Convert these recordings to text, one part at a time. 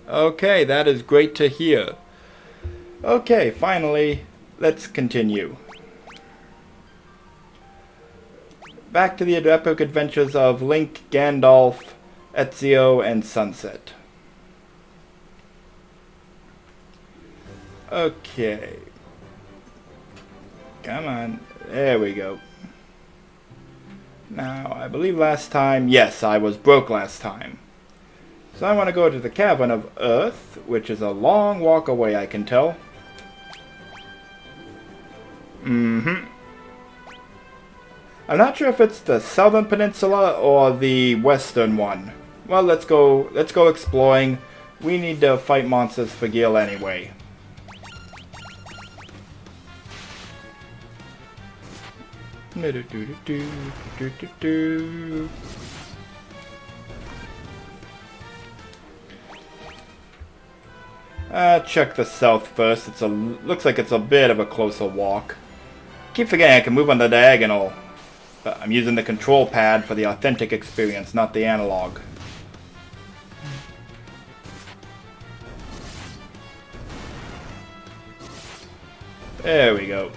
Okay, that is great to hear. Okay, finally, let's continue. Back to the epic adventures of Link, Gandalf, Ezio, and Sunset. Okay. Come on. There we go. Now, I believe last time... Yes, I was broke last time. So I want to go to the Cavern of Earth, which is a long walk away, I can tell. I'm not sure if it's the southern peninsula or the western one. Well, let's go exploring. We need to fight monsters for Gil anyway. Check the south first. Looks like it's a bit of a closer walk. Keep forgetting I can move on the diagonal. But I'm using the control pad for the authentic experience, not the analog. There we go.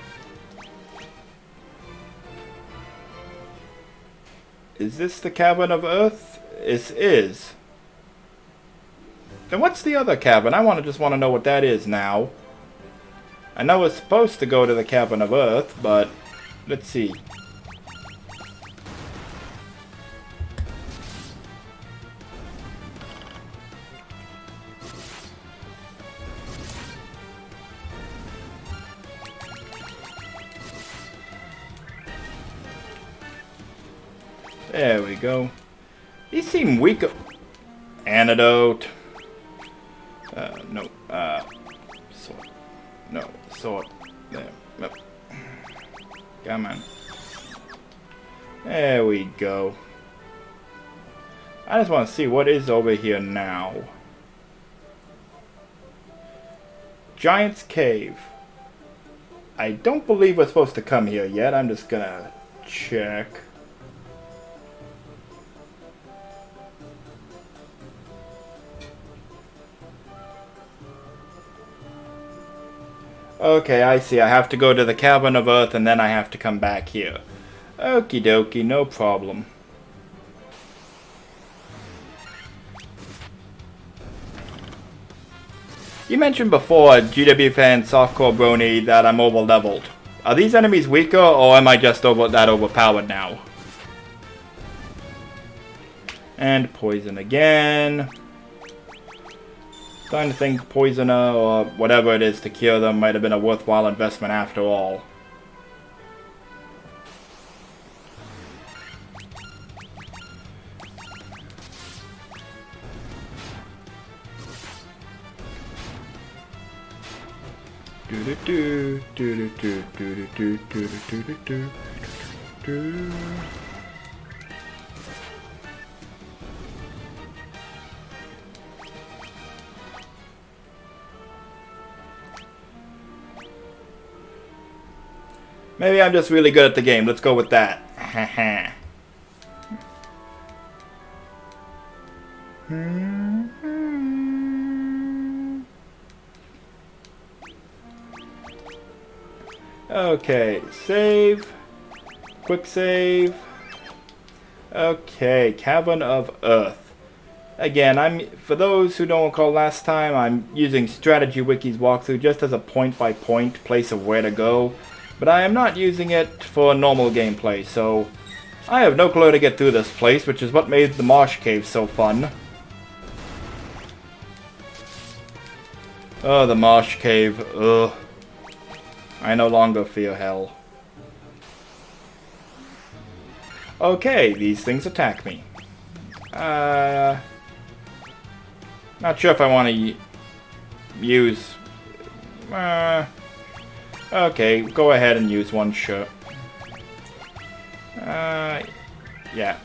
Is this the Cavern of Earth? This is. Then what's the other cavern? I just want to know what that is now. I know we're supposed to go to the Cavern of Earth, but let's see. There we go. These seem weaker. Antidote. No. Sword. No. Sword. There. Yep. Come on. There we go. I just want to see what is over here now. Giant's Cave. I don't believe we're supposed to come here yet. I'm just gonna check. Okay, I see. I have to go to the Cavern of Earth and then I have to come back here. Okie dokie, no problem. You mentioned before, GW fan Softcore Brony, that I'm over leveled. Are these enemies weaker or am I just that overpowered now? And poison again. Starting to think poisoner or whatever it is to cure them might have been a worthwhile investment after all. Maybe I'm just really good at the game. Let's go with that. Haha. Okay, save. Quick save. Okay, Cavern of Earth. Again, for those who don't recall last time, I'm using Strategy Wiki's walkthrough just as a point-by-point place of where to go. But I am not using it for normal gameplay, so I have no clue how to get through this place, which is what made the Marsh Cave so fun. Oh, the Marsh Cave. Ugh. I no longer fear hell. Okay, these things attack me. Not sure if I want to use... okay, go ahead and use one, sure. Yeah.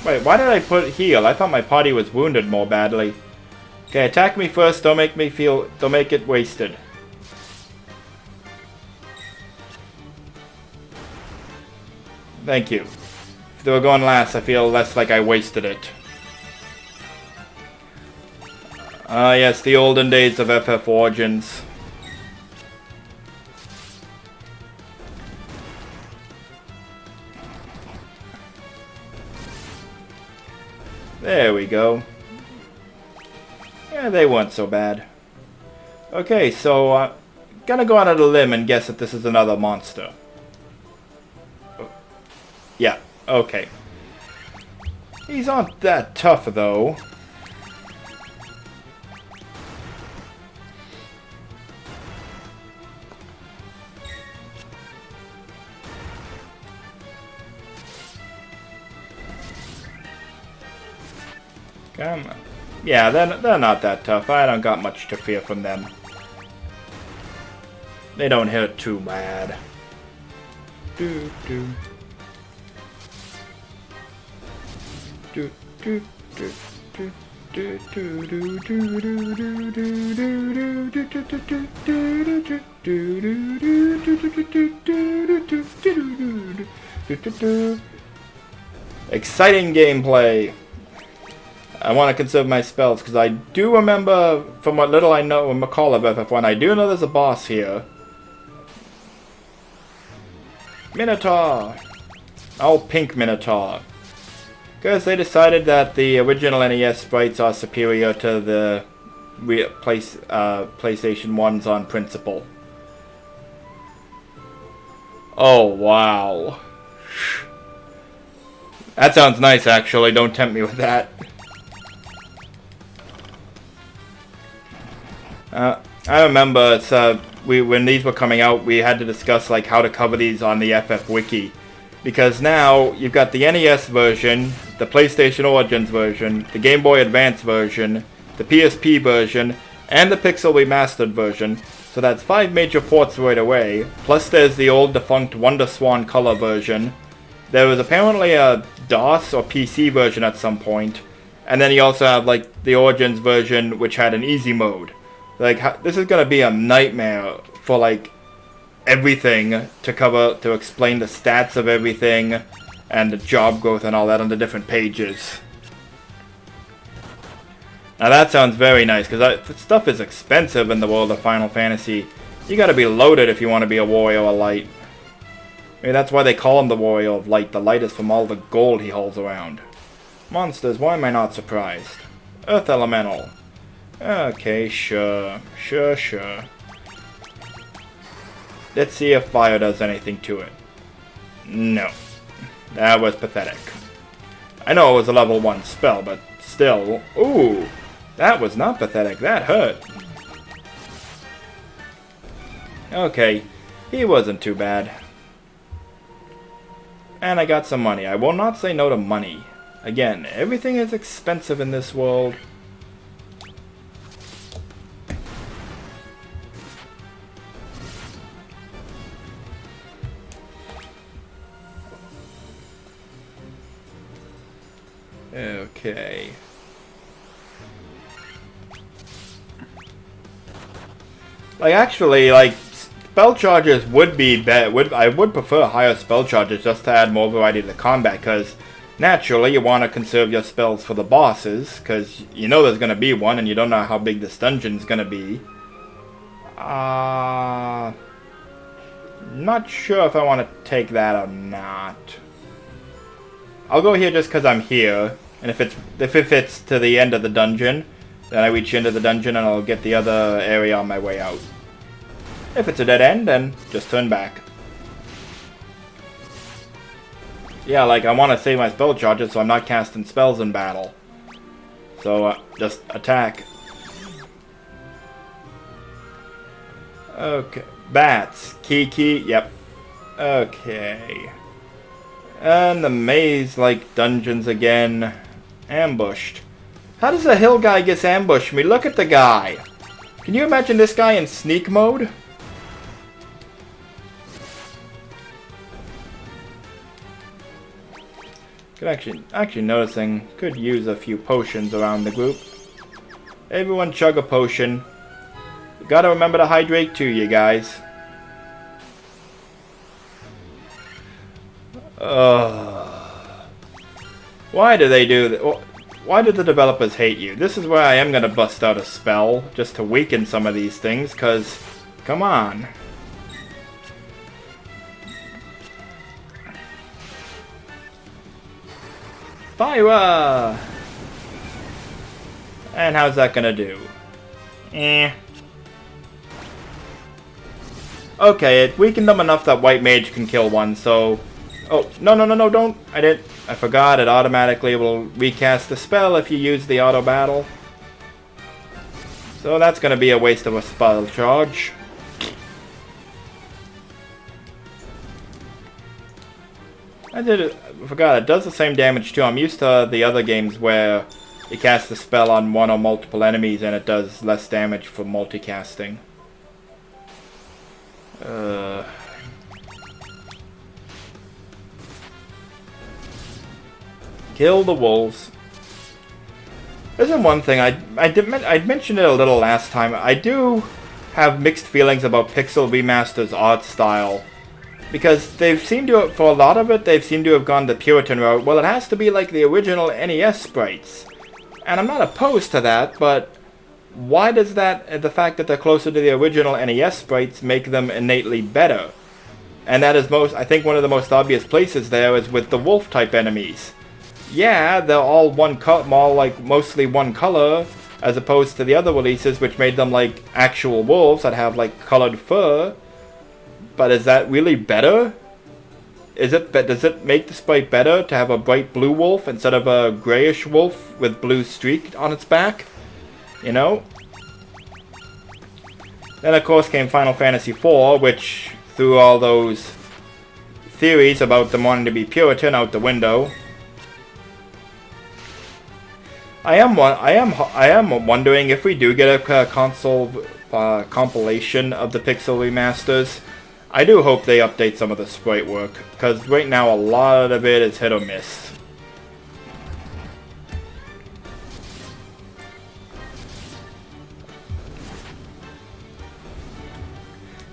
Wait, why did I put heal? I thought my party was wounded more badly. Okay, attack me first, don't make it wasted. Thank you. they were going last, I feel less like I wasted it. Ah, yes, the olden days of FF Origins. There we go. Yeah, they weren't so bad. Okay, so, gonna go out on a limb and guess that this is another monster. Yeah, okay. These aren't that tough, though. Come on. Yeah, they're not that tough. I don't got much to fear from them. They don't hurt too bad. Do do. Do do do do do do do do do do. Exciting gameplay. I want to conserve my spells, because I do remember, from what little I know and recall of FF1, I do know there's a boss here. Minotaur! Oh, pink Minotaur. Because they decided that the original NES sprites are superior to the PlayStation 1s on principle. Oh, wow. That sounds nice, actually. Don't tempt me with that. I remember it's, when these were coming out, we had to discuss like how to cover these on the FF Wiki. Because now, you've got the NES version, the PlayStation Origins version, the Game Boy Advance version, the PSP version, and the Pixel Remastered version. So that's 5 major ports right away. Plus there's the old defunct Wonder Swan Color version. There was apparently a DOS or PC version at some point. And then you also have like the Origins version, which had an easy mode. Like, this is gonna be a nightmare for, like, everything to cover, to explain the stats of everything, and the job growth and all that on the different pages. Now that sounds very nice, because stuff is expensive in the world of Final Fantasy. You gotta be loaded if you want to be a Warrior of Light. Maybe that's why they call him the Warrior of Light. The light is from all the gold he hauls around. Monsters, why am I not surprised? Earth Elemental. Okay, sure. Sure. Let's see if fire does anything to it. No. That was pathetic. I know it was a level 1 spell, but still. Ooh! That was not pathetic. That hurt. Okay. He wasn't too bad. And I got some money. I will not say no to money. Again, everything is expensive in this world. Okay. Like, actually, like, spell charges would be better. I would prefer higher spell charges just to add more variety to the combat, because naturally you want to conserve your spells for the bosses, because you know there's going to be one and you don't know how big this dungeon's going to be. Not sure if I want to take that or not. I'll go here just because I'm here. And if it fits to the end of the dungeon, then I reach into the dungeon and I'll get the other area on my way out. If it's a dead end, then just turn back. Yeah, like, I want to save my spell charges so I'm not casting spells in battle. So, just attack. Okay. Bats. Kiki. Yep. Okay. And the maze-like dungeons again. Ambushed. How does a hill guy get ambushed me? Look at the guy. Can you imagine this guy in sneak mode? Could actually noticing, could use a few potions around the group. Everyone chug a potion. You gotta remember to hydrate too, you guys. Why do they do that? Why do the developers hate you? This is where I am gonna bust out a spell, just to weaken some of these things, cause, come on. Fire! And how's that gonna do? Eh. Okay, it weakened them enough that White Mage can kill one, so... Oh, no, no, no, no, don't! I forgot, it automatically will recast the spell if you use the auto battle. So that's gonna be a waste of a spell charge. I forgot, it does the same damage too. I'm used to the other games where you cast the spell on one or multiple enemies and it does less damage for multicasting. Kill the wolves. Isn't one thing I mentioned it a little last time. I do have mixed feelings about Pixel Remaster's art style, because they've seemed to, for a lot of it, they've seemed to have gone the Puritan route. Well, it has to be like the original NES sprites, and I'm not opposed to that, but why does that, the fact that they're closer to the original NES sprites, make them innately better? And that is I think one of the most obvious places there is with the wolf type enemies. Yeah, they're all mostly one color, as opposed to the other releases which made them like actual wolves that have like colored fur. But is that really better? Does it make the sprite better to have a bright blue wolf instead of a grayish wolf with blue streak on its back? You know? Then of course came Final Fantasy IV, which threw all those theories about them wanting to be Puritan out the window. I am wondering if we do get a console compilation of the Pixel remasters. I do hope they update some of the sprite work, because right now a lot of it is hit or miss.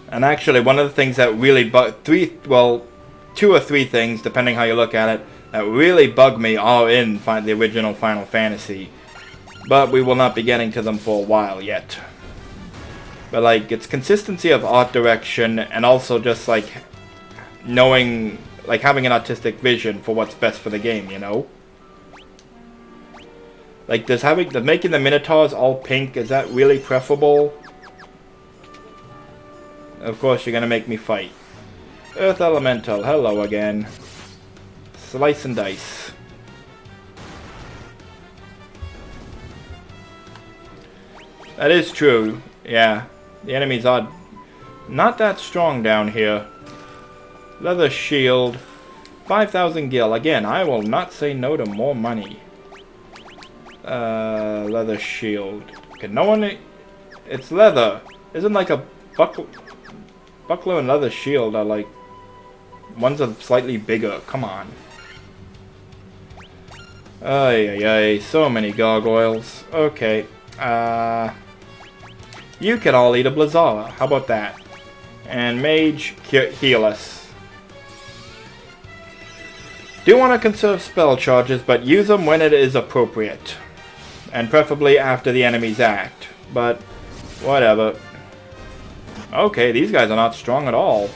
And actually, one of the things that really two or three things, depending how you look at it, that really bug me are in the original Final Fantasy. But we will not be getting to them for a while yet. But like, it's consistency of art direction, and also just like knowing, like having an artistic vision for what's best for the game, you know? Like, making the Minotaurs all pink, is that really preferable? Of course you're gonna make me fight. Earth Elemental, hello again. Slice and dice. That is true, yeah. The enemies are not that strong down here. Leather shield. 5,000 gil. Again, I will not say no to more money. Leather shield. Can no one... It's leather. Isn't like a buckler and leather shield are like... One's are slightly bigger. Come on. Ay, ay, ay. So many gargoyles. Okay. You can all eat a Blazara. How about that? And Mage, heal us. Do want to conserve spell charges, but use them when it is appropriate. And preferably after the enemies act. But, whatever. Okay, these guys are not strong at all.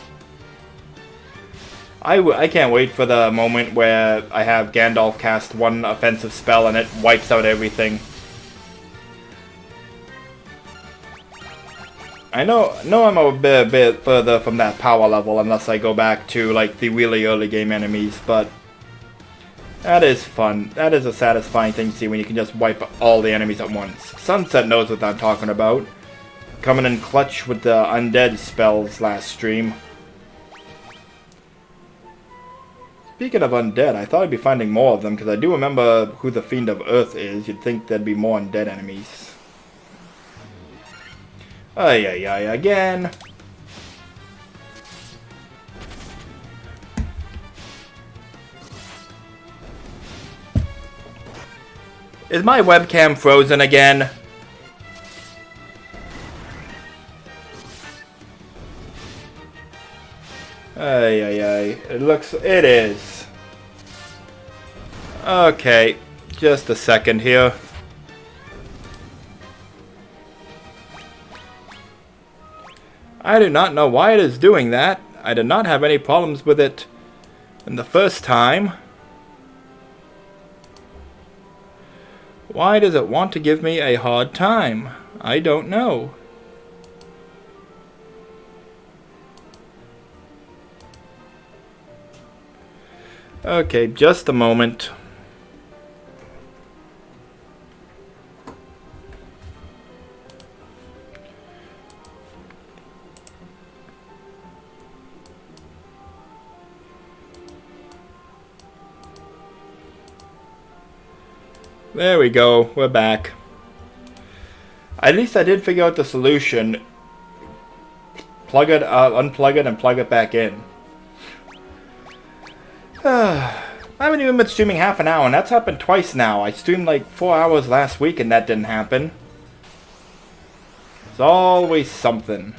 I can't wait for the moment where I have Gandalf cast one offensive spell and it wipes out everything. I know I'm a bit further from that power level unless I go back to like the really early game enemies, but that is fun. That is a satisfying thing to see when you can just wipe all the enemies at once. Sunset knows what I'm talking about. Coming in clutch with the undead spells last stream. Speaking of undead, I thought I'd be finding more of them because I do remember who the Fiend of Earth is. You'd think there'd be more undead enemies. Ay, ay, ay, again. Is my webcam frozen again? Ay, ay, ay. It is. Okay, just a second here. I do not know why it is doing that. I did not have any problems with it in the first time. Why does it want to give me a hard time? I don't know. Okay, just a moment. There we go, we're back. At least I did figure out the solution. Plug it, unplug it, and plug it back in. I haven't even been streaming half an hour, and that's happened twice now. I streamed like 4 hours last week, and that didn't happen. It's always something.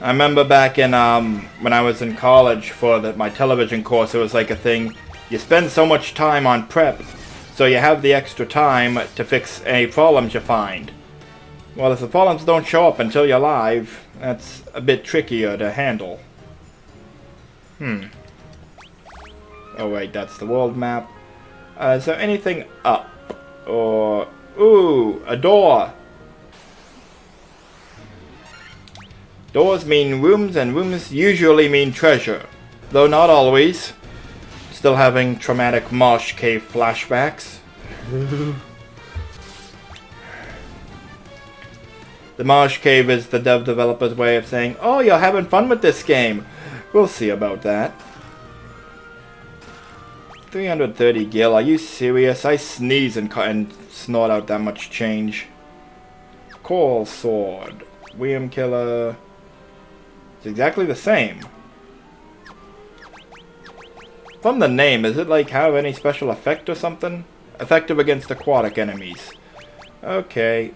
I remember back in, when I was in college for my television course, it was like a thing. You spend so much time on prep, so you have the extra time to fix any problems you find. Well, if the problems don't show up until you're live, that's a bit trickier to handle. Oh wait, that's the world map. Is there anything up? Or... ooh, a door! Doors mean rooms, and rooms usually mean treasure. Though not always. Still having traumatic marsh cave flashbacks. The marsh cave is the dev developer's way of saying, oh, you're having fun with this game. We'll see about that. 330 gil, are you serious? I sneeze and snort out that much change. Coral sword. Worm killer. It's exactly the same. From the name, is it like have any special effect or something? Effective against aquatic enemies. Okay.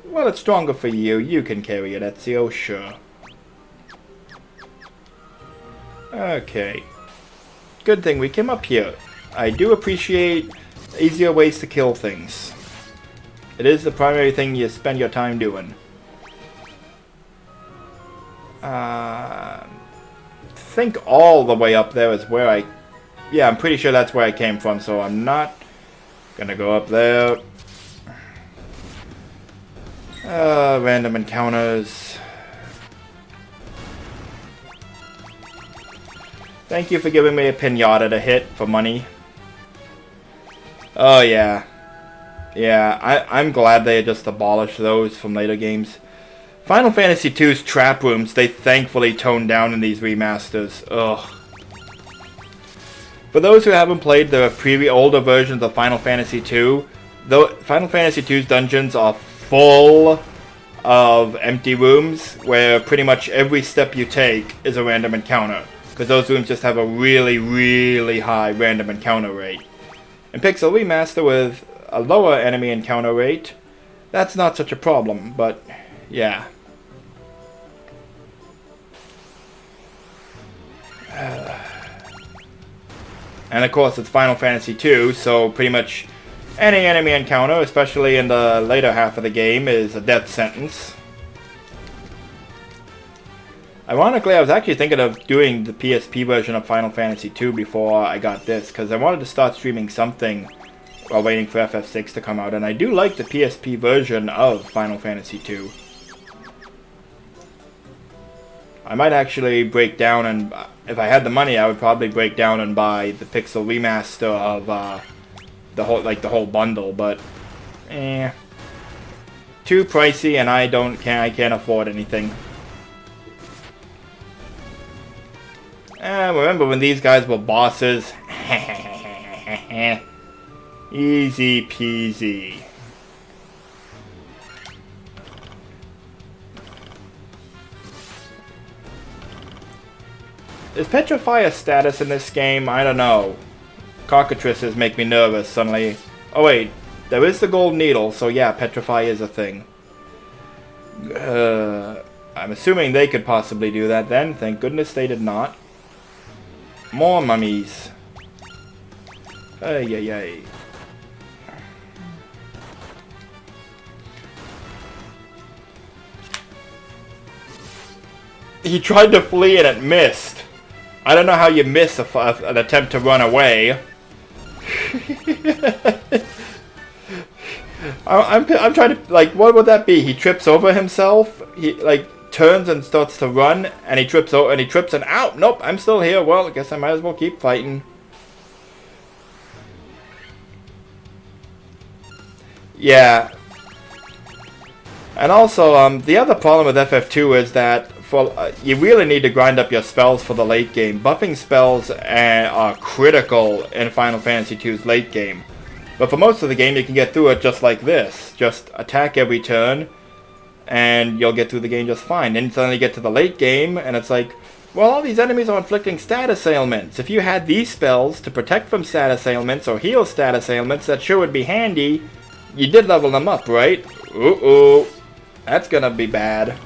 Well, it's stronger for you. You can carry it, Ezio, sure. Okay. Good thing we came up here. I do appreciate easier ways to kill things. It is the primary thing you spend your time doing. Think all the way up there is where I... yeah, I'm pretty sure that's where I came from, so I'm not gonna go up there. Random encounters. Thank you for giving me a pinata to hit for money. Oh yeah. Yeah, I'm glad they just abolished those from later games. Final Fantasy II's trap rooms, they thankfully toned down in these remasters. Ugh. For those who haven't played the older versions of Final Fantasy II, Final Fantasy II's dungeons are full of empty rooms where pretty much every step you take is a random encounter. Because those rooms just have a really, really high random encounter rate. In Pixel Remaster with a lower enemy encounter rate, that's not such a problem, but yeah. And of course it's Final Fantasy II, so pretty much any enemy encounter, especially in the later half of the game, is a death sentence. Ironically, I was actually thinking of doing the PSP version of Final Fantasy II before I got this, because I wanted to start streaming something while waiting for FF6 to come out, and I do like the PSP version of Final Fantasy II. I might actually break down, and if I had the money, I would probably break down and buy the Pixel Remaster of the whole bundle. But too pricey, and I can't afford anything. Remember when these guys were bosses? Easy peasy. Is Petrify a status in this game? I don't know. Cockatrices make me nervous suddenly. Oh wait, there is the gold needle, so yeah, petrify is a thing. I'm assuming they could possibly do that then. Thank goodness they did not. More mummies. Ay, ay, ay. He tried to flee and it missed. I don't know how you miss an attempt to run away. I'm trying to, like, what would that be? He trips over himself. He like turns and starts to run, and he trips over and out. Nope, I'm still here. Well, I guess I might as well keep fighting. Yeah. And also, the other problem with FF2 is that you really need to grind up your spells for the late game. Buffing spells are critical in Final Fantasy II's late game. But for most of the game, you can get through it just like this. Just attack every turn, and you'll get through the game just fine. Then you suddenly get to the late game, and it's like, well, all these enemies are inflicting status ailments. If you had these spells to protect from status ailments or heal status ailments, that sure would be handy. You did level them up, right? Uh-oh. That's gonna be bad.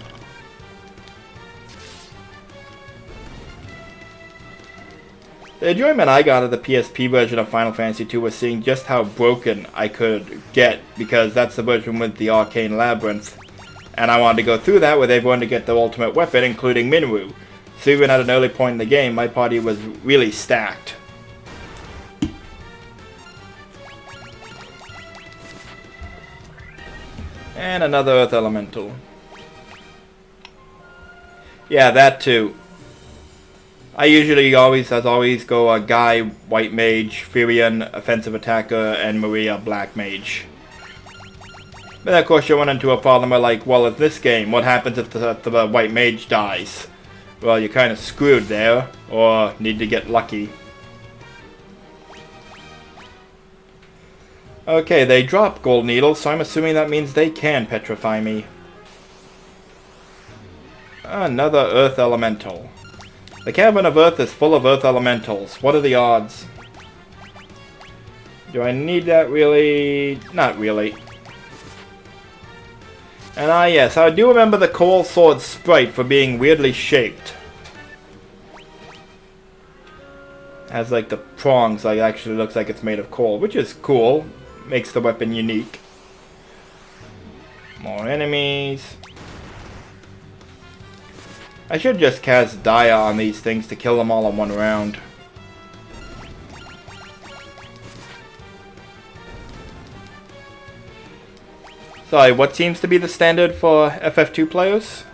The enjoyment I got of the PSP version of Final Fantasy II was seeing just how broken I could get, because that's the version with the Arcane Labyrinth. And I wanted to go through that with everyone to get their ultimate weapon, including Minwu. So even at an early point in the game, my party was really stacked. And another Earth Elemental. Yeah, that too. I usually always go Guy, White Mage, Firion, Offensive Attacker, and Maria, Black Mage. But of course you run into a problem where, like, well, in this game, what happens if the White Mage dies? Well, you're kind of screwed there, or need to get lucky. Okay, they drop gold needles, so I'm assuming that means they can petrify me. Another Earth Elemental. The Cavern of Earth is full of Earth Elementals. What are the odds? Do I need that really? Not really. And yes, I do remember the Coral Sword sprite for being weirdly shaped. Has like the prongs, like actually looks like it's made of coal, which is cool. Makes the weapon unique. More enemies. I should just cast Dia on these things to kill them all in one round. Sorry, what seems to be the standard for FF2 players?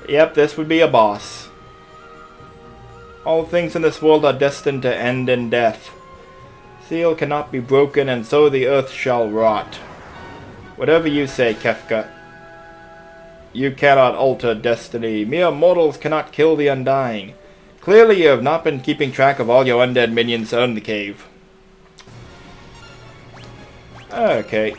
Yep, this would be a boss. All things in this world are destined to end in death. Seal cannot be broken, and so the earth shall rot. Whatever you say, Kefka. You cannot alter destiny. Mere mortals cannot kill the Undying. Clearly you have not been keeping track of all your undead minions in the cave. Okay.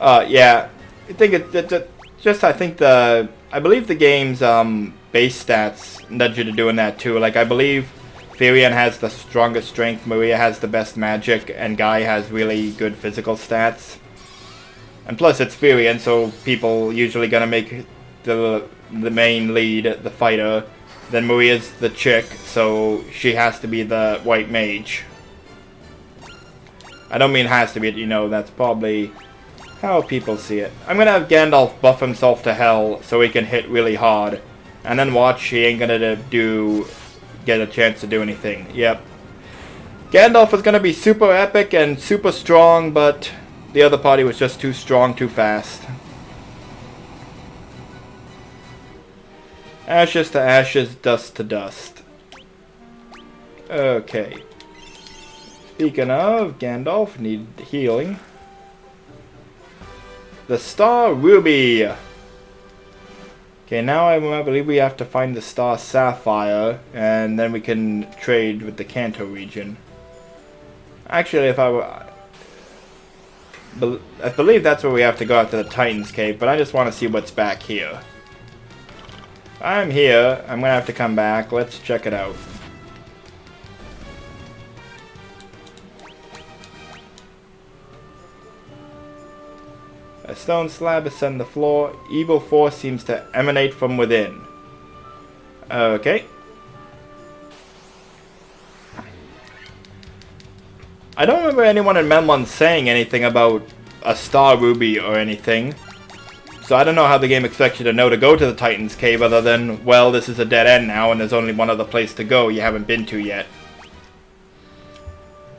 Yeah. I think I believe the game's base stats nudge you to doing that too. Like, I believe Firion has the strongest strength, Maria has the best magic, and Guy has really good physical stats. And plus it's Firion, so people usually gonna make the main lead the fighter. Then Maria's the chick, so she has to be the white mage. I don't mean has to be, you know, that's probably how people see it. I'm gonna have Gandalf buff himself to hell so he can hit really hard. And then watch, he ain't gonna get a chance to do anything. Yep. Gandalf was gonna be super epic and super strong, but the other party was just too strong too fast. Ashes to ashes, dust to dust. Okay. Speaking of, Gandalf need healing. The Star Ruby! Okay, now I believe we have to find the Star Sapphire, and then we can trade with the Kanto region. Actually, I believe that's where we have to go after the Titan's Cave, but I just want to see what's back here. I'm here. I'm going to have to come back. Let's check it out. A stone slab ascends the floor. Evil force seems to emanate from within. Okay. I don't remember anyone in Menlon saying anything about a star ruby or anything. So I don't know how the game expects you to know to go to the Titan's Cave other than, well, this is a dead end now and there's only one other place to go you haven't been to yet.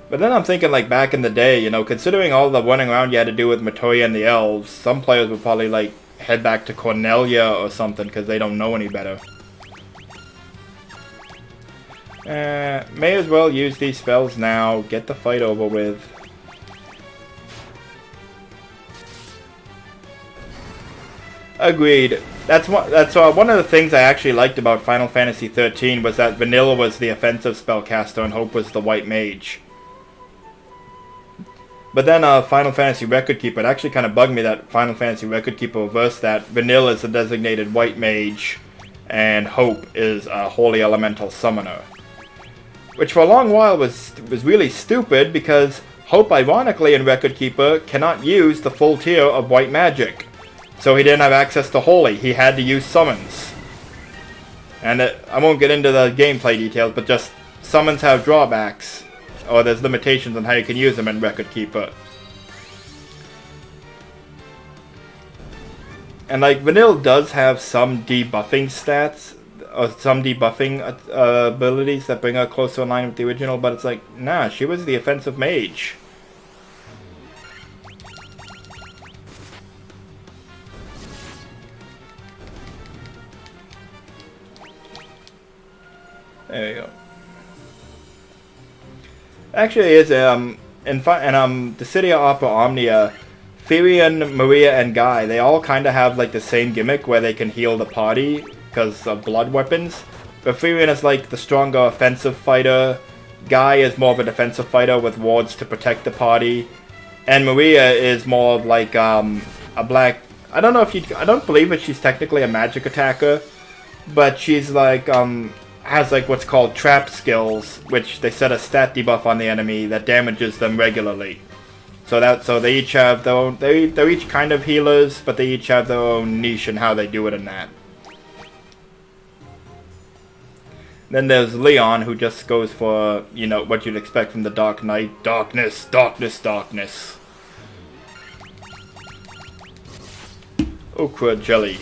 But then I'm thinking, like, back in the day, you know, considering all the running around you had to do with Matoya and the elves, some players would probably, like, head back to Cornelia or something because they don't know any better. May as well use these spells now, get the fight over with. Agreed. That's one of the things I actually liked about Final Fantasy XIII was that Vanilla was the offensive spellcaster and Hope was the white mage. But then Final Fantasy Record Keeper, it actually kind of bugged me that Final Fantasy Record Keeper reversed that. Vanilla is the designated white mage and Hope is a holy elemental summoner. Which for a long while was really stupid because Hope, ironically, in Record Keeper cannot use the full tier of white magic. So he didn't have access to Holy. He had to use summons. And I won't get into the gameplay details, but just summons have drawbacks. Or there's limitations on how you can use them in Record Keeper. And like, Vanille does have some debuffing stats, or some debuffing abilities that bring her closer in line with the original, but it's like, nah, she was the offensive mage. There you go. Actually, it is the City of Opera Omnia, Firion, Maria, and Guy, they all kind of have like the same gimmick where they can heal the party because of blood weapons. But Firion is like the stronger offensive fighter. Guy is more of a defensive fighter with wards to protect the party. And Maria is more of like a black. I don't believe that she's technically a magic attacker, but she's like has like what's called trap skills, which they set a stat debuff on the enemy that damages them regularly. So they each have their own. They're each kind of healers, but they each have their own niche in how they do it in that. Then there's Leon, who just goes for, you know, what you'd expect from the Dark Knight. Darkness, darkness, darkness. Okra jelly.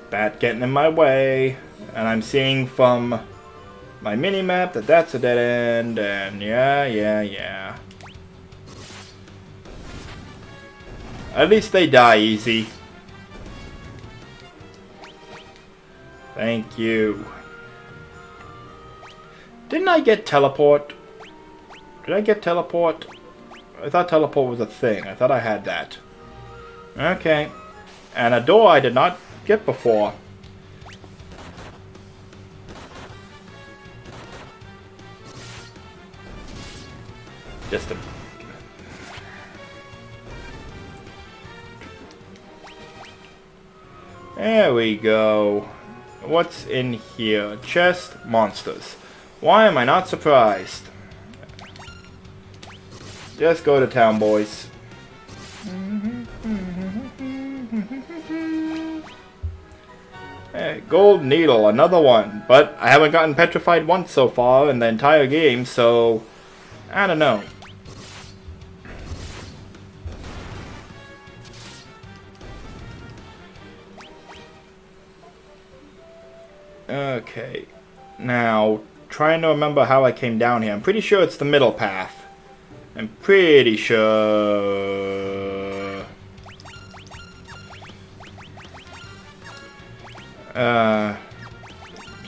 Bat getting in my way. And I'm seeing from my mini-map that that's a dead end. And yeah. At least they die easy. Thank you. Didn't I get teleport? Did I get teleport? I thought teleport was a thing. I thought I had that. Okay. And a door I did not get before. Just a... There we go. What's in here? Chest, monsters. Why am I not surprised? Just go to town, boys. Hey, gold needle, another one. But I haven't gotten petrified once so far in the entire game, so... I don't know. Okay, now, trying to remember how I came down here. I'm pretty sure it's the middle path. I'm pretty sure...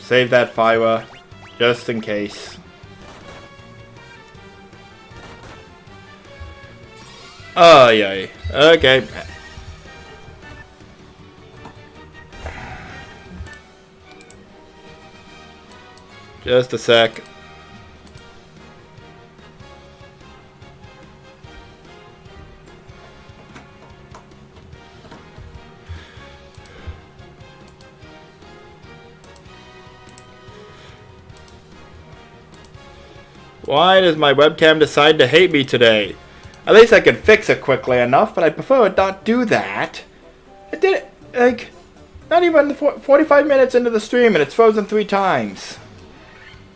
Save that fire, just in case. Oh, yay. Okay. Just a sec. Why does my webcam decide to hate me today? At least I could fix it quickly enough, but I prefer it not do that. It did it, like, not even 45 minutes into the stream and it's frozen 3 times.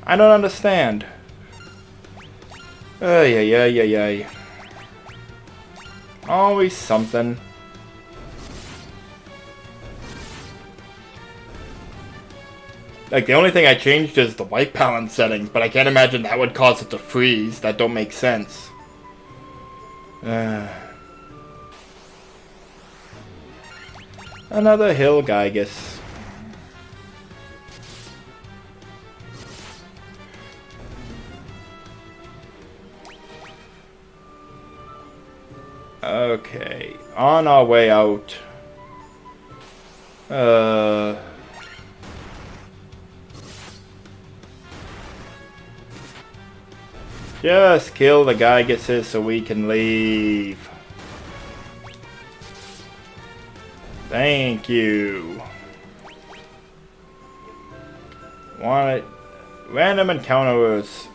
I don't understand. Ay. Always something. Like, the only thing I changed is the white balance settings, but I can't imagine that would cause it to freeze. That don't make sense. Another hill, Gygus. Okay, on our way out. Just kill the Gyguses so we can leave. Thank you. Want it? Random encounters.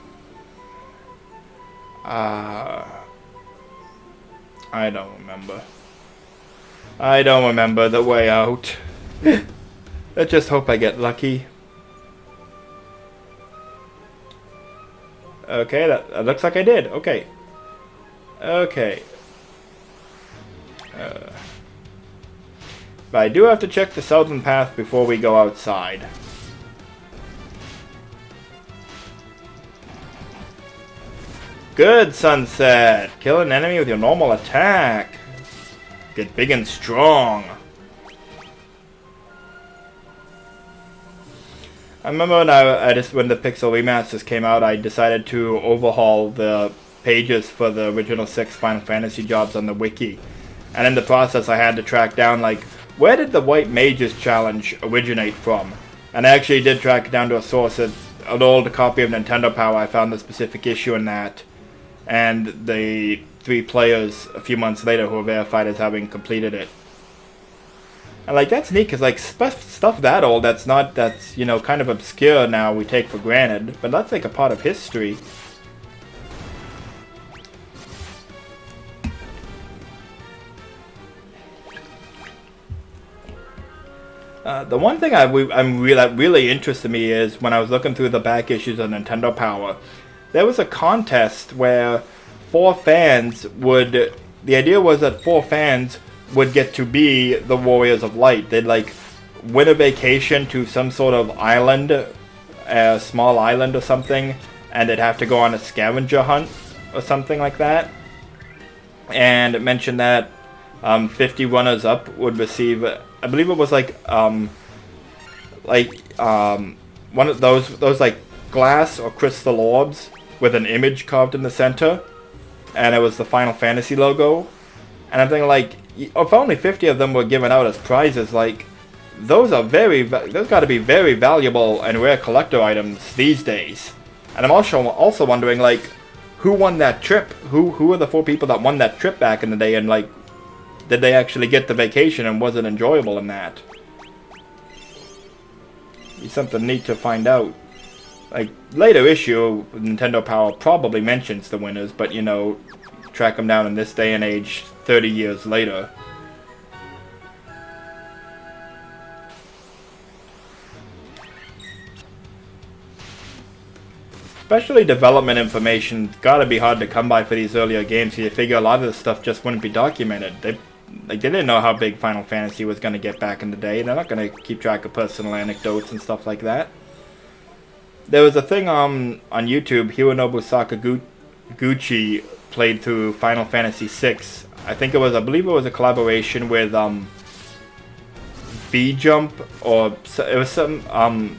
I don't remember. I don't remember the way out. Let's just hope I get lucky. Okay, that looks like I did. Okay. Okay. But I do have to check the southern path before we go outside. Good, Sunset! Kill an enemy with your normal attack. Get big and strong. I remember when when the Pixel remasters came out, I decided to overhaul the pages for the original 6 Final Fantasy jobs on the wiki. And in the process I had to track down, like, where did the White Mages challenge originate from? And I actually did track it down to a source, an old copy of Nintendo Power. I found the specific issue in that. And the 3 players a few months later who were verified as having completed it. And like, that's neat, because like stuff that old that's you know, kind of obscure now, we take for granted, but that's like a part of history. The one thing really interested me is when I was looking through the back issues of Nintendo Power, there was a contest where 4 fans would. The idea was that 4 fans would get to be the Warriors of Light. They'd like win a vacation to some sort of island, a small island or something, and they'd have to go on a scavenger hunt or something like that. And it mentioned that 50 runners up would receive, I believe it was one of those like glass or crystal orbs with an image carved in the center, and it was the Final Fantasy logo. And I'm thinking, like, if only 50 of them were given out as prizes, like, those got to be very valuable and rare collector items these days. And I'm also wondering, like, who won that trip? Who were the 4 people that won that trip back in the day, and like, did they actually get the vacation and was it enjoyable in that? Be something neat to find out. Like, later issue, Nintendo Power probably mentions the winners, but, you know, track them down in this day and age, 30 years later. Especially development information, gotta be hard to come by for these earlier games, so you figure a lot of this stuff just wouldn't be documented. They didn't know how big Final Fantasy was gonna get back in the day. They're not gonna keep track of personal anecdotes and stuff like that. There was a thing on YouTube, Hironobu Sakaguchi played through Final Fantasy VI. I believe it was a collaboration with V-Jump, or it was some I'm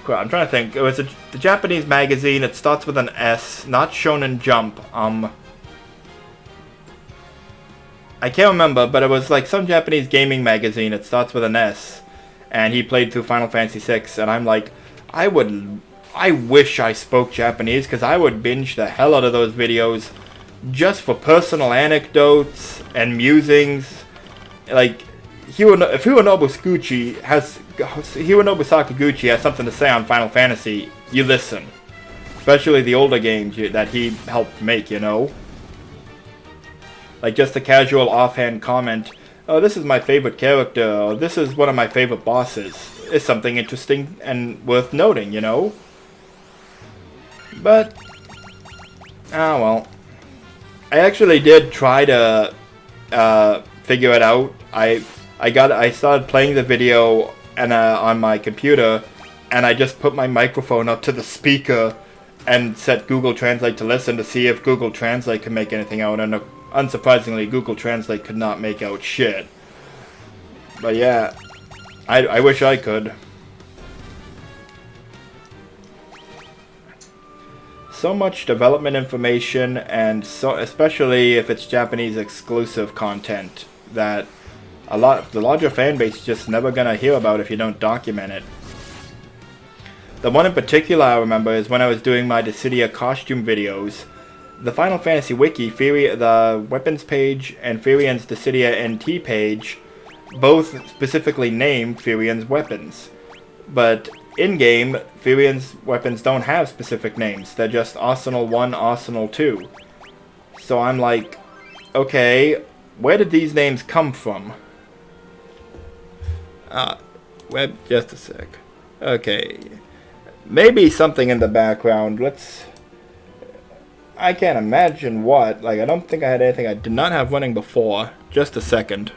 trying to think. It was the Japanese magazine. It starts with an S, not Shonen Jump. I can't remember, but it was like some Japanese gaming magazine. It starts with an S. And he played through Final Fantasy VI, and I'm like, I wish I spoke Japanese, because I would binge the hell out of those videos just for personal anecdotes and musings. Like, if Hironobu Sakaguchi has something to say on Final Fantasy, you listen. Especially the older games that he helped make, you know? Like just a casual offhand comment, oh, this is my favorite character, or this is one of my favorite bosses, is something interesting and worth noting, you know? But, oh well. I actually did try to figure it out. I started playing the video and on my computer, and I just put my microphone up to the speaker and set Google Translate to listen to see if Google Translate could make anything out, and unsurprisingly, Google Translate could not make out shit. But yeah, I wish I could. So much development information, and so especially if it's Japanese exclusive content, that the larger fan base is just never gonna hear about if you don't document it. The one in particular I remember is when I was doing my Dissidia costume videos. The Final Fantasy Wiki, the weapons page, and Firian's Dissidia NT page both specifically named Firian's weapons. But in-game, Firian's weapons don't have specific names. They're just Arsenal 1, Arsenal 2. So I'm like, okay, where did these names come from? Just a sec. Okay. Maybe something in the background. I can't imagine what. Like, I don't think I had anything I did not have running before. Just a second.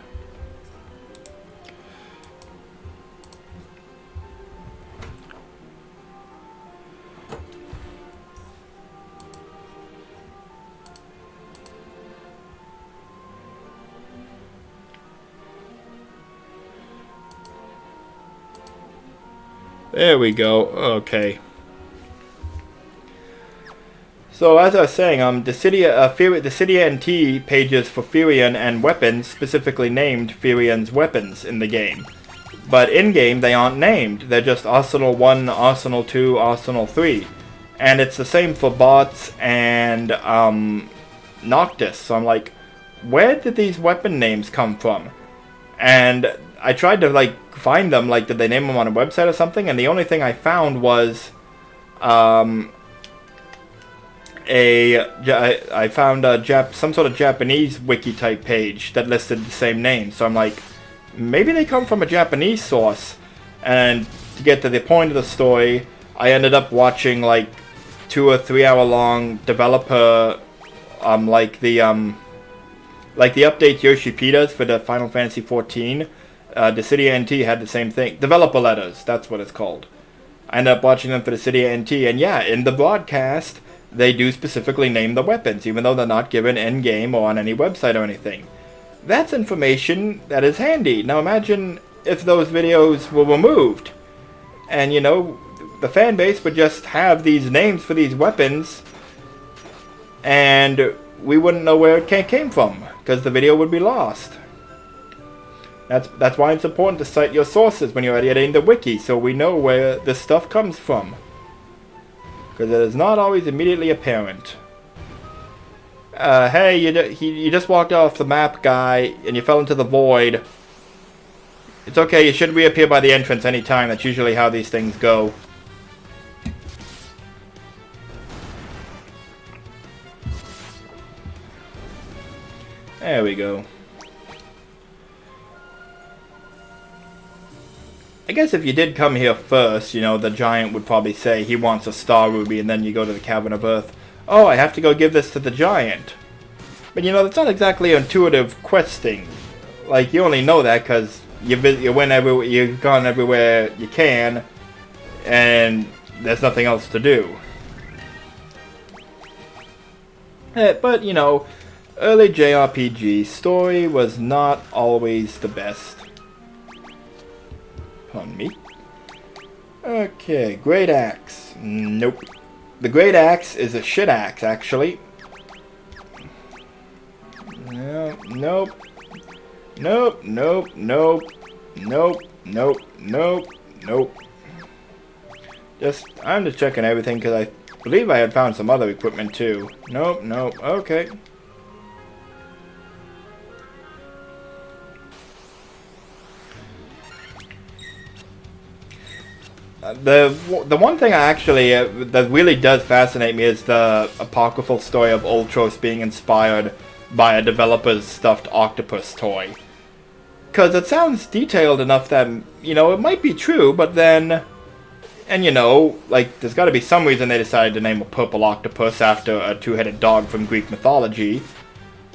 There we go. Okay. So as I was saying, Dissidia NT pages for Firian and weapons specifically named Firian's weapons in the game. But in-game, they aren't named. They're just Arsenal 1, Arsenal 2, Arsenal 3. And it's the same for bots and Noctis. So I'm like, where did these weapon names come from? And I tried to find them, did they name them on a website or something? And the only thing I found was I found some sort of Japanese wiki type page that listed the same name. So I'm like, maybe they come from a Japanese source. And to get to the point of the story, I ended up watching 2 or 3 hour long developer the update Yoshi does for the Final Fantasy 14. Dissidia NT had the same thing. Developer letters, that's what it's called. I ended up watching them for Dissidia NT, and yeah, in the broadcast, they do specifically name the weapons, even though they're not given in-game or on any website or anything. That's information that is handy. Now imagine if those videos were removed, and the fan base would just have these names for these weapons, and we wouldn't know where it came from, because the video would be lost. That's why it's important to cite your sources when you're editing the wiki, so we know where this stuff comes from. Because it is not always immediately apparent. Hey, you just walked off the map, guy, and you fell into the void. It's okay, you should reappear by the entrance anytime. That's usually how these things go. There we go. I guess if you did come here first, the giant would probably say he wants a star ruby, and then you go to the Cavern of Earth. Oh, I have to go give this to the giant. But that's not exactly intuitive questing. You only know that because you've gone everywhere you can, and there's nothing else to do. But, early JRPG story was not always the best. Pardon me. Okay, Great Axe. Nope. The Great Axe is a shit axe, actually. No, nope. Nope, nope, nope. Nope, nope, nope, nope. I'm just checking everything because I believe I had found some other equipment too. Nope, nope, okay. The one thing I actually that really does fascinate me is the apocryphal story of Ultros being inspired by a developer's stuffed octopus toy. Because it sounds detailed enough that, you know, it might be true, but then... And, you know, like, there's got to be some reason they decided to name a purple octopus after a two-headed dog from Greek mythology.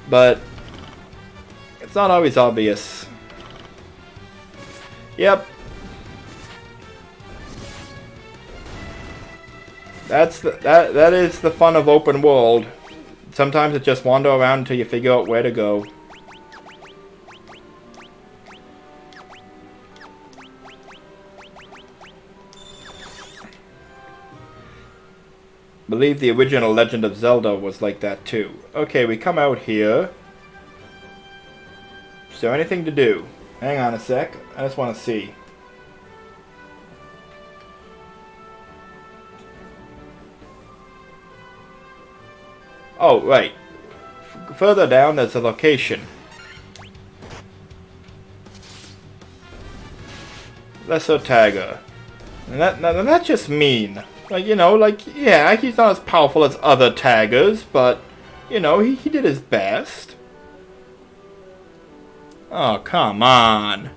But... it's not always obvious. Yep. That is the fun of open world. Sometimes it just wander around until you figure out where to go. I believe the original Legend of Zelda was like that too. Okay, we come out here. Is there anything to do? Hang on a sec. I just want to see. Oh, right. Further down, there's a location. Lesser Tagger. And that's just mean. Like, you know, like, yeah, he's not as powerful as other taggers, but, you know, he did his best. Oh, come on.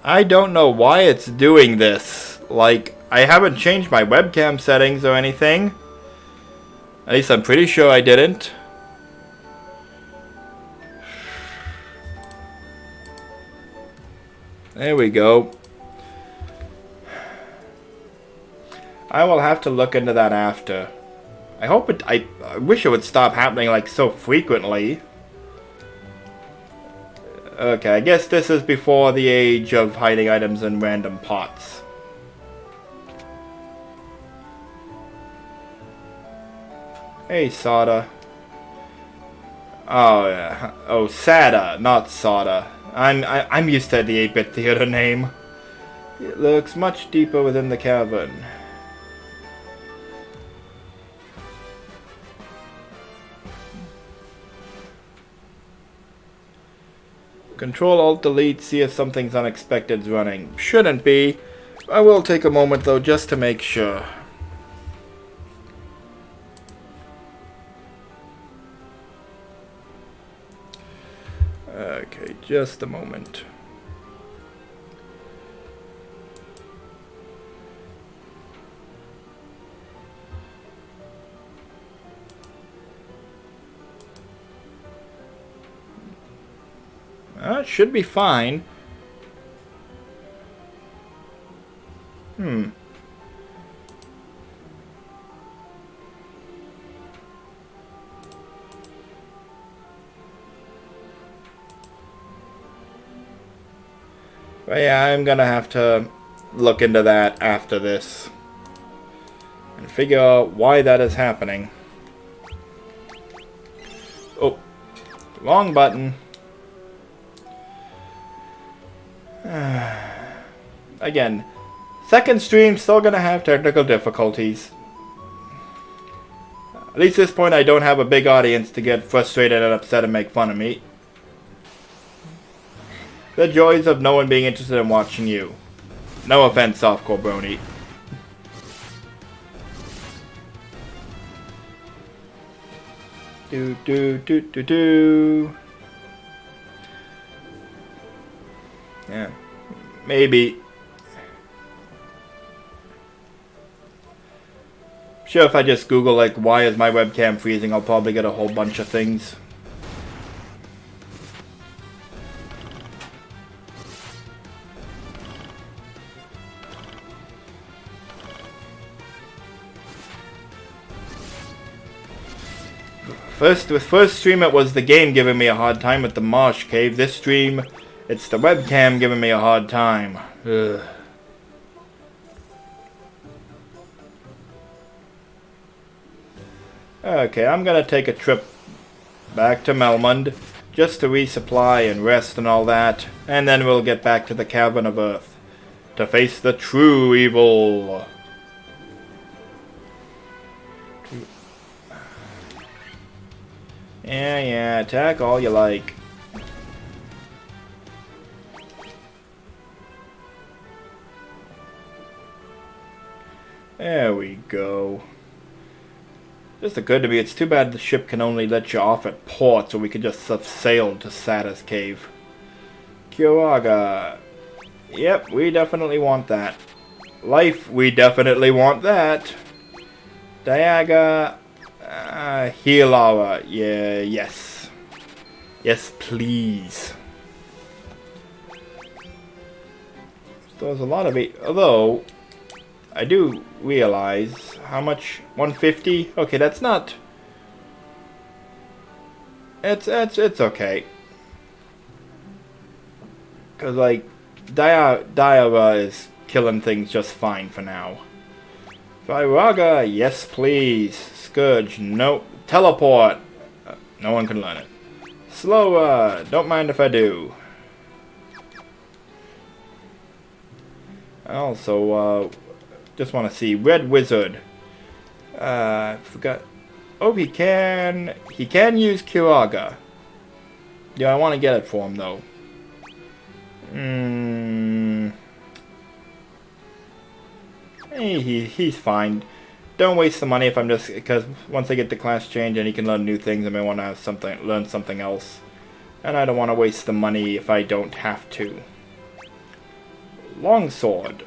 I don't know why it's doing this. Like, I haven't changed my webcam settings or anything. At least I'm pretty sure I didn't. There we go. I will have to look into that after. I hope it... I wish it would stop happening, like, so frequently. Okay, I guess this is before the age of hiding items in random pots. Hey, Sada. Oh, yeah. Oh, Sada, not Sada. I'm used to the 8-bit theater name. It looks much deeper within the cavern. Control-Alt-Delete, see if something's unexpected's running. Shouldn't be. I will take a moment, though, just to make sure. Okay, just a moment. It should be fine. But yeah, I'm gonna have to look into that after this and figure out why that is happening. Oh, wrong button. Again, second stream still gonna have technical difficulties. At least at this point I don't have a big audience to get frustrated and upset and make fun of me. The joys of no one being interested in watching you. No offense, Softcore Brony. Do. Yeah, maybe. Sure, if I just Google, like, why is my webcam freezing, I'll probably get a whole bunch of things. With first stream it was the game giving me a hard time with the Marsh Cave. This stream, it's the webcam giving me a hard time. Ugh. Okay, I'm gonna take a trip back to Melmond just to resupply and rest and all that, and then we'll get back to the Cavern of Earth. to face the true evil. Yeah, attack all you like. There we go. Just occurred to me, it's too bad the ship can only let you off at port, so we could just have sailed to Sada's cave. Kyoaga. Yep, we definitely want that. Life, we definitely want that. Diaga. Heal hour. Yeah, yes. Yes, please. So there's a lot of it. Although, I do realize how much. 150? Okay, that's not. It's okay. Cause like Diara is killing things just fine for now. Viraga, yes please. Scourge, nope. Teleport. No one can learn it. Slower, don't mind if I do. Also, just want to see Red Wizard. Forgot. Oh, he can use Kyoaga. Yeah, I want to get it for him though. He's fine. Don't waste the money if I'm just, because once I get the class change and he can learn new things, I may want to have learn something else, and I don't want to waste the money if I don't have to. Longsword.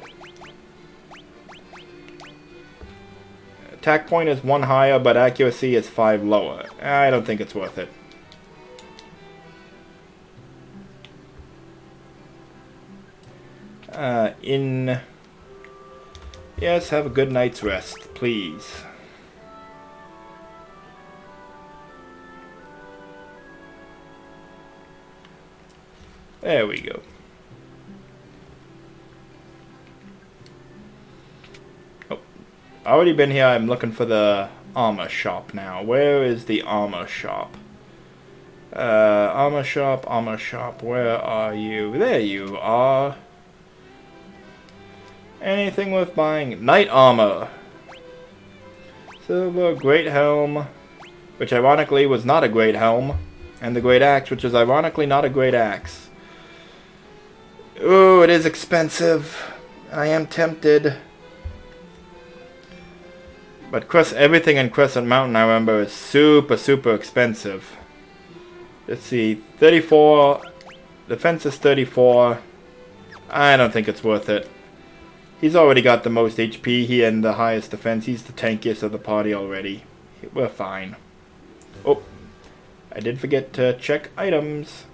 Attack point is 1 higher, but accuracy is 5 lower. I don't think it's worth it. Yes, have a good night's rest, please. There we go. Oh, already been here. I'm looking for the armor shop now. Where is the armor shop? Armor shop, where are you? There you are. Anything worth buying? Knight armor. Silver, great helm, which ironically was not a great helm. And the great axe, which is ironically not a great axe. Ooh, it is expensive. I am tempted. But everything in Crescent Mountain, I remember, is super expensive. Let's see, 34. Defense is 34. I don't think it's worth it. He's already got the most HP, he and the highest defense. He's the tankiest of the party already. We're fine. Oh, I did forget to check items.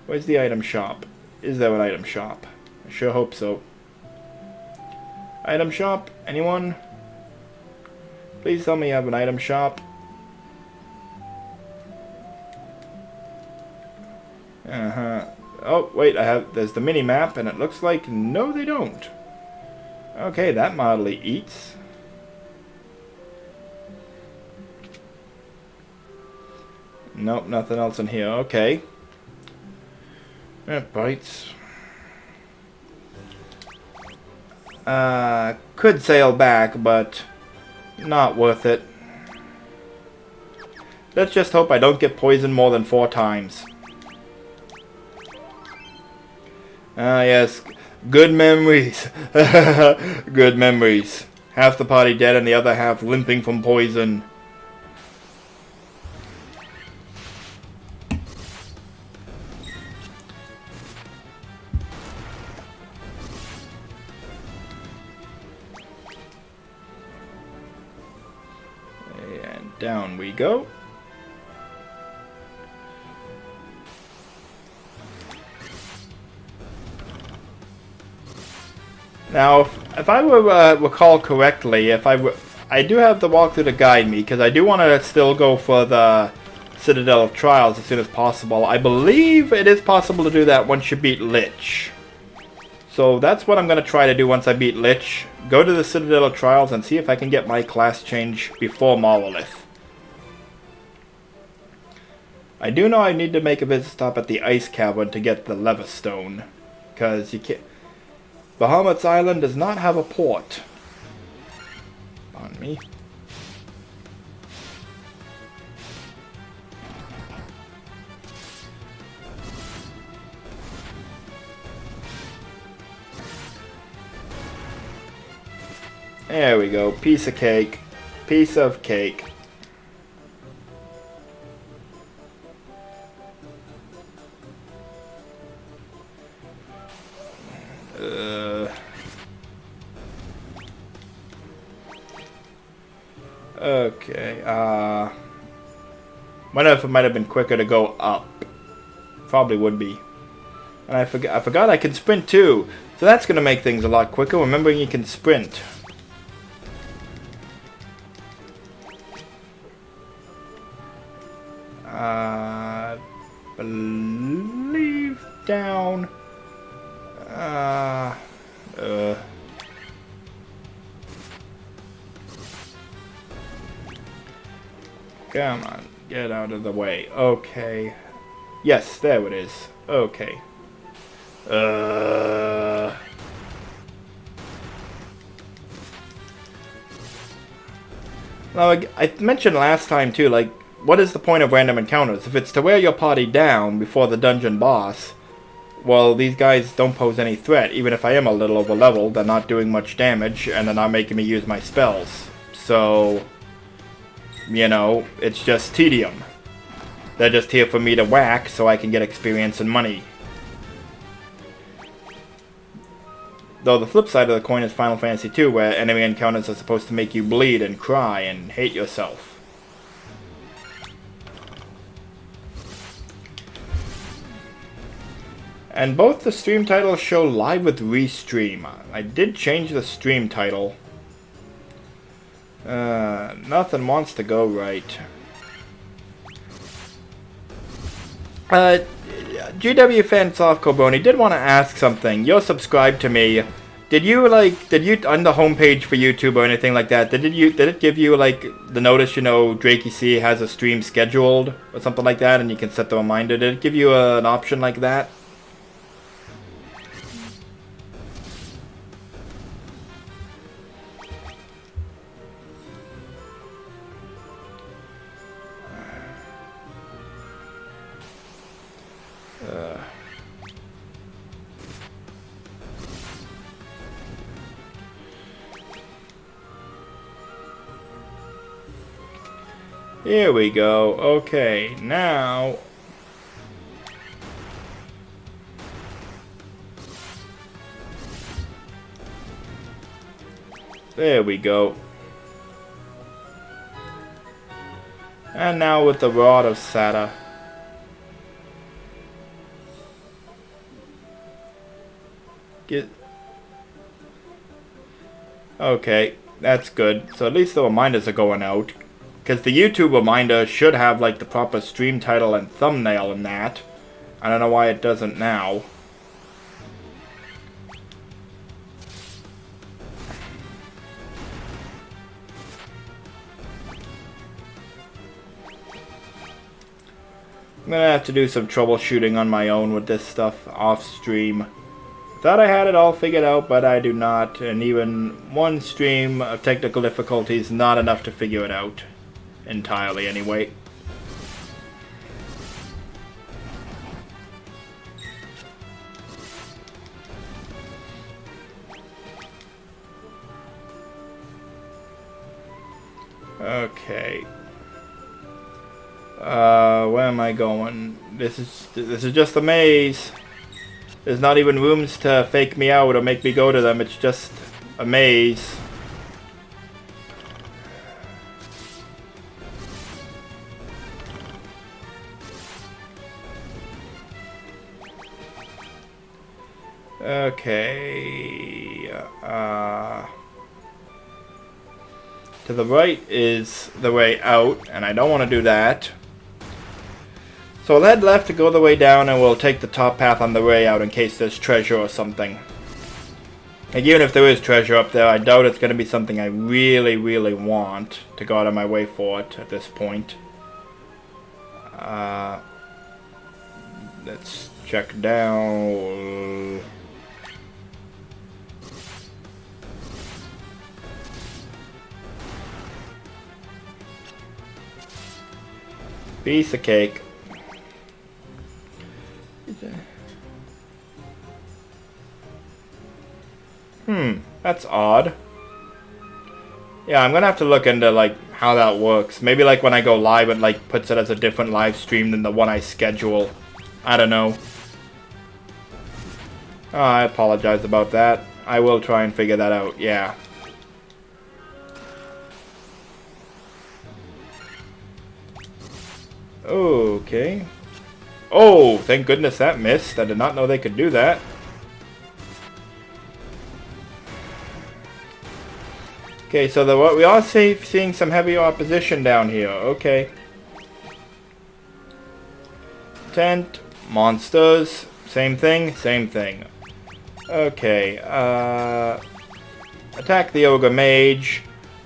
Where's the item shop? Is there an item shop? I sure hope so. Item shop? Anyone? Please tell me you have an item shop. Oh, wait, there's the mini-map, and it looks like, no, they don't. Okay, that mildly eats. Nope, nothing else in here. Okay. It bites. Could sail back, but not worth it. Let's just hope I don't get poisoned more than 4 times. Yes. Good memories. Good memories. Half the party dead and the other half limping from poison. And down we go. Now, if I recall correctly, I do have the walkthrough to guide me, because I do want to still go for the Citadel of Trials as soon as possible. I believe it is possible to do that once you beat Lich. So that's what I'm going to try to do once I beat Lich. Go to the Citadel of Trials and see if I can get my class change before Monolith. I do know I need to make a visit stop at the Ice Cavern to get the Leverstone, because you can't... Bahamut's island does not have a port. On me. There we go. Piece of cake. Piece of cake. Okay, wonder if it might have been quicker to go up. Probably would be. And I forgot I can sprint too. So that's gonna make things a lot quicker, remembering you can sprint. Believe down. Come on, get out of the way. Okay. Yes, there it is. Okay. Now, I mentioned last time too, like, what is the point of random encounters? If it's to wear your party down before the dungeon boss, well, these guys don't pose any threat. Even if I am a little over leveled, they're not doing much damage, and they're not making me use my spells. So, you know, it's just tedium. They're just here for me to whack so I can get experience and money. Though the flip side of the coin is Final Fantasy II, where enemy encounters are supposed to make you bleed and cry and hate yourself. And both the stream titles show live with restream. I did change the stream title. Nothing wants to go right. GW fan Soft Coboni did want to ask something. You're subscribed to me. Did you on the homepage for YouTube or anything like that? Did it give you like the notice, you know, Drakey C has a stream scheduled or something like that, and you can set the reminder? Did it give you an option like that? Here we go. Okay, now... There we go. And now with the Rod of Sada. Okay, that's good. So at least the reminders are going out. Because the YouTube reminder should have like the proper stream title and thumbnail in that. I don't know why it doesn't now. I'm gonna have to do some troubleshooting on my own with this stuff off stream. Thought I had it all figured out, but I do not. And even one stream of technical difficulty is not enough to figure it out. Entirely, anyway. Okay. Where am I going? This is just a maze. There's not even rooms to fake me out or make me go to them. It's just a maze. Okay, to the right is the way out, and I don't want to do that. So I'll head left to go the way down, and we'll take the top path on the way out in case there's treasure or something. Like, even if there is treasure up there, I doubt it's going to be something I really, really want to go out of my way for it at this point. Let's check down. Piece of cake. That's odd. Yeah, I'm gonna have to look into, like, how that works. Maybe, like, when I go live, it, like, puts it as a different live stream than the one I schedule. I don't know. Oh, I apologize about that. I will try and figure that out, yeah. Okay. Oh, thank goodness that missed. I did not know they could do that. Okay, so we are seeing some heavy opposition down here. Okay. Tent, monsters, same thing, same thing. Okay, attack the Ogre Mage.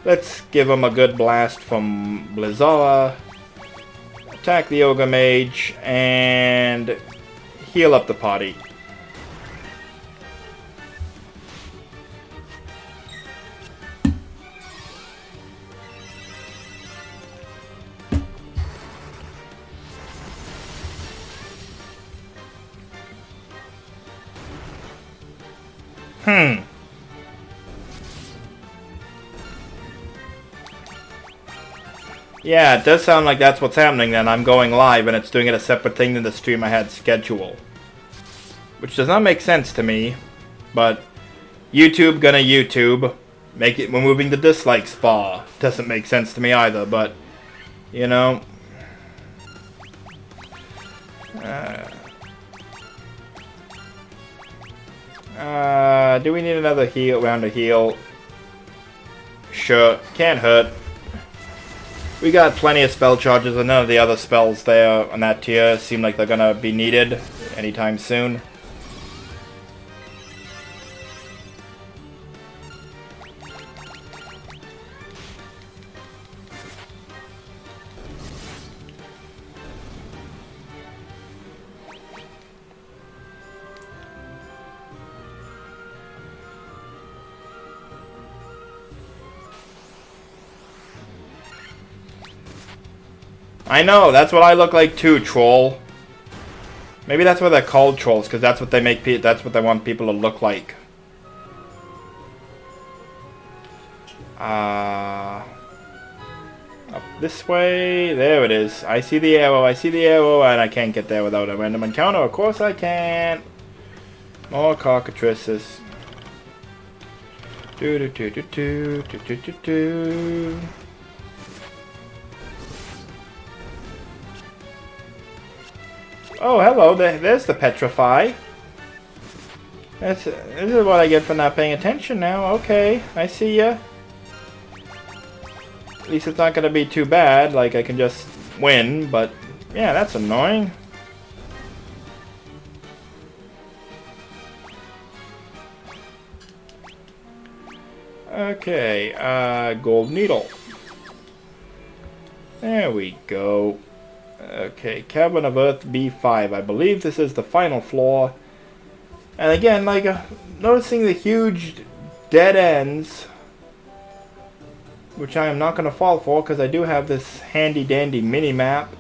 Let's give him a good blast from Blizzara. Attack the Ogre Mage and heal up the party. Yeah, it does sound like that's what's happening then. I'm going live and it's doing it a separate thing than the stream I had scheduled. Which does not make sense to me. But YouTube gonna YouTube. Make it removing the dislikes bar. Doesn't make sense to me either, but you know. Do we need another round of heal? Sure, can't hurt. We got plenty of spell charges, and none of the other spells there on that tier seem like they're gonna be needed anytime soon. I know, that's what I look like too, troll. Maybe that's why they're called trolls, because that's what they that's what they want people to look like. Up this way. There it is. I see the arrow, and I can't get there without a random encounter. Of course I can. More cockatrices. Do do do do do do do do do. Oh, hello, there's the Petrify. This is what I get for not paying attention now. Okay, I see ya. At least it's not gonna be too bad, like I can just win, but yeah, that's annoying. Okay, gold needle. There we go. Okay, Cavern of Earth B5. I believe this is the final floor. And again, like, noticing the huge dead ends, which I am not going to fall for because I do have this handy dandy mini map.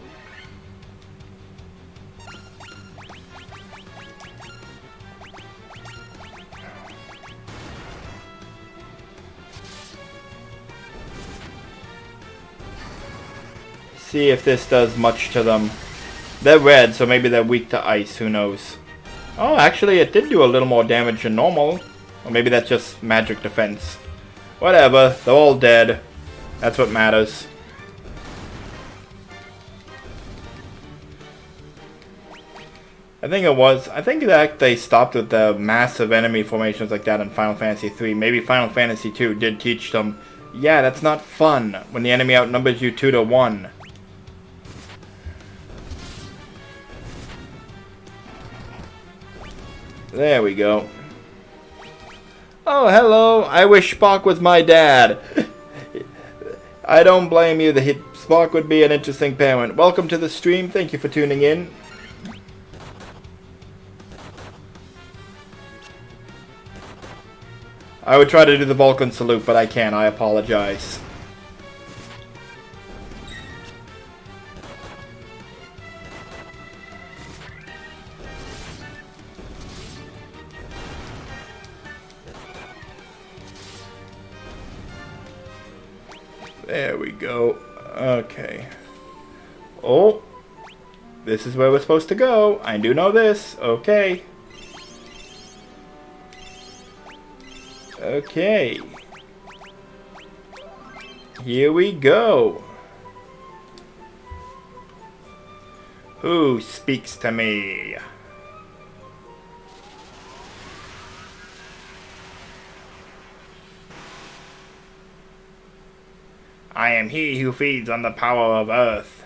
See if this does much to them. They're red, so maybe they're weak to ice, who knows. Oh, actually it did do a little more damage than normal. Or maybe that's just magic defense. Whatever, they're all dead. That's what matters. I think that they stopped with the massive enemy formations like that in Final Fantasy 3. Maybe Final Fantasy 2 did teach them, yeah, that's not fun when the enemy outnumbers you 2-1. There we go. Oh, hello. I wish Spock was my dad. I don't blame you. Spock would be an interesting parent. Welcome to the stream. Thank you for tuning in. I would try to do the Vulcan salute, but I can't. I apologize. There we go. Okay. Oh. This is where we're supposed to go. I do know this. Okay. Okay. Here we go. Who speaks to me? I am he who feeds on the power of earth.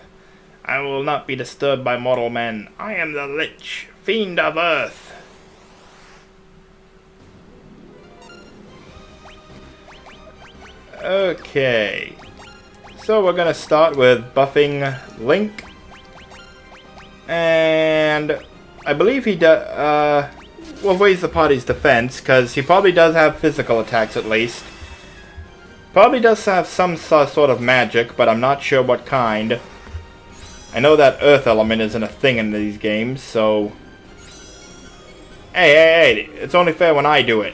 I will not be disturbed by mortal men. I am the Lich, fiend of earth. Okay. So we're gonna start with buffing Link. And I believe he does, will raise the party's defense, because he probably does have physical attacks at least. Probably does have some sort of magic, but I'm not sure what kind. I know that earth element isn't a thing in these games, so... Hey, it's only fair when I do it.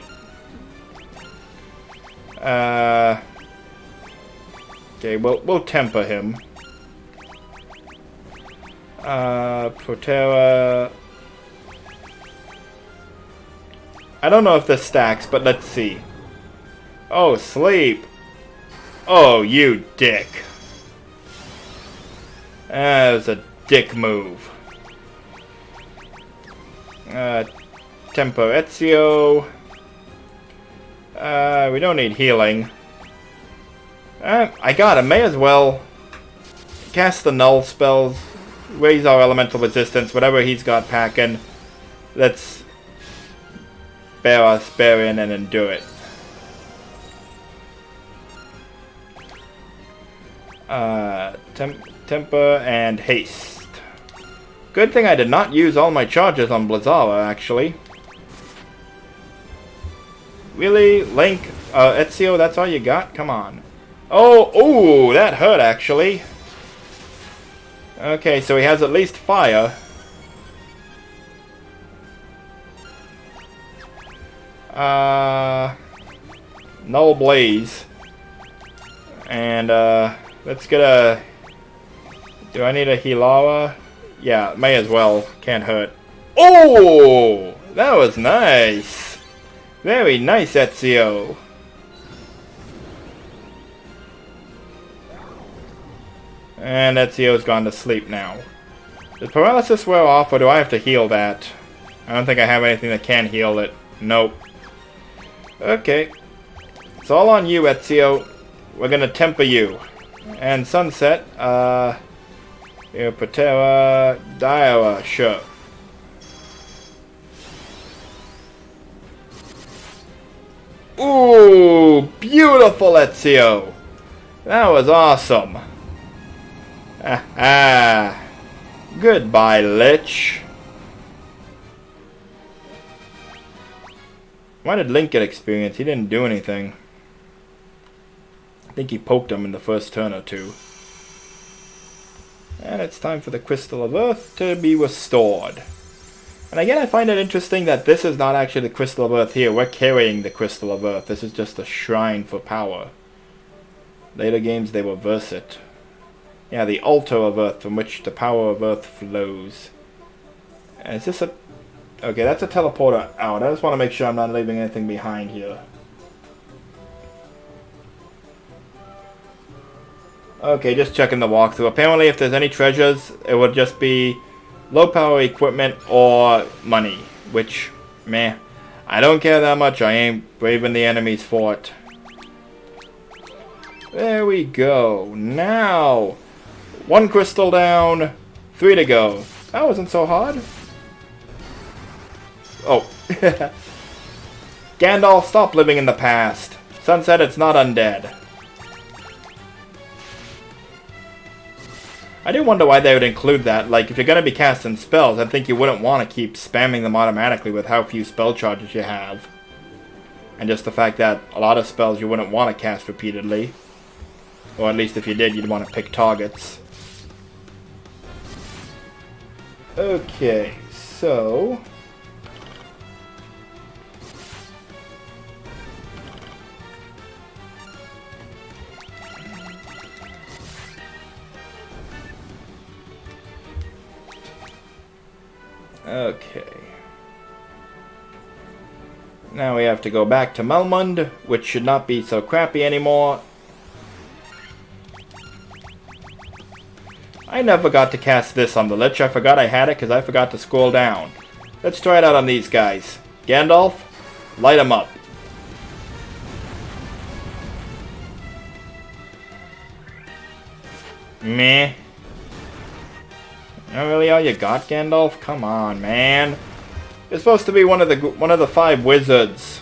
Okay, we'll temper him. Protera... I don't know if this stacks, but let's see. Oh, sleep. Oh, you dick. That was a dick move. Tempo Ezio. We don't need healing. I got it. May as well cast the null spells. Raise our elemental resistance. Whatever he's got packing. Let's bear in and endure it. Temper and haste. Good thing I did not use all my charges on Blazara, actually. Really? Link? Ezio, that's all you got? Come on. Oh, that hurt, actually. Okay, so he has at least fire. Null Blaze. And, let's get a... Do I need a Hilawa? Yeah, may as well. Can't hurt. Oh! That was nice! Very nice, Ezio. And Ezio's gone to sleep now. Did paralysis wear off, or do I have to heal that? I don't think I have anything that can heal it. Nope. Okay. It's all on you, Ezio. We're gonna temper you. And Sunset, Patera, Daiwa, sure. Ooh, beautiful, Ezio. That was awesome. Goodbye, Lich. Why did Link get experience? He didn't do anything. I think he poked him in the first turn or two. And it's time for the Crystal of Earth to be restored. And again, I find it interesting that this is not actually the Crystal of Earth here. We're carrying the Crystal of Earth. This is just a shrine for power. Later games, they reverse it. Yeah, the altar of Earth from which the power of Earth flows. And is this a... Okay, that's a teleporter out. I just want to make sure I'm not leaving anything behind here. Okay, just checking the walkthrough. Apparently, if there's any treasures, it would just be low power equipment or money. Which, meh. I don't care that much. I ain't braving the enemy's fort. There we go. Now, 1 crystal down, 3 to go. That wasn't so hard. Oh. Gandalf, stop living in the past. Sunset, it's not undead. I do wonder why they would include that. Like, if you're going to be casting spells, I think you wouldn't want to keep spamming them automatically with how few spell charges you have. And just the fact that a lot of spells you wouldn't want to cast repeatedly. Or at least if you did, you'd want to pick targets. Okay, so... Okay. Now we have to go back to Melmund, which should not be so crappy anymore. I never got to cast this on the Lich. I forgot I had it because I forgot to scroll down. Let's try it out on these guys. Gandalf, light them up. Meh. Not really all you got, Gandalf? Come on, man. It's supposed to be one of the 5 wizards.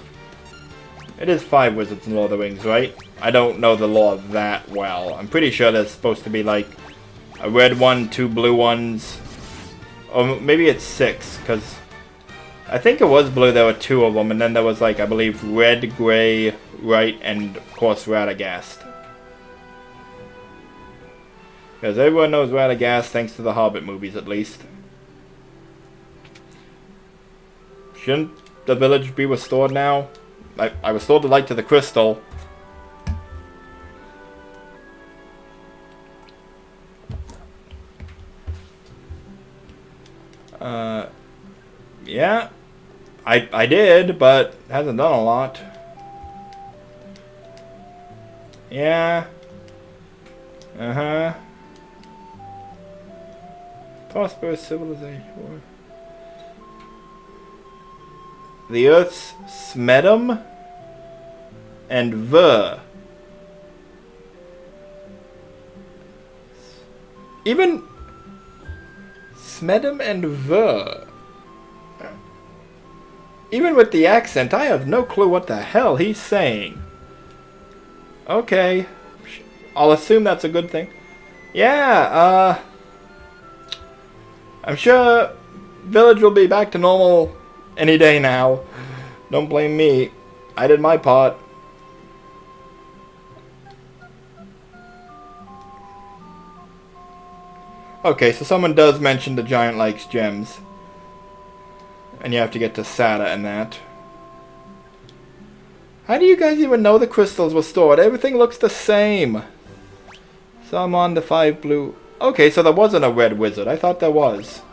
It is 5 wizards in Lord of the Rings, right? I don't know the lore that well. I'm pretty sure there's supposed to be like a red one, 2 blue ones, or maybe it's 6, because I think it was blue. There were 2 of them, and then there was like, I believe, red, gray, white, and of course Radagast. Because everyone knows Radagast thanks to the Hobbit movies, at least. Shouldn't the village be restored now? I restored the light to the crystal. Yeah. I did, but hasn't done a lot. Yeah. Uh-huh. Prosperous civilization. The Earth's Smedum and Ver. Even Smedum and Ver. Even with the accent, I have no clue what the hell he's saying. Okay. I'll assume that's a good thing. Yeah, I'm sure village will be back to normal any day now. Don't blame me. I did my part. Okay, so someone does mention the giant likes gems. And you have to get to Sada and that. How do you guys even know the crystals were stored? Everything looks the same. So I'm on the 5 blue. Okay, so there wasn't a red wizard. I thought there was.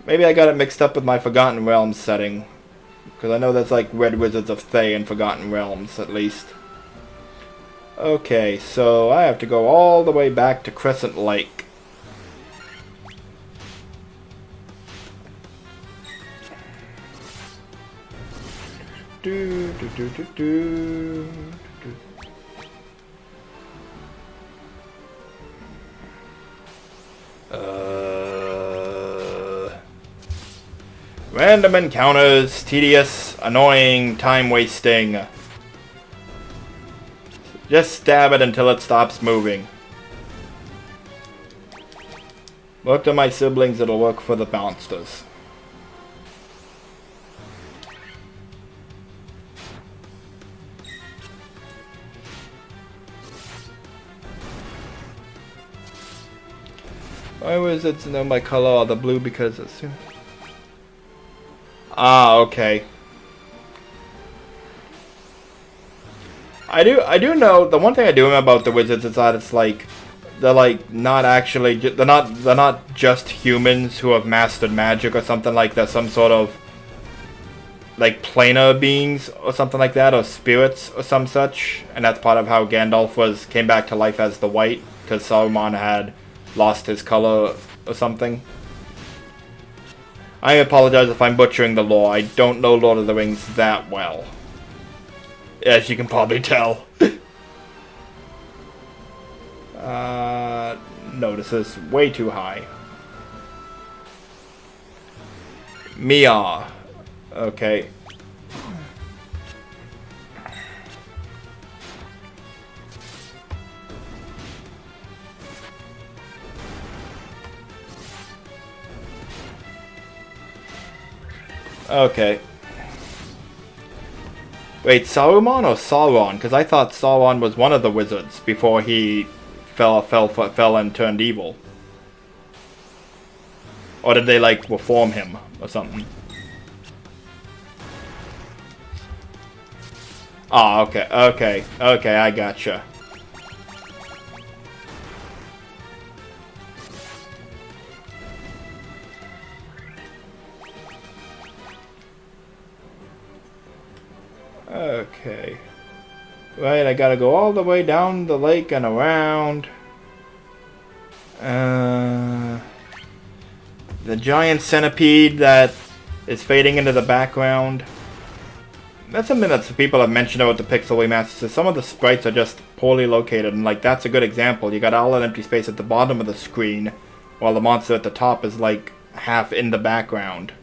Maybe I got it mixed up with my Forgotten Realms setting. Because I know there's like red wizards of Thay and Forgotten Realms, at least. Okay, so I have to go all the way back to Crescent Lake. Do, do, do, do, do, do. Random encounters, tedious, annoying, time-wasting. Just stab it until it stops moving. Work to my siblings, it'll work for the monsters. Why was it to know my color or the blue? Because it's soon. Ah, okay. I do know the one thing I do know about the wizards is that it's like they're like not actually they're not just humans who have mastered magic or something like that. Some sort of like planar beings or something like that, or spirits or some such. And that's part of how Gandalf came back to life as the White, because Saruman had lost his color or something. I apologize if I'm butchering the lore. I don't know Lord of the Rings that well, as you can probably tell. No, this is way too high. Mia. Okay. Okay. Wait, Saruman or Sauron? Because I thought Sauron was one of the wizards before he fell and turned evil. Or did they like reform him or something? Ah, okay, I gotcha. Okay. Right, I gotta go all the way down the lake and around. The giant centipede that is fading into the background. That's something that people have mentioned about the Pixel Remaster. Some of the sprites are just poorly located, and like that's a good example. You got all that empty space at the bottom of the screen, while the monster at the top is like half in the background.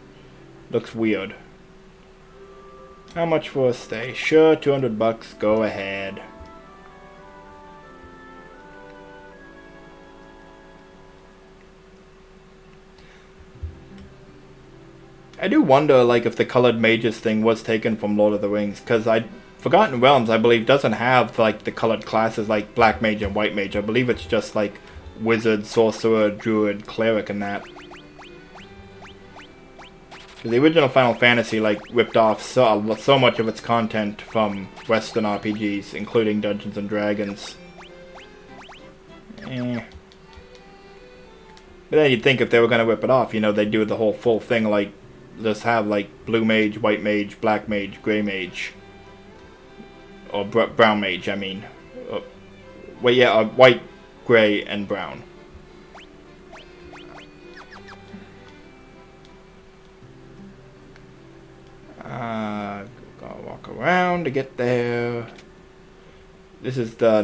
Looks weird. How much for a stay? Sure, $200. Go ahead. I do wonder, like, if the colored mages thing was taken from Lord of the Rings, because Forgotten Realms, I believe, doesn't have, like, the colored classes like Black Mage and White Mage. I believe it's just, like, Wizard, Sorcerer, Druid, Cleric, and that. Because the original Final Fantasy, like, ripped off so much of its content from Western RPGs, including Dungeons and Dragons. But then you'd think if they were going to rip it off, you know, they'd do the whole full thing, like, just have, like, Blue Mage, White Mage, Black Mage, Grey Mage. Or Brown Mage, I mean. White, Grey, and Brown. Gotta walk around to get there. This is the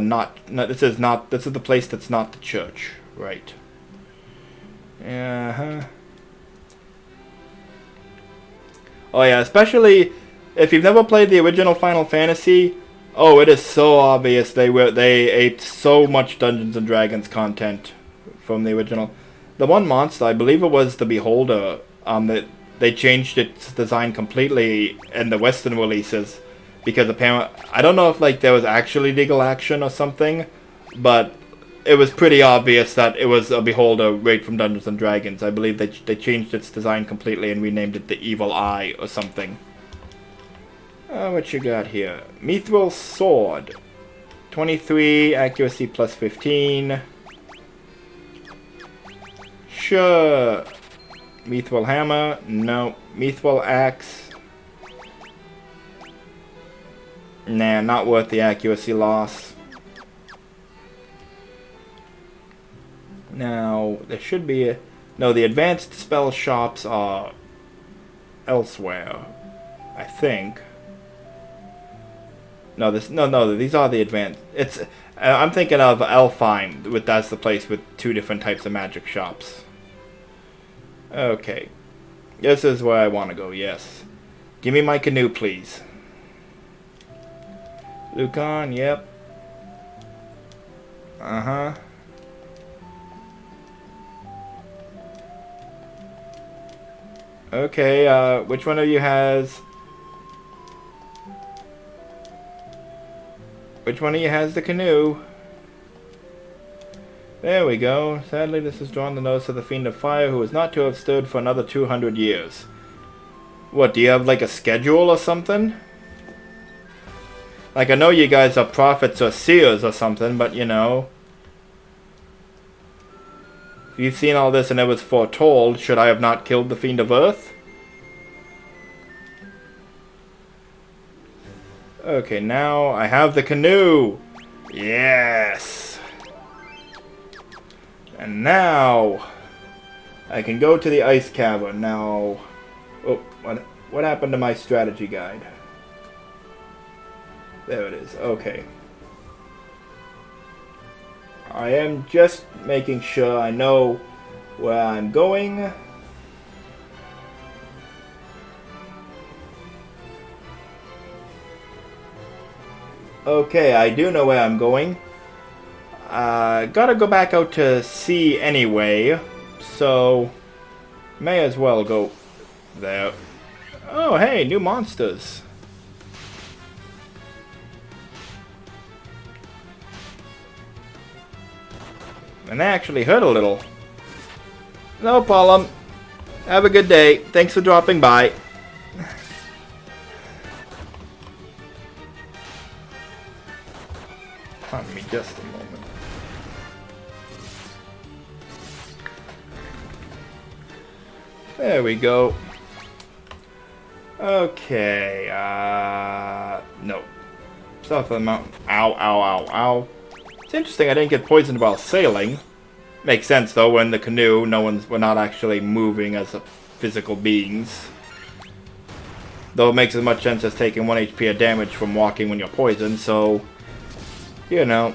this is the place that's not the church, right? Oh yeah, especially if you've never played the original Final Fantasy. Oh, it is so obvious they ate so much Dungeons and Dragons content from the original. The one monster, I believe it was the Beholder, that they changed its design completely in the Western releases because apparently I don't know if like there was actually legal action or something, but it was pretty obvious that it was a Beholder right from Dungeons and Dragons. I believe they changed its design completely and renamed it the Evil Eye or something. What you got here? Mithril Sword. 23, accuracy plus 15. Sure. Mithril Hammer. No. Mithril Axe. Nah, not worth the accuracy loss. Now, there should be no, the advanced spell shops are elsewhere, I think. No, these are the advanced. It's I'm thinking of Elfheim, that's the place with two different types of magic shops. Okay. This is where I want to go, yes. Give me my canoe, please. Lucan, yep. Uh-huh. Okay, which one of you has... Which one of you has the canoe? There we go. Sadly, this has drawn the notice of the Fiend of Fire, who is not to have stood for another 200 years. What, do you have, like, a schedule or something? Like, I know you guys are prophets or seers or something, but, you know... If you've seen all this and it was foretold, should I have not killed the Fiend of Earth? Okay, now I have the canoe! Yes! And now... I can go to the Ice Cavern. Now... Oh, what happened to my strategy guide? There it is. Okay. I am just making sure I know where I'm going. Okay, I do know where I'm going. Gotta go back out to sea anyway, so may as well go there. Oh, hey, new monsters. And they actually hurt a little. No problem. Have a good day. Thanks for dropping by. Pardon me just a moment. There we go. Okay, no. South of the mountain. Ow, ow, ow, ow. It's interesting I didn't get poisoned while sailing. Makes sense though, we're in the canoe, we're not actually moving as physical beings. Though it makes as much sense as taking 1 HP of damage from walking when you're poisoned, so... You know.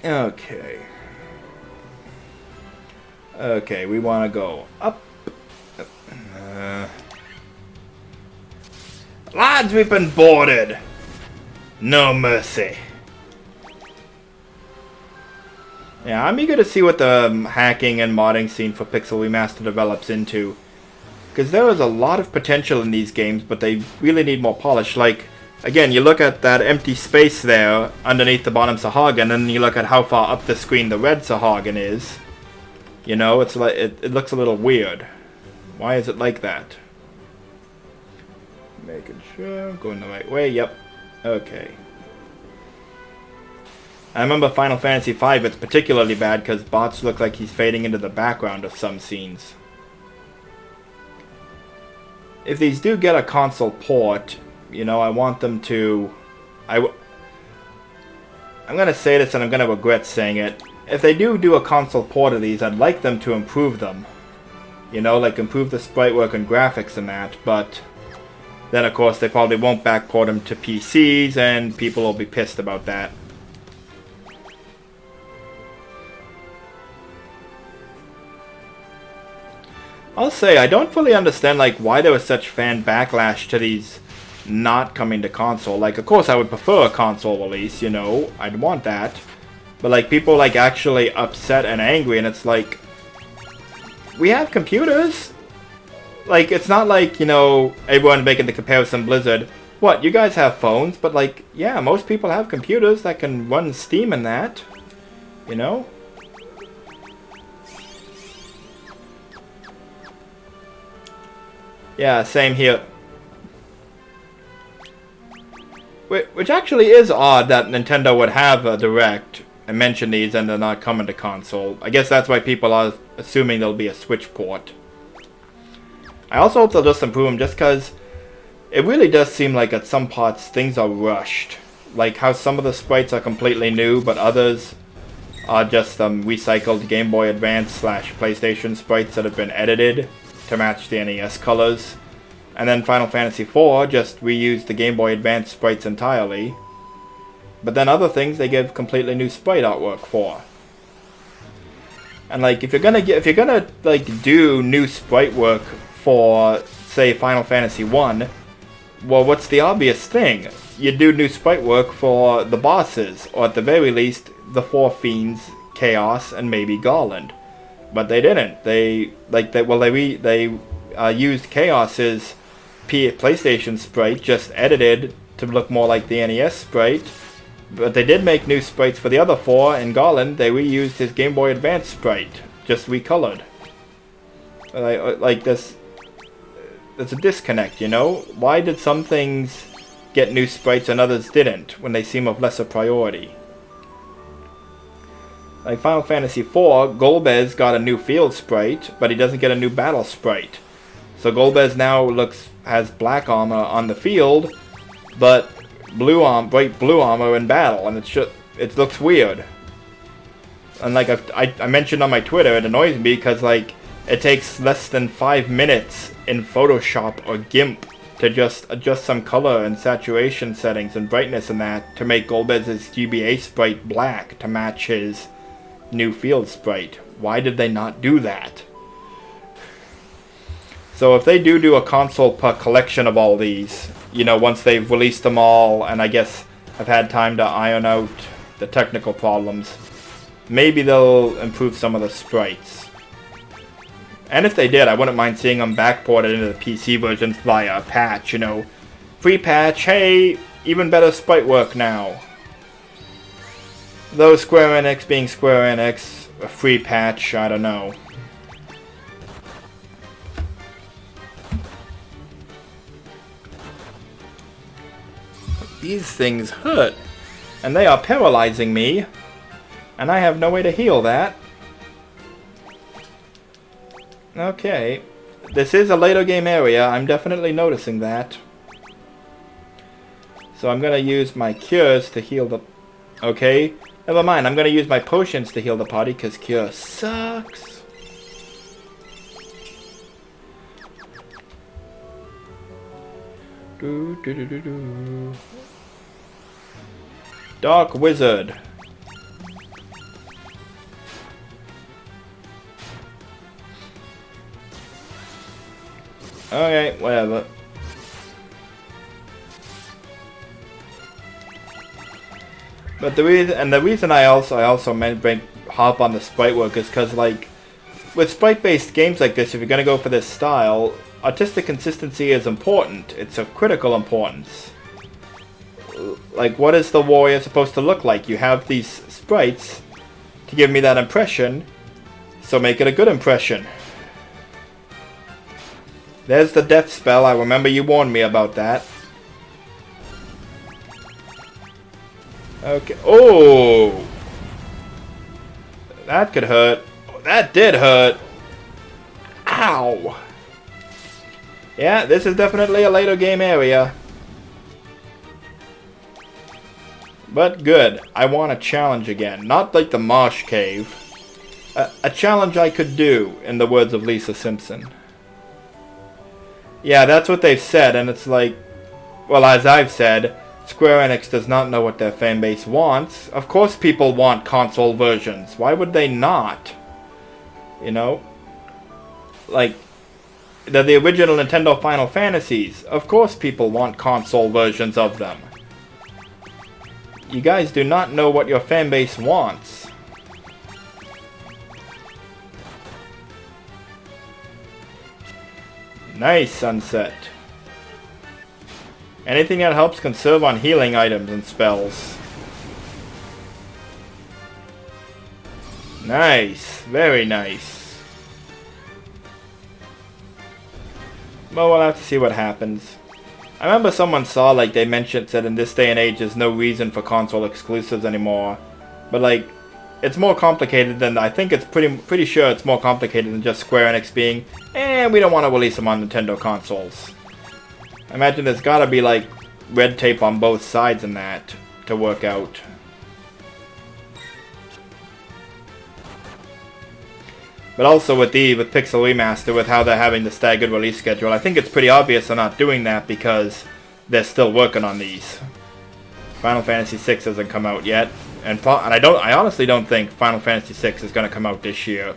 Okay. Okay, we want to go up. Lads, we've been boarded! No mercy. Yeah, I'm eager to see what the hacking and modding scene for Pixel Remaster develops into. Because there is a lot of potential in these games, but they really need more polish. Like, again, you look at that empty space there underneath the bottom Sahagin, and you look at how far up the screen the red Sahagin is. You know, it's like it looks a little weird. Why is it like that? Making sure I'm going the right way. Yep. Okay. I remember Final Fantasy V, it's particularly bad because bots look like he's fading into the background of some scenes. If these do get a console port, you know, I want them to... I'm going to say this and I'm going to regret saying it. If they do a console port of these, I'd like them to improve them. You know, like improve the sprite work and graphics and that, but... Then of course they probably won't backport them to PCs and people will be pissed about that. I'll say, I don't fully understand like why there was such fan backlash to these not coming to console. Like, of course I would prefer a console release, you know, I'd want that. But like, people like actually upset and angry, and it's like, we have computers. Like, it's not like, you know, everyone making the comparison Blizzard. What, you guys have phones? But like, yeah, most people have computers that can run Steam and that, you know? Yeah, same here. Which actually is odd that Nintendo would have a Direct and mention these and they're not coming to console. I guess that's why people are assuming there'll be a Switch port. I also hope they'll just improve them just because it really does seem like at some parts things are rushed. Like how some of the sprites are completely new, but others are just recycled Game Boy Advance / PlayStation sprites that have been edited to match the NES colors. And then Final Fantasy IV just reused the Game Boy Advance sprites entirely. But then other things they give completely new sprite artwork for. And like if you're gonna like do new sprite work for say Final Fantasy 1, well, what's the obvious thing? You do new sprite work for the bosses, or at the very least the Four Fiends, Chaos, and maybe Garland. But they didn't. They used Chaos's PlayStation sprite, just edited to look more like the NES sprite. But they did make new sprites for the other four. In Garland, they reused his Game Boy Advance sprite, just recolored. Like this, there's a disconnect, you know? Why did some things get new sprites and others didn't, when they seem of lesser priority? Like Final Fantasy IV, Golbez got a new field sprite, but he doesn't get a new battle sprite. So Golbez now has black armor on the field, but bright blue armor in battle, and it looks weird. And like I mentioned on my Twitter, it annoys me because like it takes less than 5 minutes in Photoshop or GIMP to just adjust some color and saturation settings and brightness and that to make Golbez's GBA sprite black to match his new field sprite. Why did they not do that? So if they do a console collection of all these, you know, once they've released them all and I guess have had time to iron out the technical problems, maybe they'll improve some of the sprites. And if they did, I wouldn't mind seeing them backported into the PC versions via a patch, you know. Free patch, hey, even better sprite work now. Though Square Enix being Square Enix, a free patch, I don't know. These things hurt, and they are paralyzing me, and I have no way to heal that. Okay, this is a later game area, I'm definitely noticing that. So I'm gonna use my cures to heal the... Okay, never mind. I'm gonna use my potions to heal the party, because cure sucks. Dark Wizard. Okay, whatever. But the reason I also meant hop on the sprite work is because, like, with sprite-based games like this, if you're gonna go for this style, artistic consistency is important. It's of critical importance. Like, what is the warrior supposed to look like? You have these sprites to give me that impression, so make it a good impression. There's the death spell. I remember you warned me about that. Okay. Oh! That could hurt. That did hurt. Ow! Yeah, this is definitely a later game area. But good. I want a challenge again. Not like the Marsh Cave. A challenge I could do, in the words of Lisa Simpson. Yeah, that's what they've said, and it's like... Well, as I've said, Square Enix does not know what their fanbase wants. Of course people want console versions. Why would they not? You know? Like, they're the original Nintendo Final Fantasies. Of course people want console versions of them. You guys do not know what your fanbase wants. Nice, Sunset. Anything that helps conserve on healing items and spells. Nice. Very nice. Well, we'll have to see what happens. I remember someone saw, like, they mentioned that in this day and age there's no reason for console exclusives anymore. But, like, it's more complicated than... I think it's pretty sure it's more complicated than just Square Enix being, we don't want to release them on Nintendo consoles. I imagine there's gotta be, like, red tape on both sides in that to work out. But also with Pixel Remaster, with how they're having the staggered release schedule, I think it's pretty obvious they're not doing that they're still working on these. Final Fantasy VI hasn't come out yet, and I honestly don't think Final Fantasy VI is going to come out this year.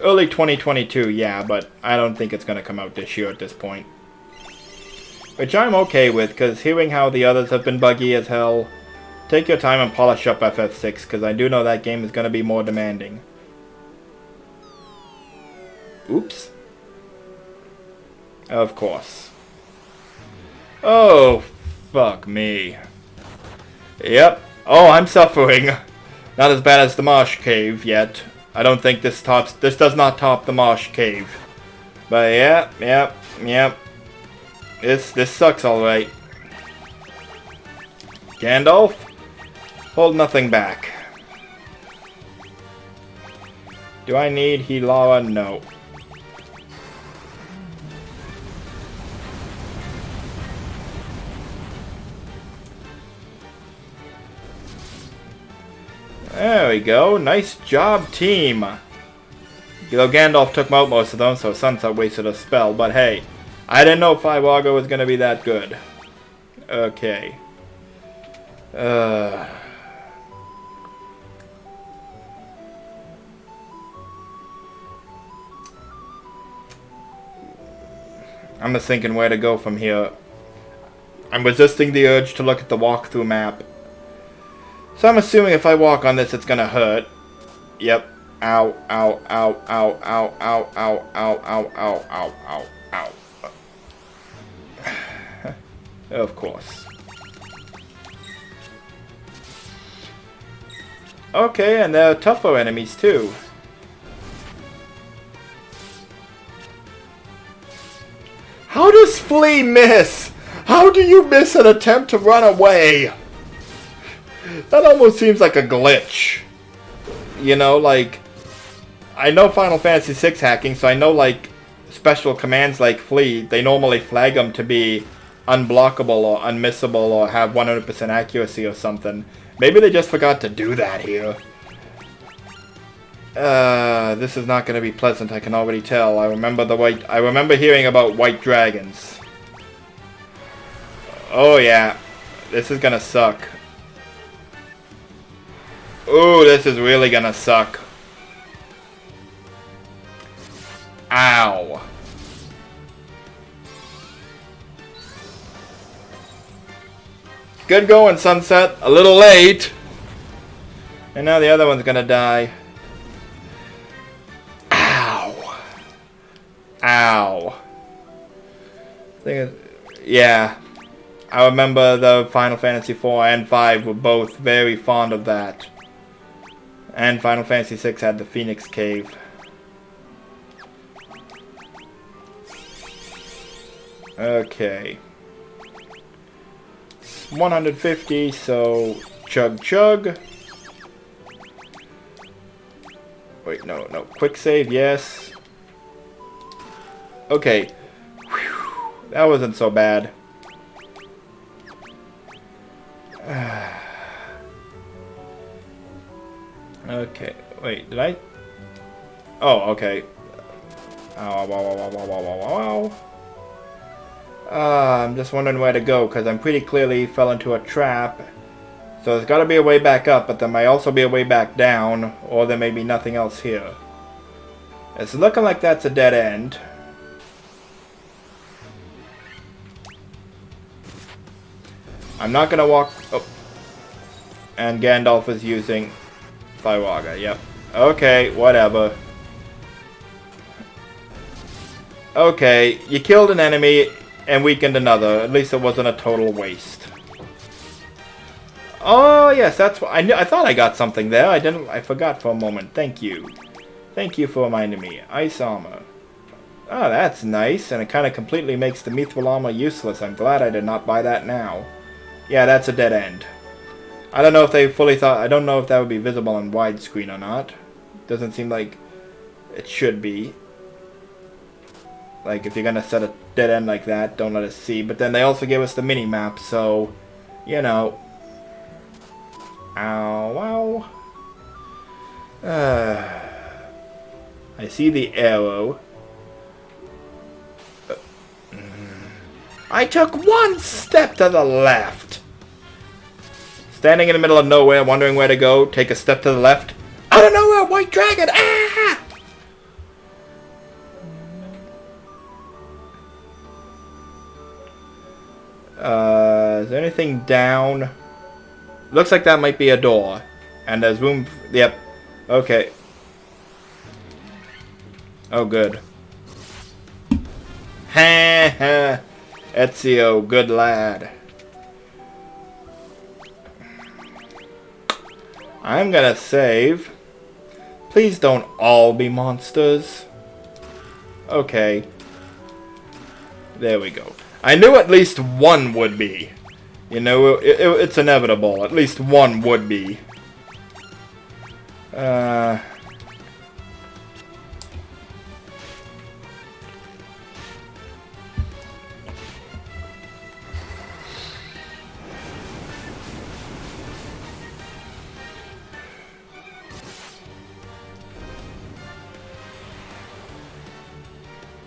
Early 2022, yeah, but I don't think it's going to come out this year at this point. Which I'm okay with, because hearing how the others have been buggy as hell, take your time and polish up FF6, because I do know that game is going to be more demanding. Oops. Of course. Oh, fuck me. Yep. Oh, I'm suffering. Not as bad as the Marsh Cave yet. I don't think this does not top the Marsh Cave. But yep. This sucks alright. Gandalf? Hold nothing back. Do I need Hilara? No. There we go. Nice job, team. Though Gandalf took out most of them, so Sunset wasted a spell. But hey, I didn't know Firewago was going to be that good. Okay. I'm just thinking where to go from here. I'm resisting the urge to look at the walkthrough map. So I'm assuming if I walk on this, it's gonna hurt. Yep. Ow, ow, ow, ow, ow, ow, ow, ow, ow, ow, ow, ow, ow. Of course. Okay, and there are tougher enemies too. How does Flea miss? How do you miss an attempt to run away? That almost seems like a glitch. You know, like... I know Final Fantasy VI hacking, so I know, like, special commands like Flee, they normally flag them to be unblockable or unmissable or have 100% accuracy or something. Maybe they just forgot to do that here. This is not going to be pleasant, I can already tell. I remember hearing about white dragons. Oh yeah, this is gonna suck. Ooh, this is really gonna suck. Ow. Good going, Sunset. A little late. And now the other one's gonna die. Ow. Ow. Thing is, yeah. I remember the Final Fantasy 4 and 5 were both very fond of that. And Final Fantasy 6 had the Phoenix Cave. Okay. It's 150, so chug chug. Wait, no. Quick save, yes. Okay. Whew. That wasn't so bad. Okay, wait, did I? Oh, okay. Ow. I'm just wondering where to go, because I'm pretty clearly fell into a trap. So there's got to be a way back up, but there might also be a way back down, or there may be nothing else here. It's looking like that's a dead end. I'm not gonna walk... Oh. And Gandalf is using Thywaga, yep. Okay, whatever. Okay, you killed an enemy and weakened another. At least it wasn't a total waste. Oh, yes, that's what... I thought I got something there. I forgot for a moment. Thank you. Thank you for reminding me. Ice armor. Oh, that's nice, and it kind of completely makes the mithril armor useless. I'm glad I did not buy that now. Yeah, that's a dead end. I don't know if they fully thought... I don't know if that would be visible on widescreen or not. Doesn't seem like it should be. Like, if you're gonna set a dead end like that, don't let us see. But then they also gave us the mini-map, so... You know. Ow, ow. I see the arrow. I took one step to the left. Standing in the middle of nowhere, wondering where to go, take a step to the left. Out of nowhere, white dragon! Ah! Is there anything down? Looks like that might be a door. And there's room... Yep. Okay. Oh, good. Ha ha. Ezio, good lad. I'm gonna save. Please don't all be monsters. Okay. There we go. I knew at least one would be. You know, it's inevitable. At least one would be.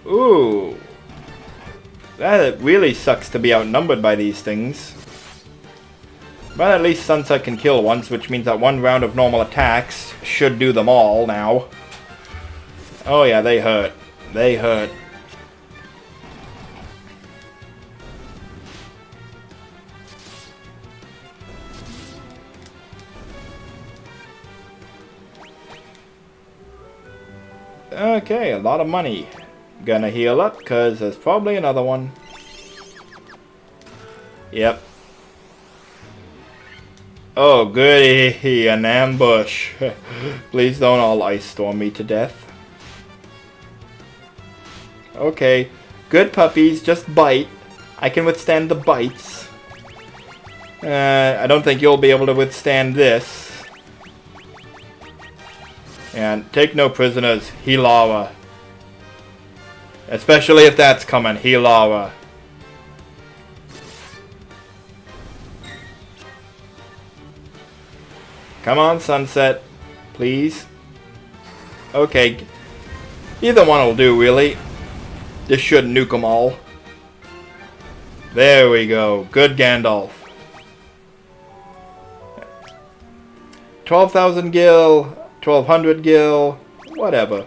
Ooh. That really sucks to be outnumbered by these things. But at least Sunset can kill once, which means that one round of normal attacks should do them all now. Oh yeah, they hurt. They hurt. Okay, a lot of money. Gonna heal up, because there's probably another one. Yep. Oh, goody, an ambush. Please don't all ice storm me to death. Okay, good puppies, just bite. I can withstand the bites. I don't think you'll be able to withstand this. And take no prisoners, Hilara. Especially if that's coming, Hilara. Come on, sunset. Please. Okay. Either one will do, really. This should nuke them all. There we go. Good Gandalf. 12,000 gil. 1,200 gil. Whatever.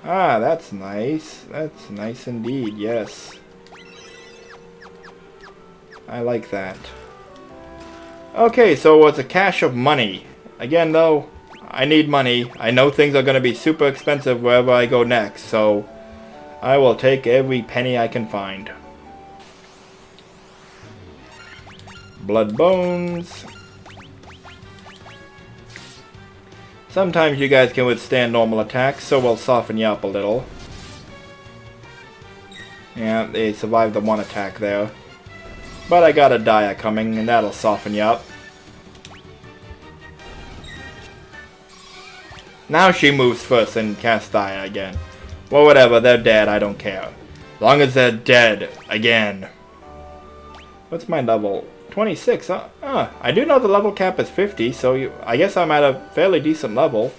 That's nice. That's nice indeed, yes. I like that. Okay, so it's a cache of money. Again, though, I need money. I know things are going to be super expensive wherever I go next, so I will take every penny I can find. Blood bones. Sometimes you guys can withstand normal attacks, so we'll soften you up a little. Yeah, they survived the one attack there. But I got a Dia coming, and that'll soften you up. Now she moves first and casts Dia again. Well, whatever, they're dead, I don't care. As long as they're dead again. What's my level? 26, huh? I do know the level cap is 50, so I guess I'm at a fairly decent level.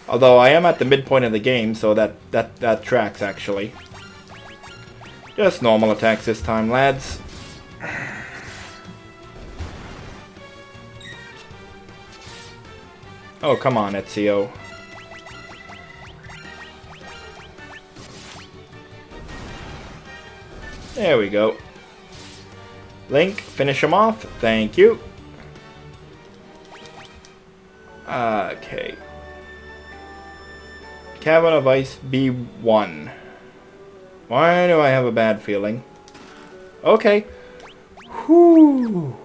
Although I am at the midpoint of the game, so that tracks, actually. Just normal attacks this time, lads. Oh, come on, Ezio. There we go. Link, finish him off. Thank you. Okay. Cavern of Ice B1. Why do I have a bad feeling? Okay. Whew.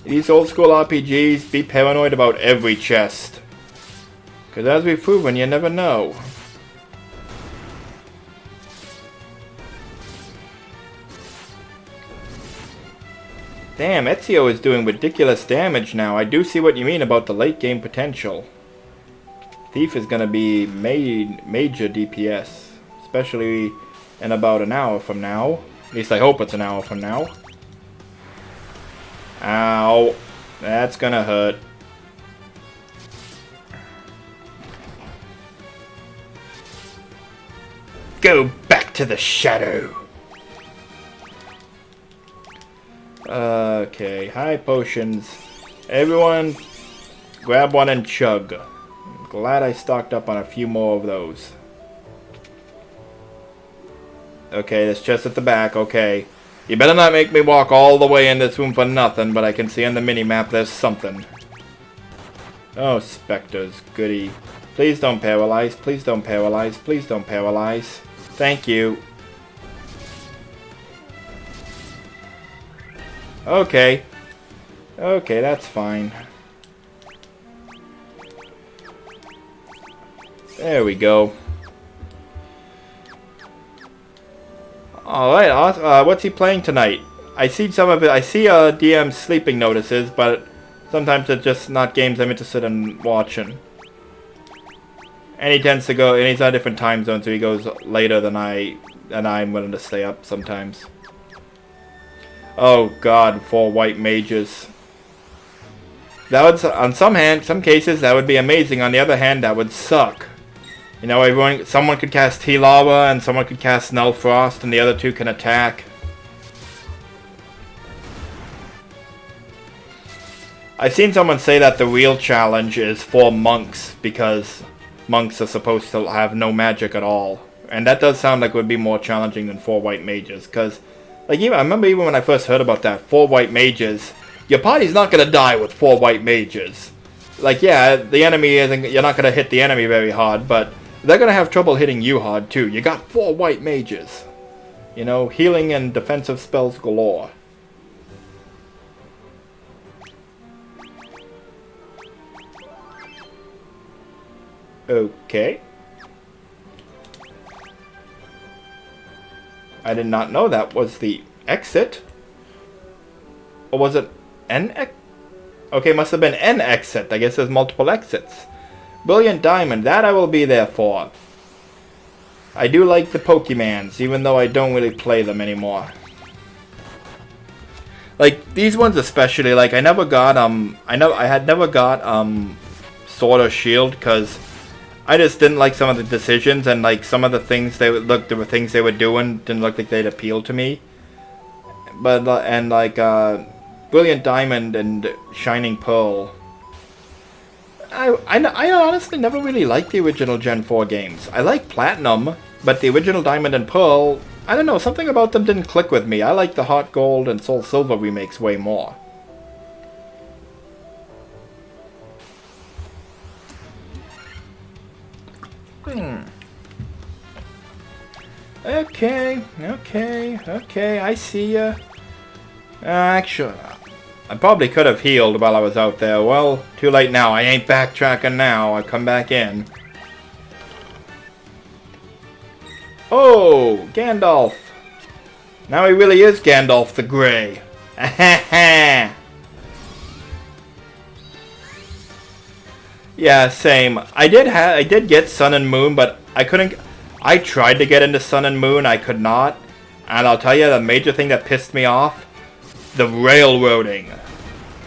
These old school RPGs, be paranoid about every chest. Because as we've proven, you never know. Damn, Ezio is doing ridiculous damage now. I do see what you mean about the late game potential. Thief is going to be major DPS. Especially in about an hour from now. At least I hope it's an hour from now. Ow. That's going to hurt. Go back to the shadow. Okay, high potions. Everyone, grab one and chug. I'm glad I stocked up on a few more of those. Okay, there's chest at the back, okay. You better not make me walk all the way in this room for nothing, but I can see on the mini-map there's something. Oh, specters, goody. Please don't paralyze, please don't paralyze, please don't paralyze. Thank you. Okay. Okay, that's fine. There we go. Alright, what's he playing tonight? I see some of it. I see DM's sleeping notices, but sometimes it's just not games I'm interested in watching. And he tends to go, and he's on a different time zone, so he goes later than I'm willing to stay up sometimes. Oh god, 4 white mages. That would, on some cases, that would be amazing. On the other hand, that would suck. You know, someone could cast T-Lava and someone could cast Null Frost, and the other two can attack. I've seen someone say that the real challenge is for monks, because monks are supposed to have no magic at all. And that does sound like it would be more challenging than 4 white mages, because like, I remember even when I first heard about that, 4 white mages, your party's not gonna die with 4 white mages. Like, yeah, the enemy isn't, you're not gonna hit the enemy very hard, but they're gonna have trouble hitting you hard too. You got 4 white mages. You know, healing and defensive spells galore. Okay. I did not know that was the exit. Or was it an exit? Okay, must have been an exit. I guess there's multiple exits. Brilliant Diamond, that I will be there for. I do like the Pokemans, even though I don't really play them anymore. Like, these ones especially, like, I never got, I had never got, Sword or Shield, because I just didn't like some of the decisions, and, like, some of the things there were things they were doing didn't look like they'd appeal to me. But, and, like, Brilliant Diamond and Shining Pearl, I honestly never really liked the original Gen 4 games. I like Platinum, but the original Diamond and Pearl, I don't know, something about them didn't click with me. I like the Heart Gold and Soul Silver remakes way more. Okay, I see ya. Actually, I probably could have healed while I was out there. Well, too late now. I ain't backtracking now. I come back in. Oh, Gandalf. Now he really is Gandalf the Grey. Yeah, same. I did get Sun and Moon, but I couldn't. I tried to get into Sun and Moon. I could not. And I'll tell you, the major thing that pissed me off, the railroading.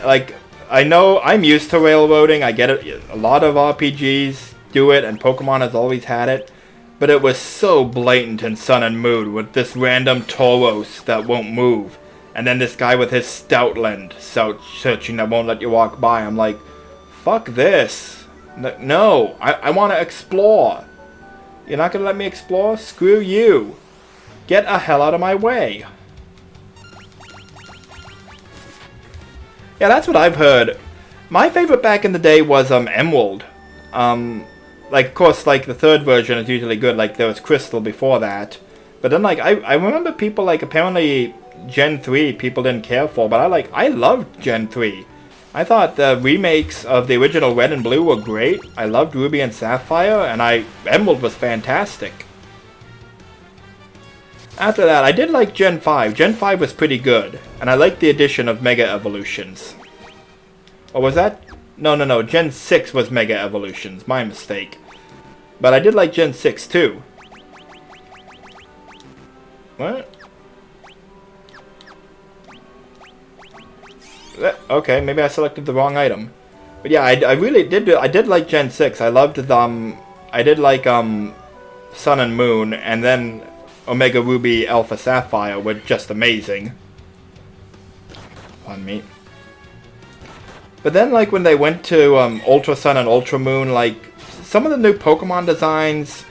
Like, I know I'm used to railroading. I get it. A lot of RPGs do it, and Pokemon has always had it. But it was so blatant in Sun and Moon with this random Tauros that won't move. And then this guy with his Stoutland searching that won't let you walk by. I'm like, fuck this. No, I want to explore. You're not going to let me explore? Screw you. Get the hell out of my way. Yeah, that's what I've heard. My favorite back in the day was Emerald. Like, of course, like, the third version is usually good. Like, there was Crystal before that. But then, like, I remember people, like, apparently Gen 3 people didn't care for. But I loved Gen 3. I thought the remakes of the original Red and Blue were great. I loved Ruby and Sapphire. And Emerald was fantastic. After that, I did like Gen 5. Gen 5 was pretty good. And I liked the addition of Mega Evolutions. Or was that? No. Gen 6 was Mega Evolutions. My mistake. But I did like Gen 6 too. What? Okay, maybe I selected the wrong item. But yeah, I really did. I did like Gen 6. I loved I did like Sun and Moon, and then Omega Ruby, Alpha Sapphire were just amazing. Pardon me. But then, like, when they went to Ultra Sun and Ultra Moon, like, some of the new Pokemon designs,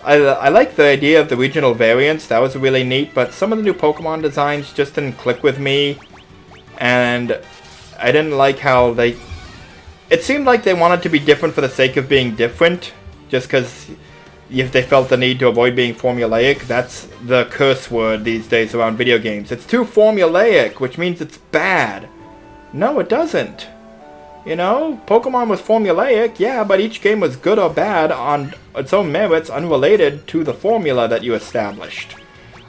I like the idea of the regional variants. That was really neat. But some of the new Pokemon designs just didn't click with me. And I didn't like how they... It seemed like they wanted to be different for the sake of being different. Just because if they felt the need to avoid being formulaic. That's the curse word these days around video games. It's too formulaic, which means it's bad. No, it doesn't. You know, Pokemon was formulaic, yeah, but each game was good or bad on its own merits unrelated to the formula that you established.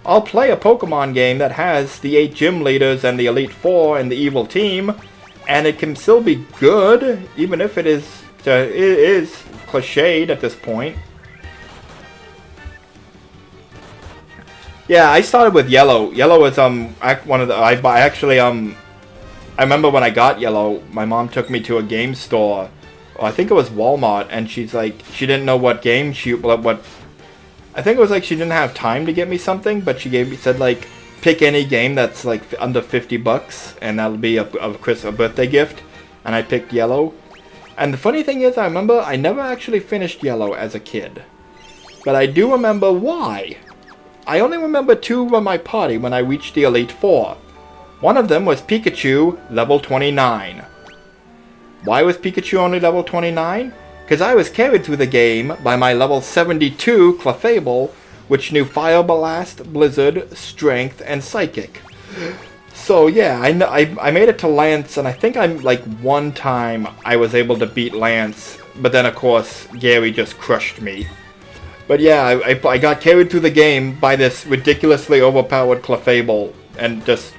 I'll play a Pokemon game that has the 8 gym leaders and the Elite Four and the evil team, and it can still be good, even if it is cliched at this point. Yeah, I started with Yellow. Yellow is one of the I remember when I got Yellow, my mom took me to a game store. I think it was Walmart, and she's like, she didn't know what game I think it was like she didn't have time to get me something, but she said like, pick any game that's like under $50, and that'll be a birthday gift. And I picked Yellow. And the funny thing is, I remember I never actually finished Yellow as a kid. But I do remember why. I only remember 2 of my party when I reached the Elite Four. One of them was Pikachu, level 29. Why was Pikachu only level 29? Because I was carried through the game by my level 72 Clefable, which knew Fire Blast, Blizzard, Strength, and Psychic. So yeah, I made it to Lance, and I think one time I was able to beat Lance, but then of course Gary just crushed me. But yeah, I got carried through the game by this ridiculously overpowered Clefable, and just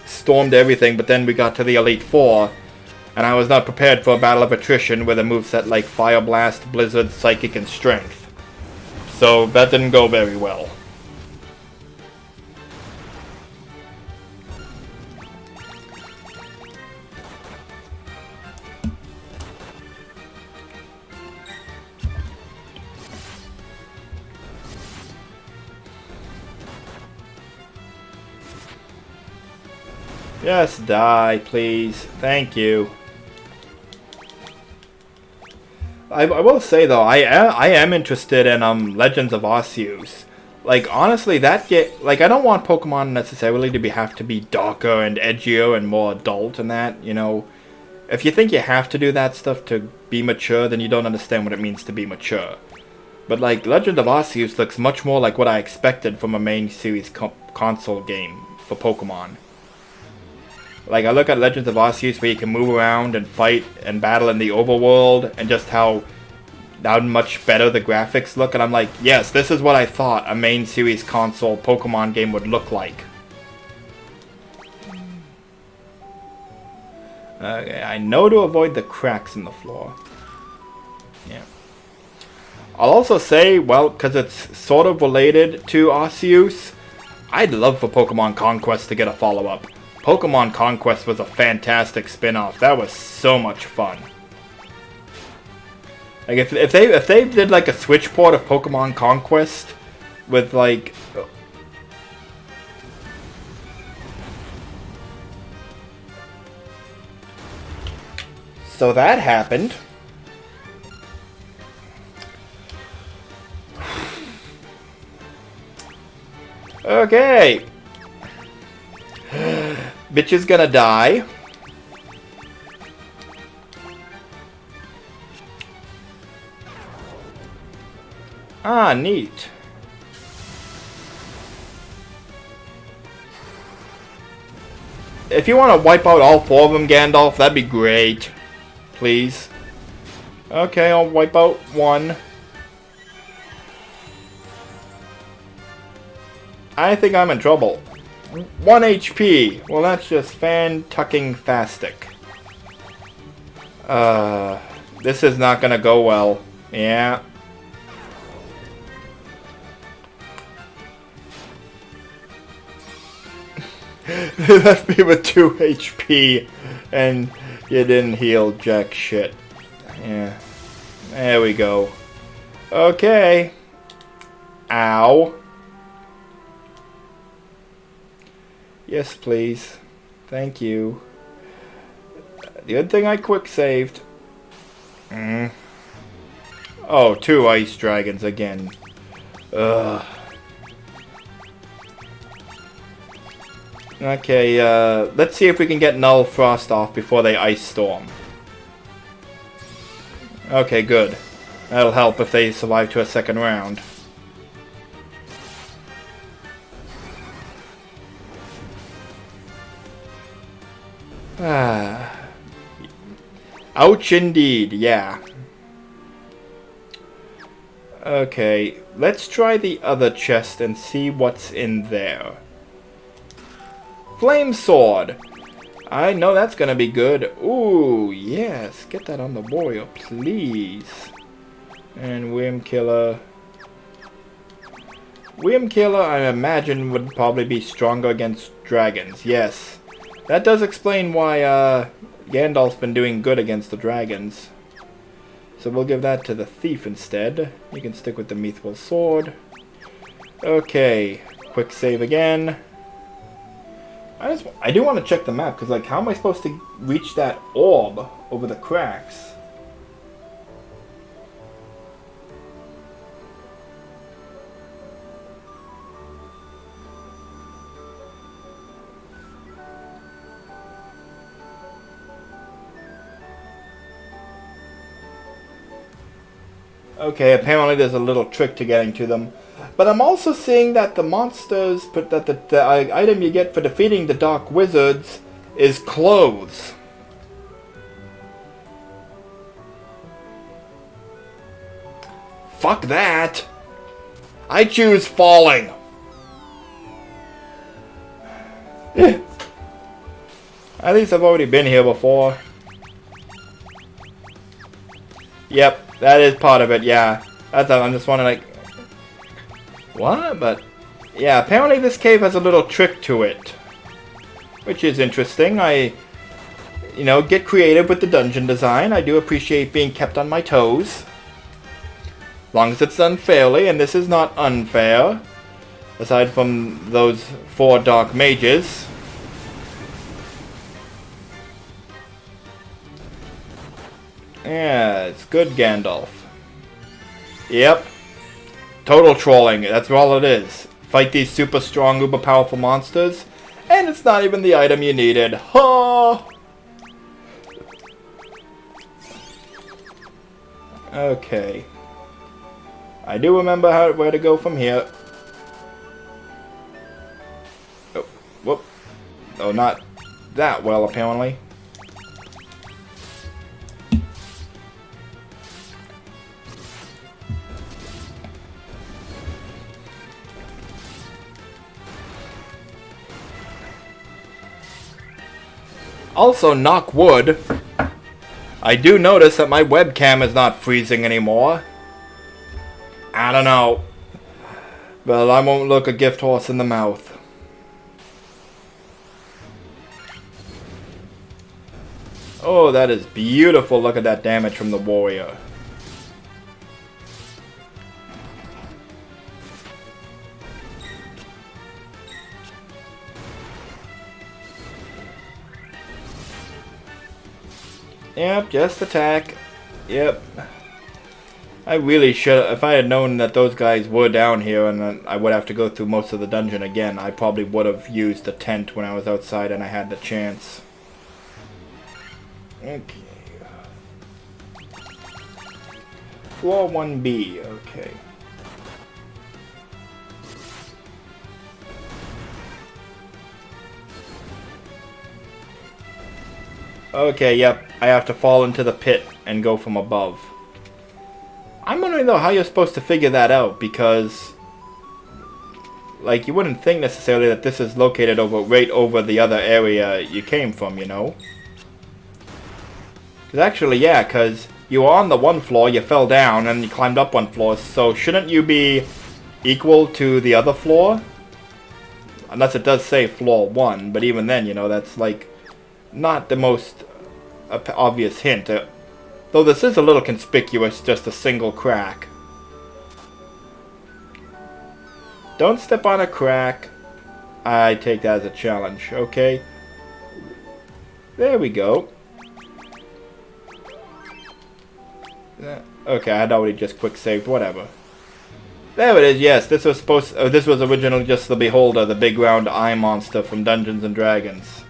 stormed everything, but then we got to the Elite Four, and I was not prepared for a battle of attrition with a moveset like Fire Blast, Blizzard, Psychic, and Strength. So that didn't go very well. Just die, please. Thank you. I will say though, I am interested in Legends of Arceus. Like honestly, that I don't want Pokemon necessarily to have to be darker and edgier and more adult and that. You know, if you think you have to do that stuff to be mature, then you don't understand what it means to be mature. But like Legend of Arceus looks much more like what I expected from a main series console game for Pokemon. Like, I look at Legends of Arceus where you can move around and fight and battle in the overworld, and just how much better the graphics look, and I'm like, yes, this is what I thought a main series console Pokemon game would look like. Okay, I know to avoid the cracks in the floor. Yeah. I'll also say, well, because it's sort of related to Arceus, I'd love for Pokemon Conquest to get a follow-up. Pokemon Conquest was a fantastic spin-off. That was so much fun. Like if they did like a Switch port of Pokemon Conquest with like so that happened. Okay. Bitch is gonna die. Ah, neat. If you want to wipe out all four of them, Gandalf, that'd be great. Please. Okay, I'll wipe out one. I think I'm in trouble. 1 HP. Well, that's just fan-tucking-fastic. This is not gonna go well. Yeah. They left me with 2 HP, and you didn't heal jack shit. Yeah. There we go. Okay. Ow. Yes, please. Thank you. The good thing I quick saved. Oh, 2 ice dragons again. Ugh. Okay, let's see if we can get Null Frost off before they Ice Storm. Okay, good. That'll help if they survive to a second round. Ouch indeed, yeah. Okay, let's try the other chest and see what's in there. Flame Sword! I know that's gonna be good. Ooh, yes, get that on the warrior, please. And Whim Killer. Whim Killer, I imagine, would probably be stronger against dragons, yes. That does explain why, Gandalf's been doing good against the dragons. So we'll give that to the thief instead. You can stick with the Mithril Sword. Okay, quick save again. I do want to check the map, because, like, how am I supposed to reach that orb over the cracks? Okay, apparently there's a little trick to getting to them. But I'm also seeing that the monsters, that the item you get for defeating the Dark Wizards is clothes. Fuck that! I choose falling! At least I've already been here before. Yep, that is part of it, yeah. I'm just wondering, like... What? But yeah, apparently this cave has a little trick to it, which is interesting. You know, get creative with the dungeon design. I do appreciate being kept on my toes. As long as it's done fairly, and this is not unfair. Aside from those 4 dark mages. Yeah, it's good, Gandalf. Yep. Total trolling, that's all it is. Fight these super strong, uber powerful monsters, and it's not even the item you needed. Ha! Okay. I do remember where to go from here. Oh, whoop. Oh, not that well, apparently. Also, knock wood. I do notice that my webcam is not freezing anymore. I don't know. Well, I won't look a gift horse in the mouth. Oh, that is beautiful. Look at that damage from the warrior. Yep, just attack. Yep. I really should. If I had known that those guys were down here and I would have to go through most of the dungeon again, I probably would have used the tent when I was outside and I had the chance. Okay. Floor 1B. Okay. Okay, yep. I have to fall into the pit and go from above. I'm wondering though how you're supposed to figure that out, because like you wouldn't think necessarily that this is located right over the other area you came from, you know? Cause actually, yeah, cause you were on the one floor, you fell down, and you climbed up one floor, so shouldn't you be equal to the other floor? Unless it does say floor 1, but even then, you know, that's like not the most obvious hint. Though this is a little conspicuous, just a single crack. Don't step on a crack. I take that as a challenge, okay? There we go. Okay, I had already just quick saved, whatever. There it is, yes, this was originally just the Beholder, the big round eye monster from Dungeons and Dragons.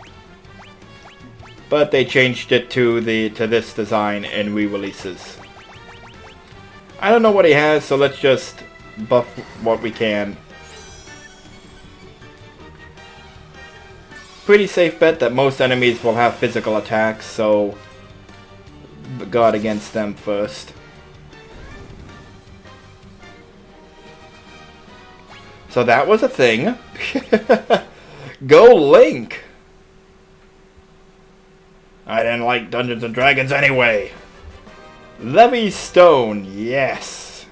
But they changed it to this design in re-releases. I don't know what he has, so let's just buff what we can. Pretty safe bet that most enemies will have physical attacks, so guard against them first. So that was a thing. Go Link! I didn't like Dungeons and Dragons anyway. Levy Stone, yes.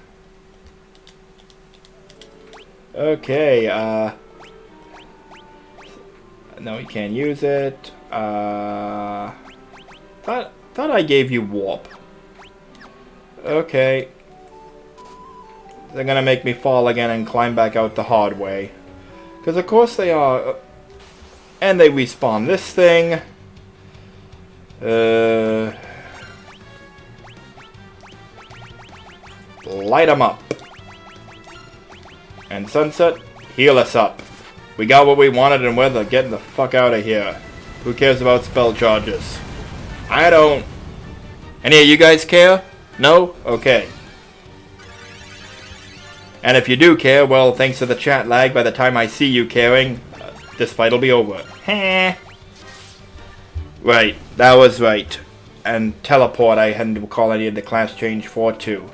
Okay, no, we can't use it. Thought I gave you Warp. Okay. They're gonna make me fall again and climb back out the hard way. Because of course they are. And they respawn this thing. Light them up. And Sunset, heal us up. We got what we wanted and we're getting the fuck out of here. Who cares about spell charges? I don't. Any of you guys care? No? Okay. And if you do care, well, thanks to the chat lag, by the time I see you caring, this fight will be over. Heh. Right, that was right. And teleport I hadn't recall I needed the class change for too.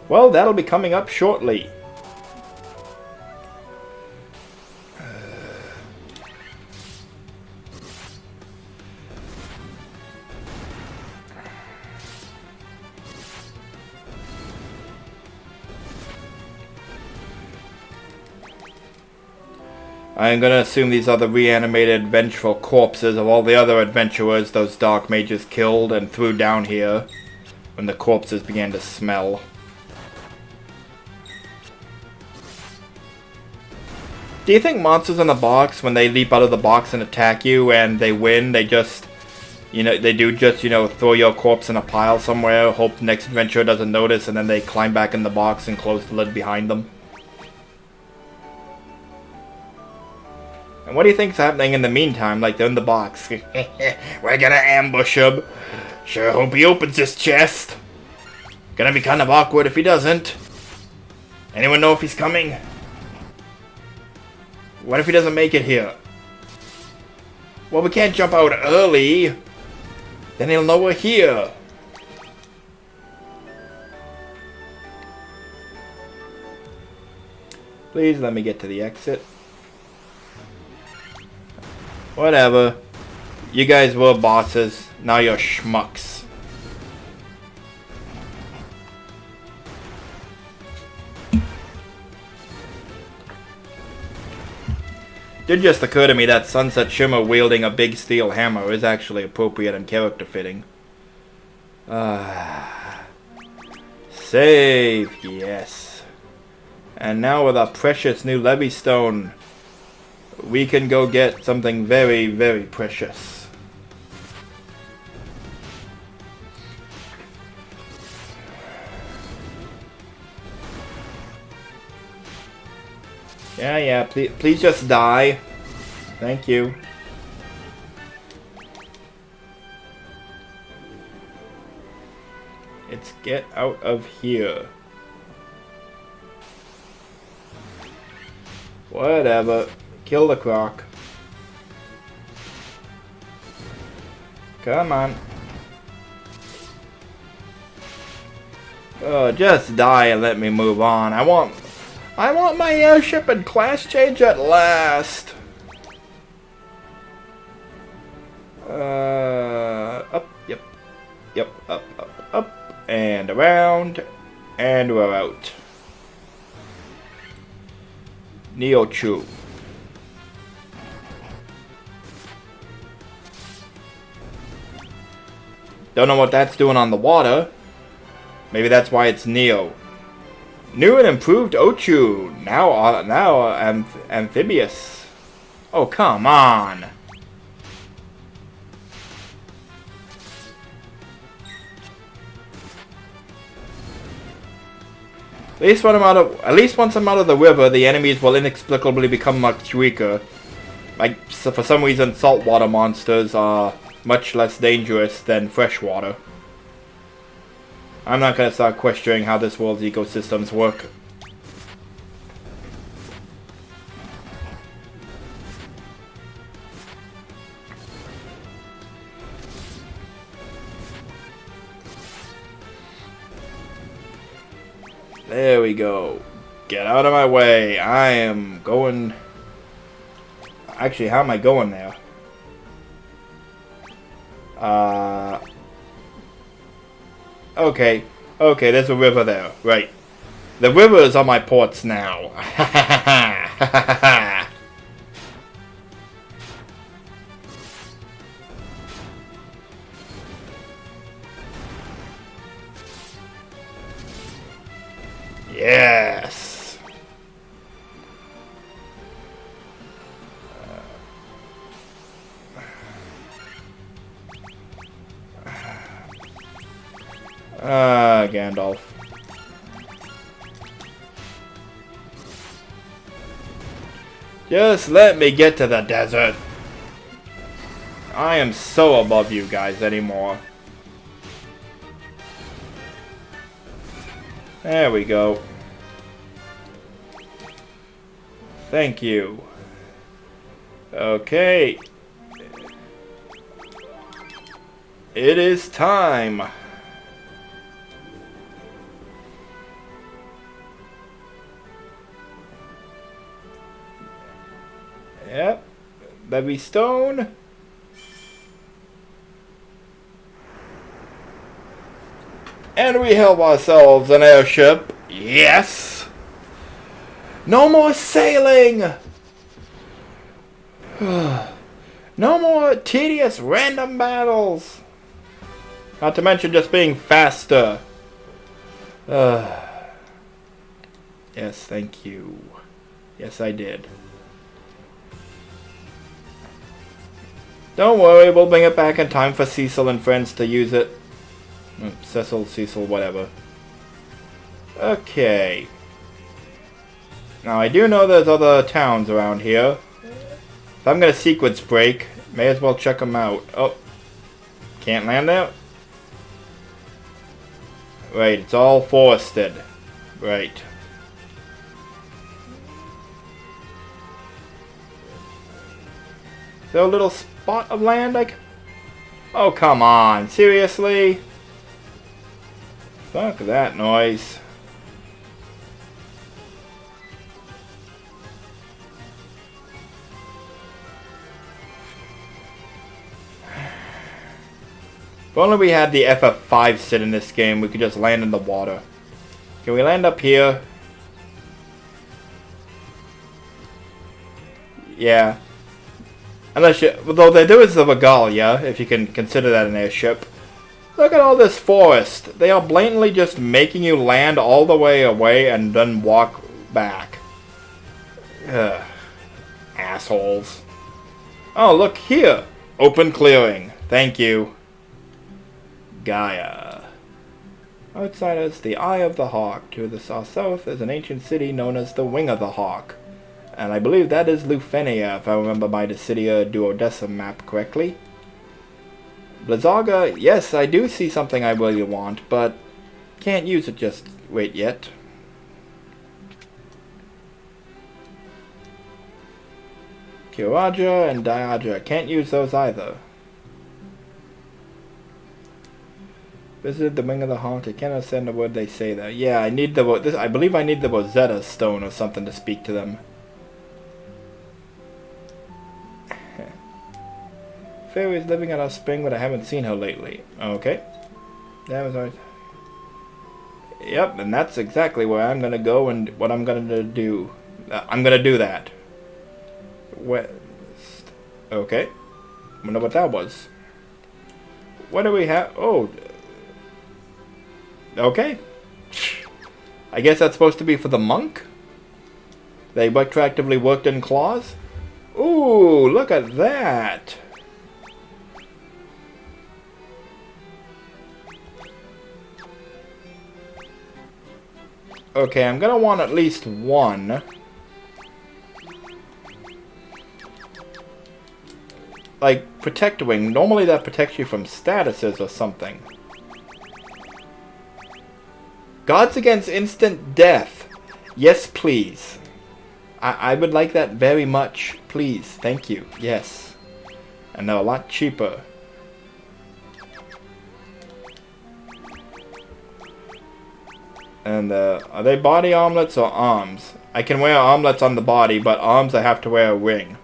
Well, that'll be coming up shortly. I'm gonna assume these are the reanimated, vengeful corpses of all the other adventurers those dark mages killed and threw down here when the corpses began to smell. Do you think monsters in the box, when they leap out of the box and attack you and they win, they just, they do just, throw your corpse in a pile somewhere, hope the next adventurer doesn't notice, and then they climb back in the box and close the lid behind them? And what do you think's happening in the meantime, like they're in the box? We're gonna ambush him. Sure hope he opens his chest. Gonna be kind of awkward if he doesn't. Anyone know if he's coming? What if he doesn't make it here? Well, we can't jump out early. Then he'll know we're here. Please let me get to the exit. Whatever. You guys were bosses. Now you're schmucks. It just occurred to me that Sunset Shimmer wielding a big steel hammer is actually appropriate and character fitting. Save, yes. And now with our precious new Levy Stone, we can go get something very, very precious. Yeah, please just die. Thank you. Let's get out of here. Whatever. Kill the croc. Come on. Oh, just die and let me move on. I want my airship and class change at last. Up, yep, up, and around, and we're out. Neo Chew. Don't know what that's doing on the water. Maybe that's why it's Neo. New and improved Ochu. Now amphibious. Oh, come on. At least once I'm out of the river, the enemies will inexplicably become much weaker. So for some reason, saltwater monsters are much less dangerous than freshwater. I'm not gonna start questioning how this world's ecosystems work. There we go. Get out of my way. I am going... Actually, how am I going there? Okay, there's a river there. Right. The river is on my ports now. Yes. Gandalf. Just let me get to the desert. I am so above you guys anymore. There we go. Thank you. Okay. It is time. Yep. Levy Stone. And we have ourselves an airship. Yes. No more sailing. No more tedious random battles! Not to mention just being faster. Yes, thank you. Yes, I did. Don't worry, we'll bring it back in time for Cecil and friends to use it. Cecil, whatever. Okay. Now, I do know there's other towns around here. If I'm gonna sequence break, may as well check them out. Oh. Can't land there? Right, it's all forested. Right. Is there a little spot of land like... Oh, come on. Seriously? Fuck that noise. If only we had the FF5 sit in this game, we could just land in the water. Can we land up here? Yeah. Unless you... Though there is the Regalia, if you can consider that an airship. Look at all this forest. They are blatantly just making you land all the way away and then walk back. Ugh. Assholes. Oh, look here. Open clearing. Thank you. Gaia. Outside us, the Eye of the Hawk. To the south is an ancient city known as the Wing of the Hawk. And I believe that is Lufenia, if I remember my Decidia Duodecim map correctly. Blizzaga, yes, I do see something I really want, but can't use it just wait yet. Kiraja and Diaja, can't use those either. Visited the Wing of the Hawk. I cannot understand the word they say there. Yeah, I need the... I believe I need the Rosetta Stone or something to speak to them. Fairy's living at our spring, but I haven't seen her lately. Okay. That was always... Yep, and that's exactly where I'm gonna go and what I'm gonna do. I'm gonna do that. West. Okay. Wonder what that was. What do we have? Oh... Okay. I guess that's supposed to be for the monk? They retroactively worked in claws? Ooh, look at that! Okay, I'm gonna want at least one. Like, Protect Wing. Normally that protects you from statuses or something. Gods against instant death. Yes, please. I would like that very much. Please. Thank you. Yes. And they're a lot cheaper. And are they body armlets or arms? I can wear armlets on the body, but arms I have to wear a ring.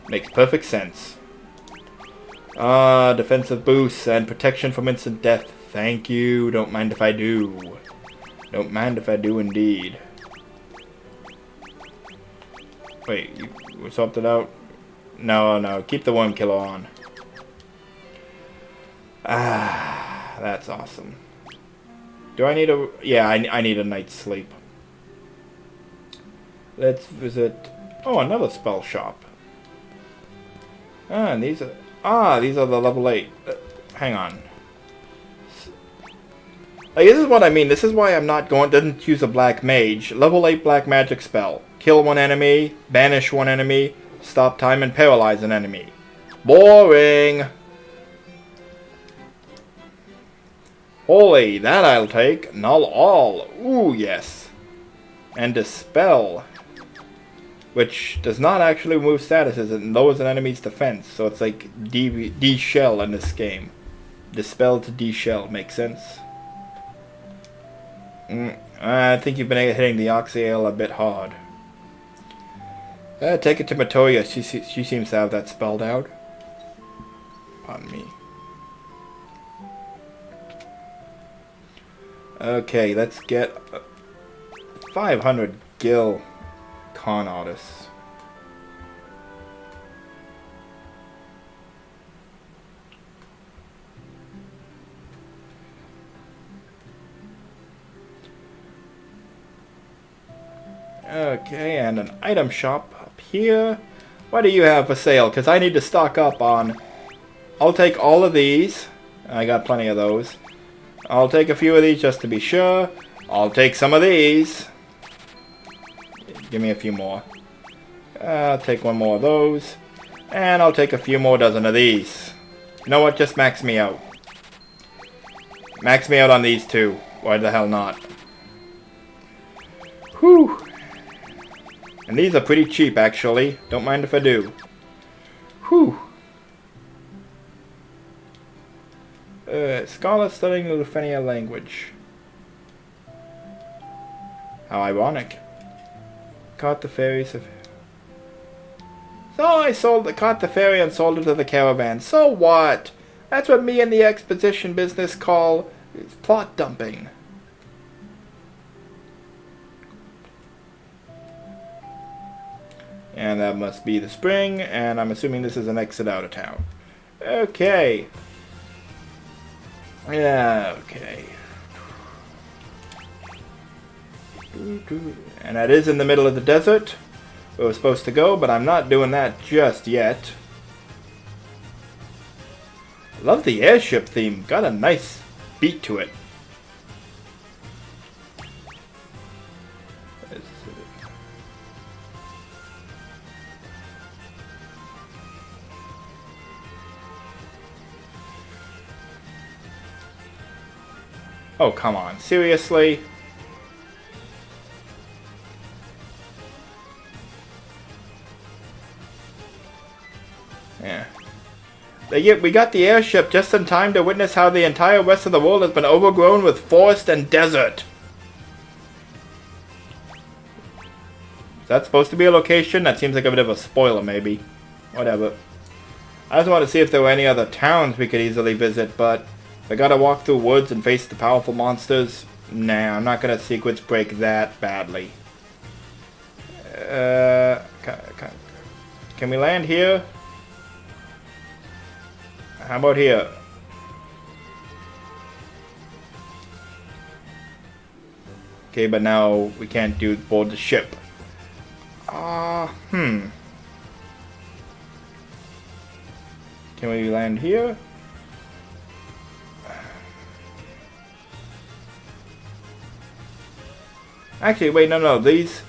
Makes perfect sense. Defensive boosts and protection from instant death. Thank you. Don't mind if I do. Don't mind if I do indeed. Wait, you swapped it out? No, no. Keep the worm killer on. Ah, that's awesome. Do I need a... Yeah, I need a night's sleep. Let's visit... Oh, another spell shop. Ah, and these are... Ah, these are the level 8. Hang on. Like, this is what I mean. This is why I'm not going... Didn't use a black mage. Level 8 black magic spell. Kill one enemy, banish one enemy, stop time, and paralyze an enemy. Boring! Holy, that I'll take. Null all. Ooh, yes. And Dispel. Which does not actually remove statuses and lowers an enemy's defense. So it's like D-Shell in this game. Dispel to D-Shell. Makes sense? I think you've been hitting the Oxyale a bit hard. Take it to Matoya. She seems to have that spelled out. Pardon me. Okay, let's get 500 gil con artists. Okay, and an item shop up here. What do you have for sale? Because I need to stock up on... I'll take all of these. I got plenty of those. I'll take a few of these just to be sure. I'll take some of these. Give me a few more. I'll take one more of those. And I'll take a few more dozen of these. You know what? Just max me out. Max me out on these two. Why the hell not? Whew. And these are pretty cheap, actually. Don't mind if I do. Whew. Scholar studying the Lufenia language. How ironic. Caught the fairies of... So I caught the ferry and sold it to the caravan. So what? That's what me and the exposition business call plot dumping. And that must be the spring, and I'm assuming this is an exit out of town. Okay. Yeah, okay. And that is in the middle of the desert where we're supposed to go, but I'm not doing that just yet. I love the airship theme. Got a nice beat to it. Oh, come on. Seriously? Yeah. We got the airship just in time to witness how the entire rest of the world has been overgrown with forest and desert. Is that supposed to be a location? That seems like a bit of a spoiler, maybe. Whatever. I just want to see if there were any other towns we could easily visit, but... I gotta walk through woods and face the powerful monsters? Nah, I'm not gonna sequence break that badly. Can we land here? How about here? Okay, but now we can't board the ship. Can we land here? Actually, wait, no. This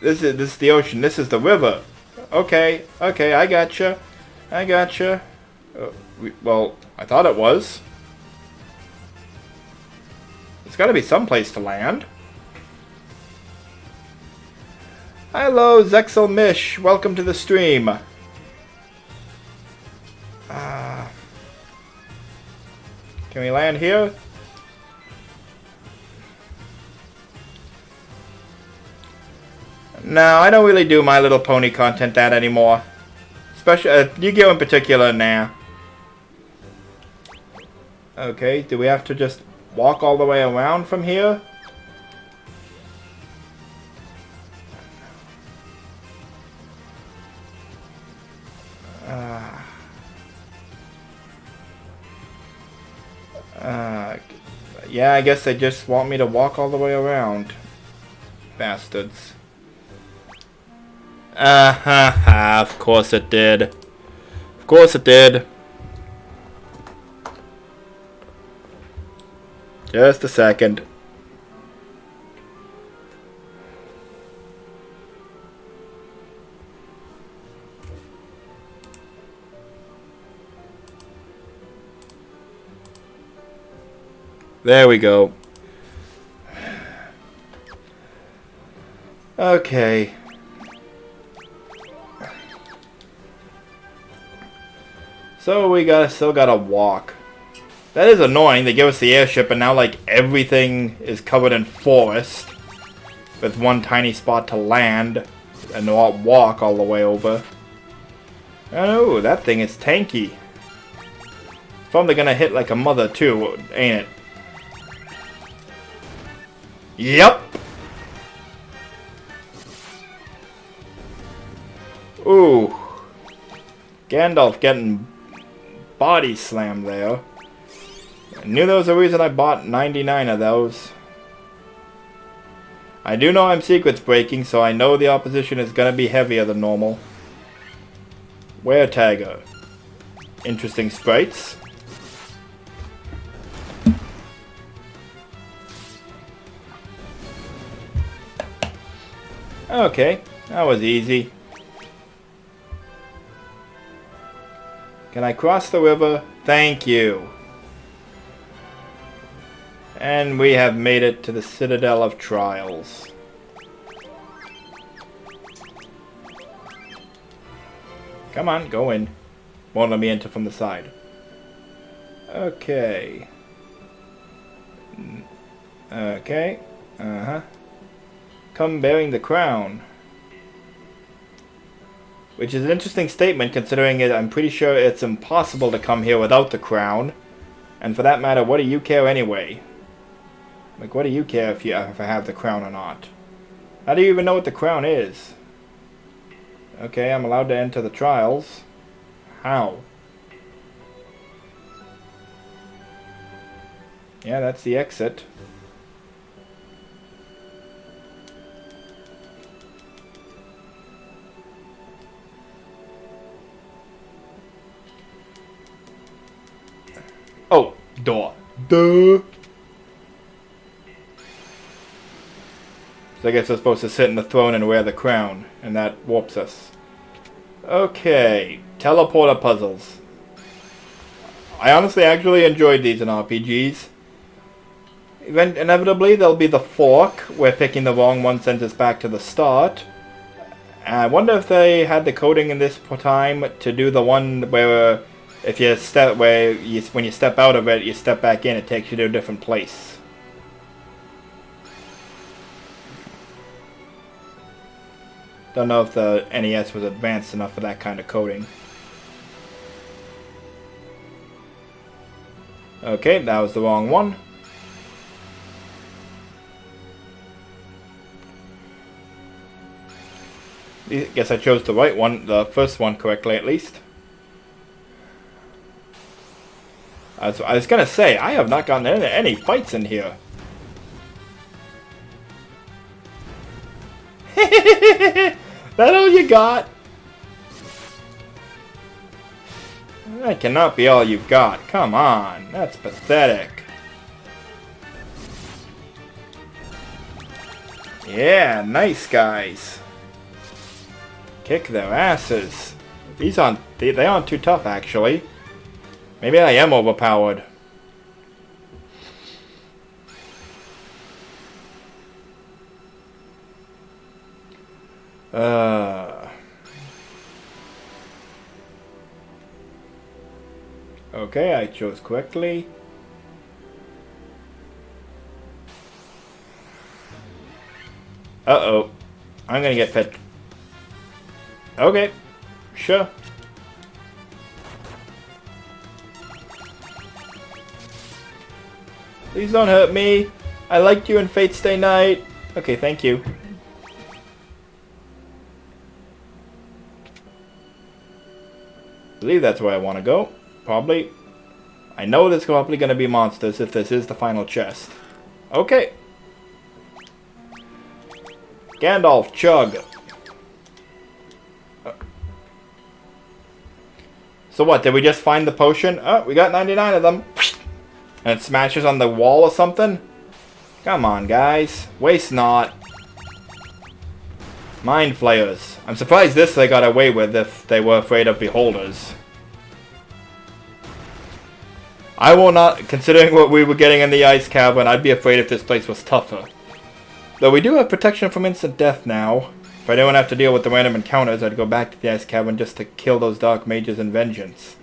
is the ocean. This is the river. Okay, I gotcha. Well, I thought it was. There's got to be some place to land. Hello, Zexel Mish. Welcome to the stream. Can we land here? No, I don't really do My Little Pony content that anymore. Especially, Yu-Gi-Oh! In particular, nah. Okay, do we have to just walk all the way around from here? Yeah, I guess they just want me to walk all the way around. Bastards. Of course it did. Of course it did. Just a second. There we go. Okay. So we still gotta walk. That is annoying. They give us the airship and now like everything is covered in forest. With one tiny spot to land. And not walk all the way over. Oh, that thing is tanky. It's probably gonna hit like a mother too, ain't it? Yep! Ooh. Gandalf getting body slammed there. I knew there was a reason I bought 99 of those. I do know I'm secrets breaking, so I know the opposition is gonna be heavier than normal. Were Tagger. Interesting sprites. Okay, that was easy. Can I cross the river? Thank you. And we have made it to the Citadel of Trials. Come on, go in. Won't let me enter from the side. Okay. Okay. Come bearing the crown. Which is an interesting statement considering it. I'm pretty sure it's impossible to come here without the crown. And for that matter, what do you care anyway? Like, what do you care if I have the crown or not? How do you even know what the crown is? Okay, I'm allowed to enter the trials. How? Yeah, that's the exit. Oh, door. Duh. So I guess we're supposed to sit in the throne and wear the crown, and that warps us. Okay, teleporter puzzles. I honestly actually enjoyed these in RPGs. Inevitably, there'll be the fork, where picking the wrong one sends us back to the start. I wonder if they had the coding in this time to do the one where if you step when you step out of it, you step back in, it takes you to a different place. Don't know if the NES was advanced enough for that kind of coding. Okay, that was the wrong one. I guess I chose the right one, the first one correctly at least. I was gonna say, I have not gotten any fights in here. That all you got? That cannot be all you've got. Come on, that's pathetic. Yeah, nice guys. Kick their asses. They aren't too tough actually. Maybe I am overpowered. Okay, I chose correctly. Uh-oh. I'm gonna get pet. Okay. Sure. Please don't hurt me. I liked you in Fate Stay Night. Okay, thank you. I believe that's where I want to go. Probably. I know there's probably going to be monsters if this is the final chest. Okay. Gandalf, chug. So what, did we just find the potion? Oh, we got 99 of them. And it smashes on the wall or something? Come on, guys. Waste not. Mind flayers. I'm surprised this they got away with if they were afraid of beholders. I will not, considering what we were getting in the Ice Cavern, I'd be afraid if this place was tougher. Though we do have protection from instant death now. If I didn't have to deal with the random encounters, I'd go back to the Ice Cavern just to kill those dark mages in vengeance.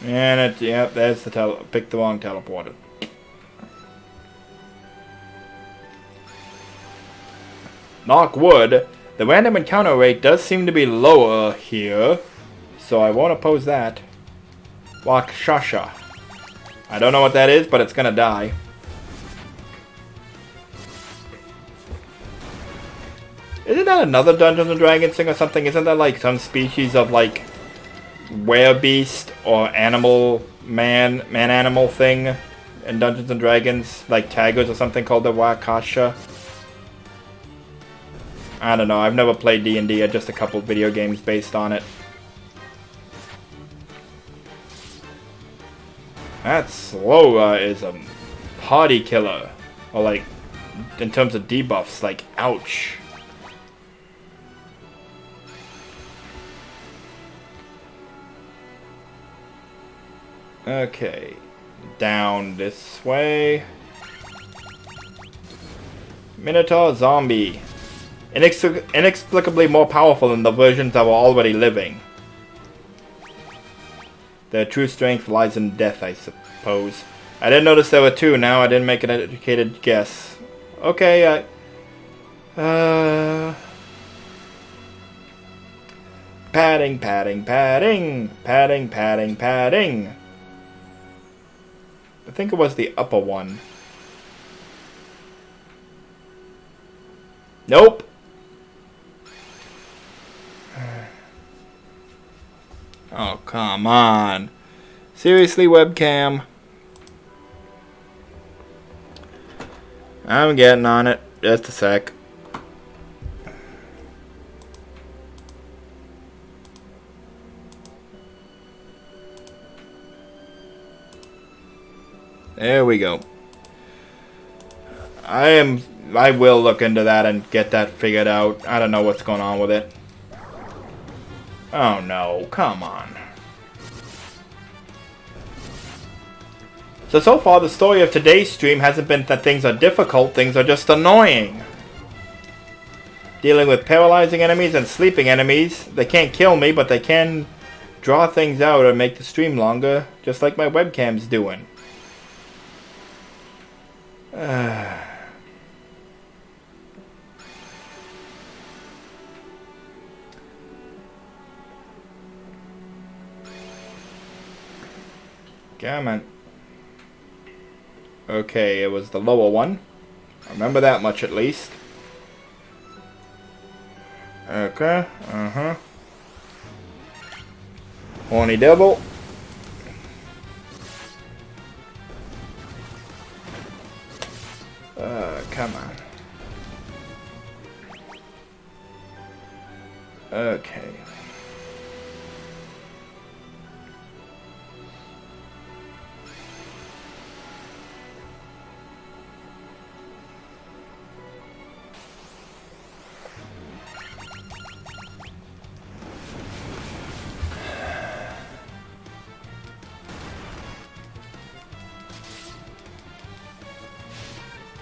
And yep, there's the pick the wrong teleporter. Knock wood. The random encounter rate does seem to be lower here, so I won't oppose that. Wakshasha. I don't know what that is, but it's gonna die. Isn't that another Dungeons and Dragons thing or something? Isn't that like some species of like werebeast or animal man-animal thing in Dungeons and Dragons? Like tigers or something called the Wakasha? I don't know, I've never played D&D, just a couple video games based on it. That Slora is a party killer. Or like, in terms of debuffs, like, ouch. Okay. Down this way. Minotaur zombie. Inexplicably more powerful than the versions that were already living. Their true strength lies in death, I suppose. I didn't notice there were two now. I didn't make an educated guess. Okay, padding, padding, padding. Padding, padding, padding. I think it was the upper one. Nope. Oh, come on. Seriously, webcam? I'm getting on it. Just a sec. There we go. I will look into that and get that figured out. I don't know what's going on with it. Oh no, come on. So far the story of today's stream hasn't been that things are difficult, things are just annoying. Dealing with paralyzing enemies and sleeping enemies. They can't kill me, but they can draw things out or make the stream longer, just like my webcam's doing. Come on. Okay, it was the lower one. I remember that much at least. Okay, Horny devil. Come on. Okay.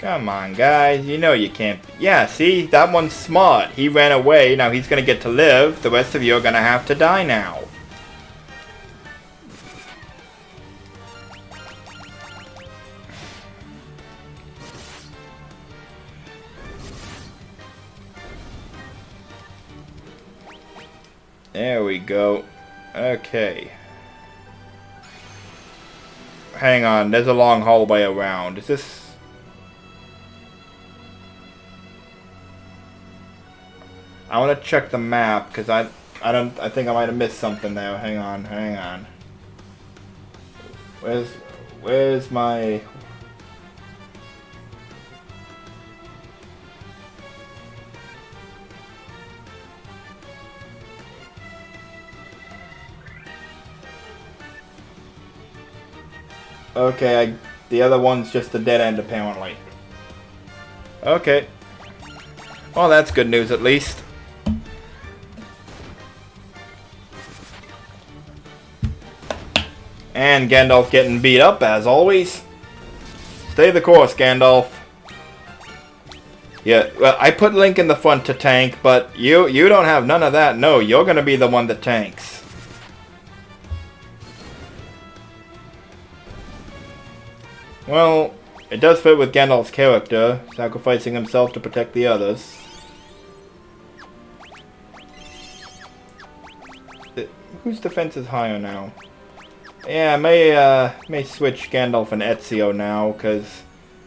Come on, guys. You know you can't... Yeah, see? That one's smart. He ran away. Now he's going to get to live. The rest of you are going to have to die now. There we go. Okay. Hang on. There's a long hallway around. Is this... I want to check the map because I think I might have missed something there. Hang on. Where's my... Okay, the other one's just a dead end apparently. Okay. Well, that's good news at least. And Gandalf getting beat up, as always. Stay the course, Gandalf. Yeah, well, I put Link in the front to tank, but you don't have none of that. No, you're going to be the one that tanks. Well, it does fit with Gandalf's character, sacrificing himself to protect the others. Whose defense is higher now? Yeah, may switch Gandalf and Ezio now, because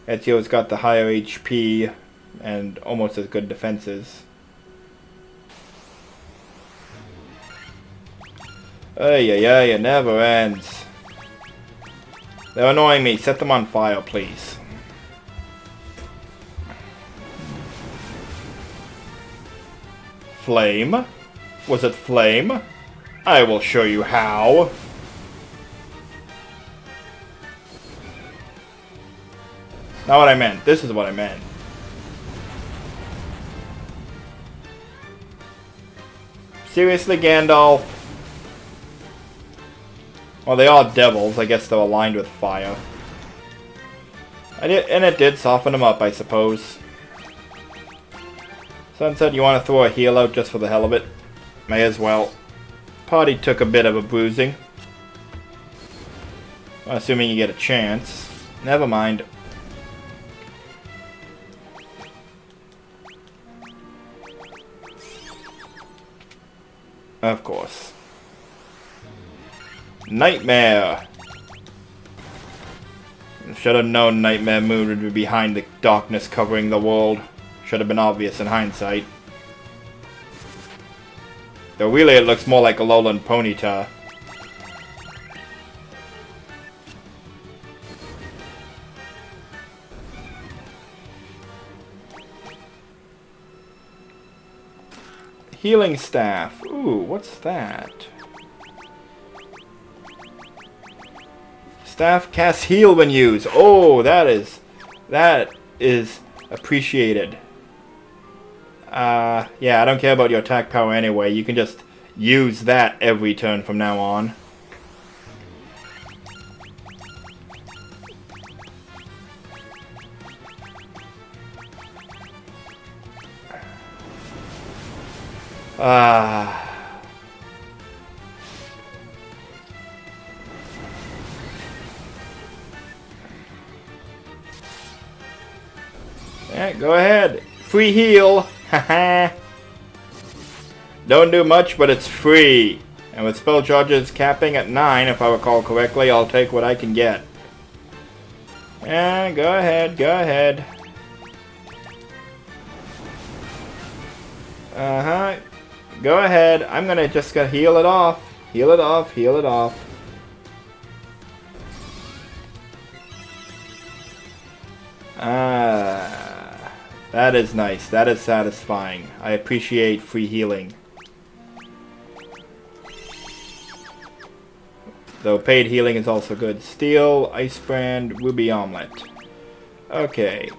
Ezio's got the higher HP and almost as good defenses. Ay, it never ends. They're annoying me. Set them on fire, please. Flame? Was it flame? I will show you how. Not what I meant. This is what I meant. Seriously, Gandalf? Well, they are devils. I guess they're aligned with fire. And it did soften them up, I suppose. Sunset, you want to throw a heal out just for the hell of it? May as well. Party took a bit of a bruising. Assuming you get a chance. Never mind. Of course. Nightmare! Should have known Nightmare Moon would be behind the darkness covering the world. Should have been obvious in hindsight. Though really it looks more like a lowland ponyta. Healing staff. Ooh, what's that? Staff casts heal when used. Oh, that is appreciated. Yeah, I don't care about your attack power anyway. You can just use that every turn from now on. Yeah, go ahead. Free heal. Haha. Don't do much, but it's free. And with spell charges capping at 9, if I recall correctly, I'll take what I can get. Yeah, go ahead, go ahead. Uh-huh. Go ahead. I'm gonna just heal it off. Heal it off, heal it off. That is nice. That is satisfying. I appreciate free healing. Though paid healing is also good. Steel, Ice Brand, Ruby Omelet. Okay.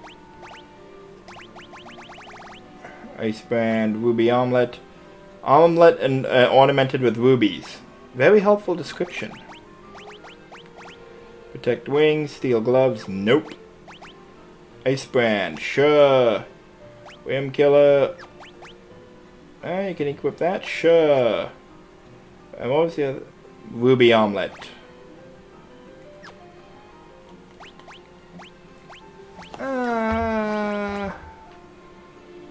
Ice Brand, Ruby Omelet. Omelet and ornamented with rubies. Very helpful description. Protect wings, steel gloves. Nope. Ice Brand, sure. Whim Killer. You can equip that, sure. And what was the other? Ruby Omelet.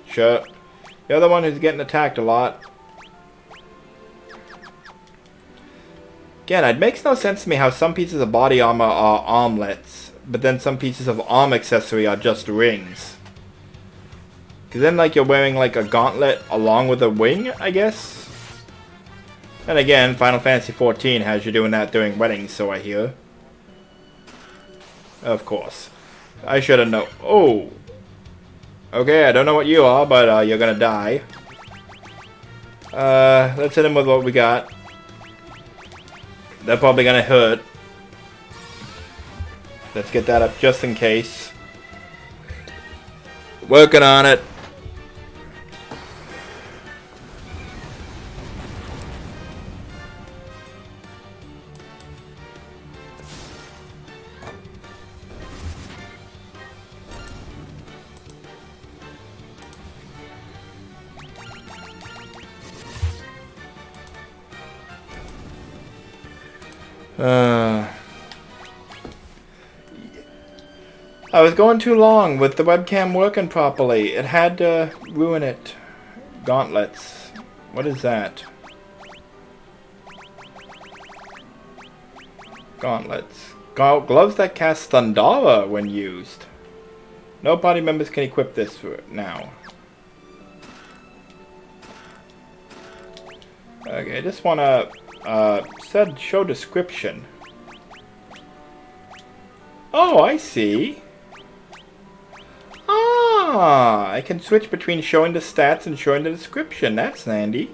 Sure. The other one who's getting attacked a lot. Again, it makes no sense to me how some pieces of body armor are armlets, but then some pieces of arm accessory are just rings. Because then, like, you're wearing, like, a gauntlet along with a wing, I guess? And again, Final Fantasy XIV has you doing that during weddings, so I hear. Of course. I should have known. Oh! Okay, I don't know what you are, but you're gonna die. Let's hit him with what we got. They're probably gonna hurt. Let's get that up just in case. Working on it. I was going too long with the webcam working properly. It had to ruin it. Gauntlets. What is that? Gauntlets. Gloves that cast Thundara when used. No party members can equip this now. Okay, I just wanna said show description. Oh, I see. Ah, I can switch between showing the stats and showing the description. That's handy.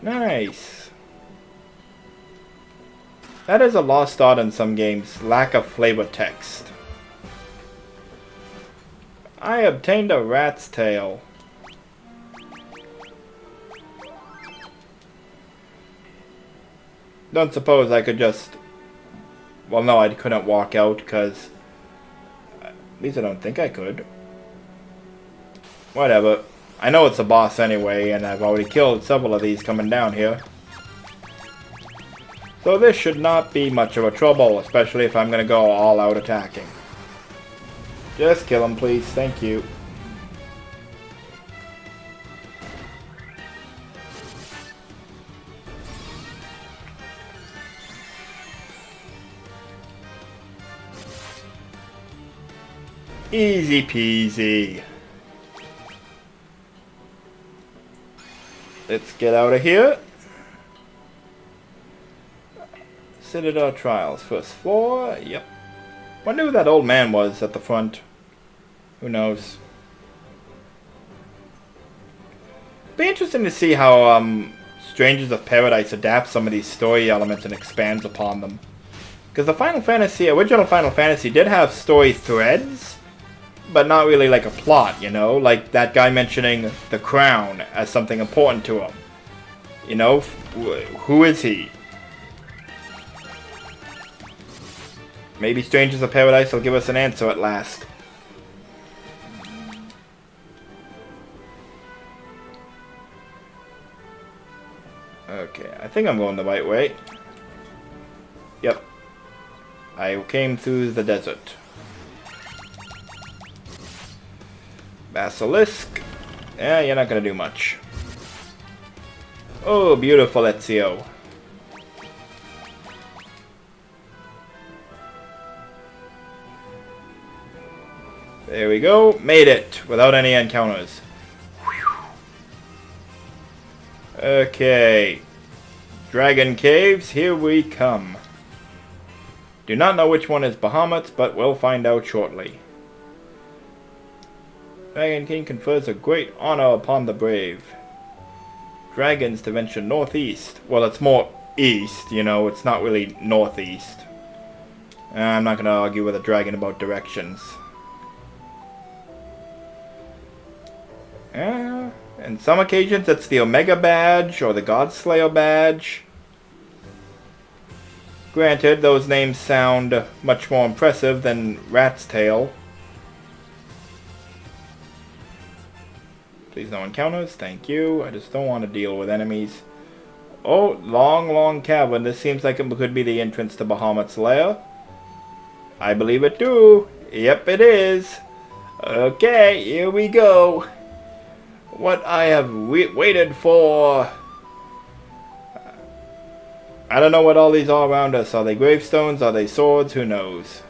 Nice. That is a lost art in some games. Lack of flavor text. I obtained a rat's tail. Don't suppose I could just... Well, no, I couldn't walk out because... At least I don't think I could. Whatever. I know it's a boss anyway, and I've already killed several of these coming down here. So this should not be much of a trouble, especially if I'm going to go all out attacking. Just kill him, please. Thank you. Easy peasy. Let's get out of here. Citadel of Trials, first floor. Yep. Wonder who that old man was at the front. Who knows? Be interesting to see how Strangers of Paradise adapts some of these story elements and expands upon them. Because the original Final Fantasy did have story threads, but not really like a plot, you know? Like that guy mentioning the crown as something important to him. You know? Who is he? Maybe Strangers of Paradise will give us an answer at last. Okay, I think I'm going the right way. Yep. I came through the desert. Basilisk. Yeah, you're not gonna do much. Oh, beautiful Ezio. There we go. Made it without any encounters. Okay. Dragon Caves, here we come. Do not know which one is Bahamut, but we'll find out shortly. Dragon King confers a great honor upon the brave. Dragons to venture northeast. Well, it's more east, you know, it's not really northeast. I'm not going to argue with a dragon about directions. In some occasions it's the Omega badge or the Godslayer badge. Granted, those names sound much more impressive than Rat's Tail. Please no encounters, thank you. I just don't want to deal with enemies. Oh, long cavern. This seems like it could be the entrance to Bahamut's lair. I believe it do. Yep, it is. Okay, here we go. What I have waited for. I don't know what all these are around us. Are they gravestones? Are they swords? Who knows?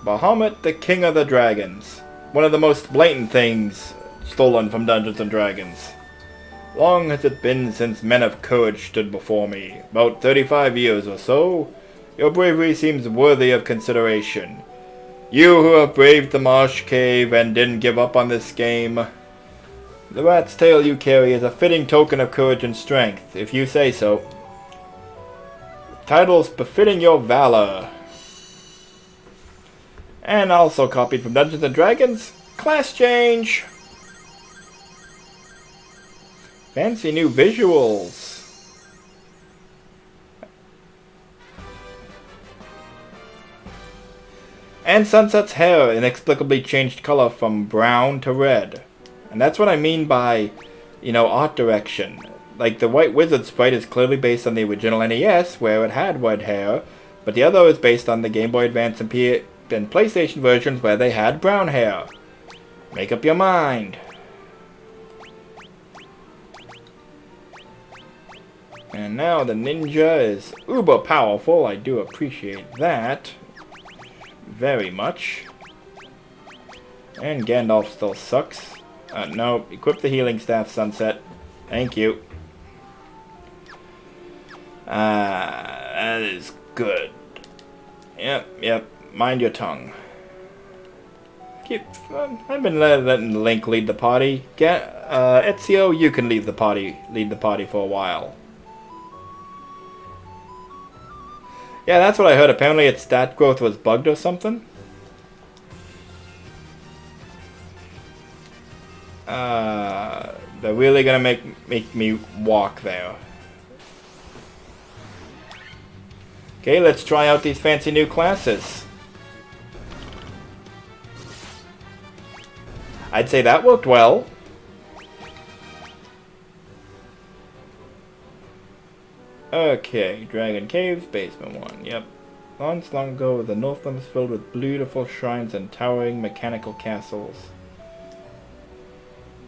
Bahamut, the King of the Dragons. One of the most blatant things stolen from Dungeons & Dragons. Long has it been since men of courage stood before me. About 35 years or so. Your bravery seems worthy of consideration. You who have braved the marsh cave and didn't give up on this game. The rat's tail you carry is a fitting token of courage and strength, if you say so. Titles befitting your valor. And also copied from Dungeons & Dragons. Class change. Fancy new visuals. And Sunset's hair inexplicably changed color from brown to red. And that's what I mean by, you know, art direction. Like, the White Wizard sprite is clearly based on the original NES, where it had red hair, but the other is based on the Game Boy Advance and PlayStation versions where they had brown hair. Make up your mind. And now the ninja is uber powerful. I do appreciate that very much. And Gandalf still sucks. No, equip the healing staff, Sunset. Thank you. That is good. Yep. Mind your tongue. I've been letting Link lead the party. Ezio, you can lead the party for a while. Yeah, that's what I heard. Apparently its stat growth was bugged or something. They're really gonna make me walk there. Okay, let's try out these fancy new classes. I'd say that worked well. Okay, Dragon Caves, Basement 1, yep. Once long ago, the Northland was filled with beautiful shrines and towering mechanical castles.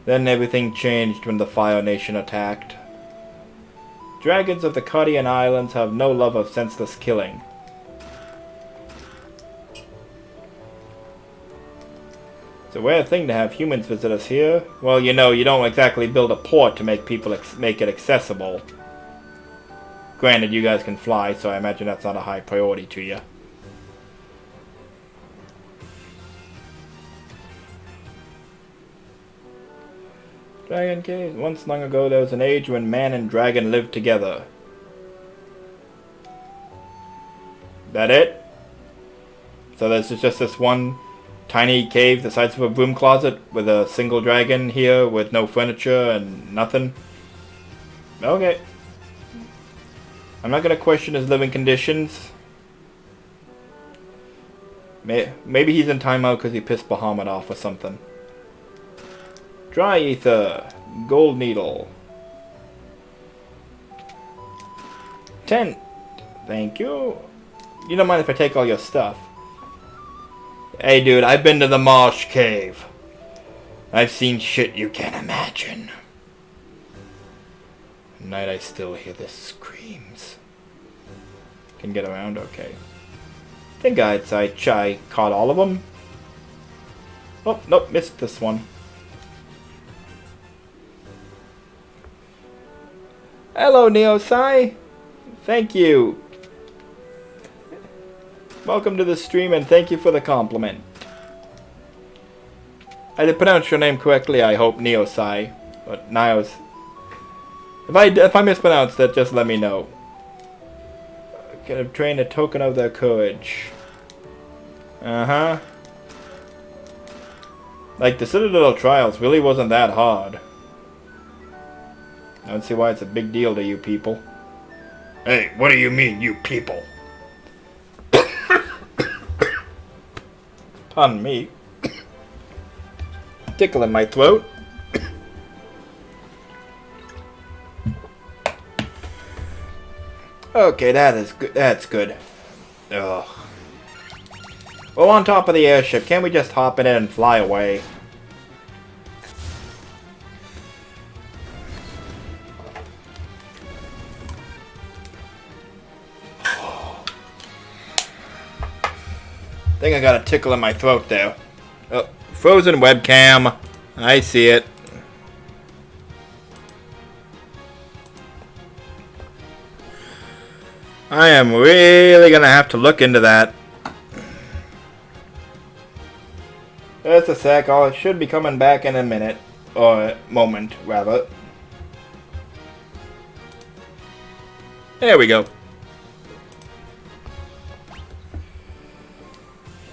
Then everything changed when the Fire Nation attacked. Dragons of the Cardian Islands have no love of senseless killing. It's a rare thing to have humans visit us here. Well, you know, you don't exactly build a port to make make it accessible. Granted, you guys can fly, so I imagine that's not a high priority to you. Dragon Cave. Once long ago, there was an age when man and dragon lived together. That it? So there's just this one tiny cave the size of a broom closet with a single dragon here with no furniture and nothing? Okay. I'm not gonna question his living conditions. Maybe he's in timeout because he pissed Bahamut off or something. Dry ether, gold needle, tent. Thank you. You don't mind if I take all your stuff? Hey, dude, I've been to the Marsh Cave. I've seen shit you can't imagine. At night, I still hear the screams. Can get around okay. Think I caught all of them. Oh, nope, missed this one. Hello, Neosai. Thank you. Welcome to the stream and thank you for the compliment. I did pronounce your name correctly, I hope, Neosai. But Nios. If I mispronounced it, just let me know. Could have trained a token of their courage. Uh-huh. Like, the Citadel of Trials really wasn't that hard. I don't see why it's a big deal to you people. Hey, what do you mean, you people? Pardon me. Tickle in my throat. Okay, that is good. That's good. Ugh. Well, on top of the airship, can't we just hop in it and fly away? I think I got a tickle in my throat there. Oh, frozen webcam. I see it. I am really gonna have to look into that. Just a sec. I should be coming back in a minute. Or moment, rather. There we go.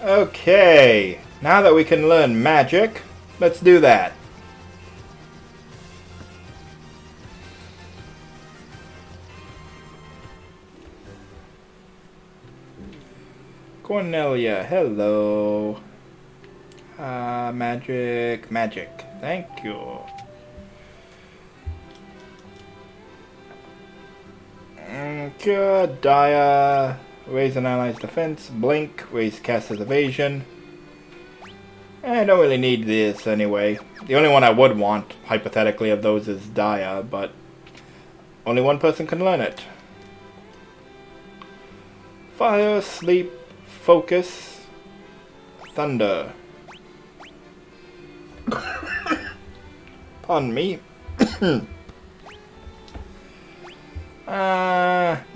Okay, now that we can learn magic, let's do that. Cornelia, hello. Magic. Thank you. Good, Dia. Raise an ally's defense. Blink. Raise caster's evasion. I don't really need this anyway. The only one I would want, hypothetically, of those is Dia, but only one person can learn it. Fire, sleep, focus, thunder. Pardon me.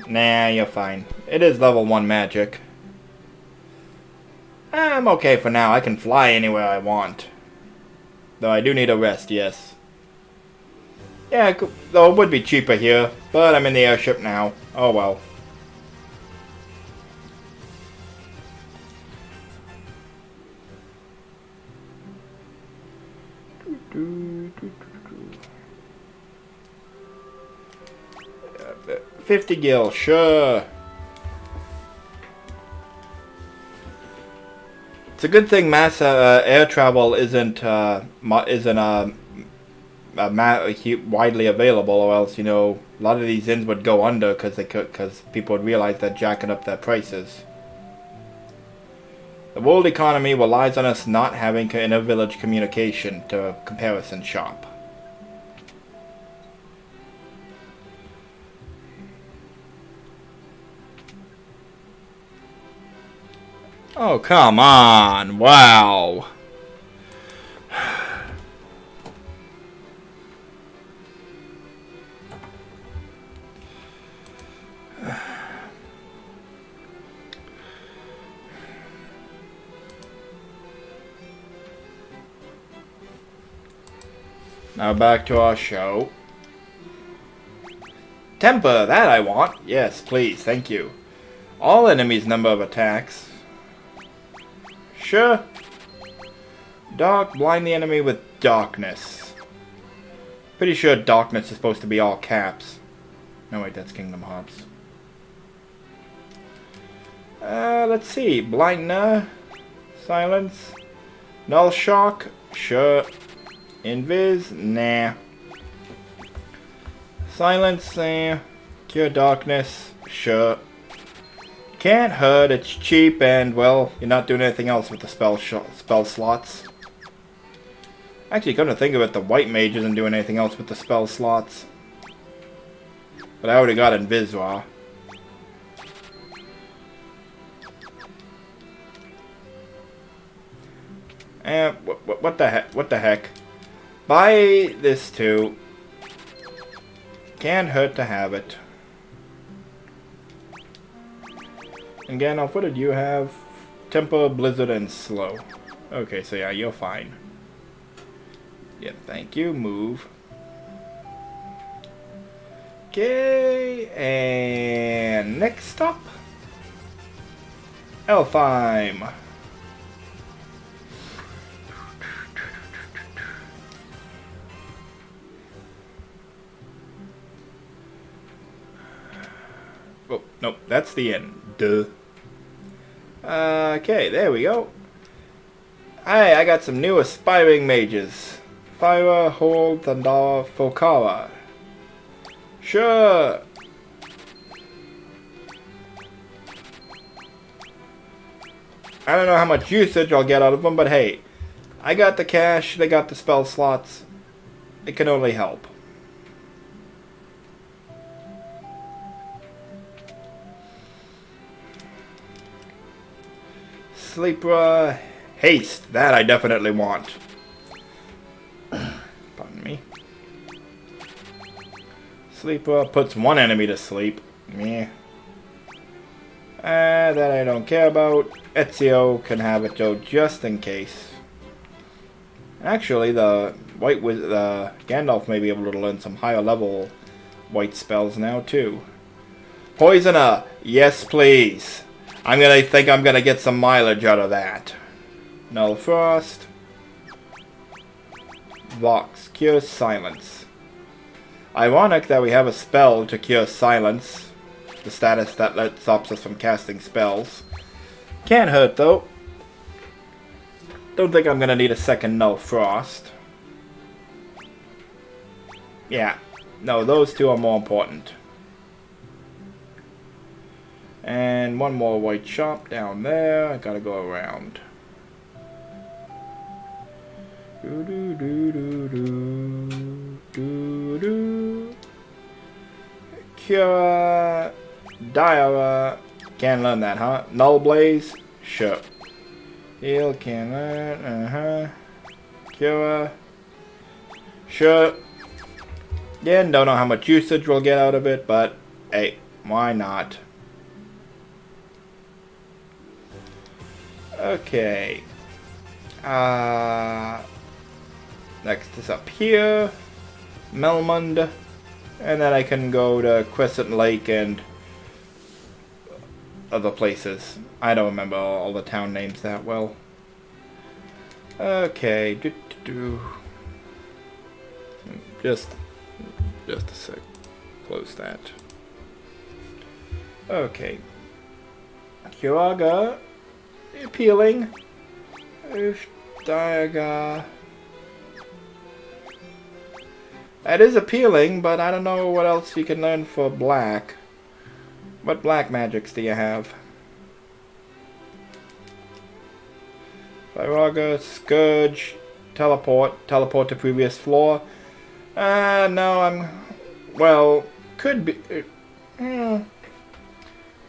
Nah, you're fine. It is level 1 magic. I'm okay for now. I can fly anywhere I want. Though I do need a rest, yes. Yeah, though it would be cheaper here. But I'm in the airship now. Oh well. Uh, 50 gil, sure. It's a good thing mass air travel isn't widely available, or else, you know, a lot of these inns would go under because people would realize they're jacking up their prices. The world economy relies on us not having inter-village communication to comparison shop. Oh, come on. Wow. Now back to our show. Temper, that I want. Yes, please, thank you. All enemies' number of attacks. Sure. Dark, blind the enemy with darkness. Pretty sure darkness is supposed to be all caps. No, wait, that's Kingdom Hearts. Let's see. Blind, silence. Null shock. Sure. Invis? Nah. Silence, cure darkness? Sure. Can't hurt, it's cheap, and, well, you're not doing anything else with the spell slots. Actually, come to think of it, the white mage isn't doing anything else with the spell slots. But I already got Inviswa. What the heck? What the heck? Buy this too. Can't hurt to have it. And Gandalf, what did you have? Temper, Blizzard, and Slow. Okay, so yeah, you're fine. Yep, thank you. Move. Okay, and next stop. Elfheim. Oh, nope, that's the end. Duh. Okay, there we go. Hi, I got some new aspiring mages. Fire, Hold, Thundara, Fokara. Sure. I don't know how much usage I'll get out of them, but hey, I got the cash, they got the spell slots. It can only help. Sleeper, haste. That I definitely want. Pardon me. Sleeper puts one enemy to sleep. Meh. That I don't care about. Ezio can have it though, just in case. Actually, the white Gandalf may be able to learn some higher level white spells now too. Poisoner, yes please. I'm gonna get some mileage out of that. Null Frost. Vox, cure silence. Ironic that we have a spell to cure silence. The status that stops us from casting spells. Can't hurt though. Don't think I'm gonna need a second Null Frost. Yeah. No, those two are more important. And one more white shop down there. I gotta go around. Cure. Diara. Can't learn that, huh? Null Blaze? Sure. Heal, can learn. Cure. Sure. Yeah, don't know how much usage we'll get out of it, but hey, Why not? Okay. Next is up here. Melmund. And then I can go to Crescent Lake and other places. I don't remember all the town names that well. Okay. Just a sec. Close that. Okay. Kuraga. Appealing. Diaga. That is appealing, but I don't know what else you can learn for black. What black magics do you have? Firaga, Scourge, Teleport to previous floor. No, well, could be...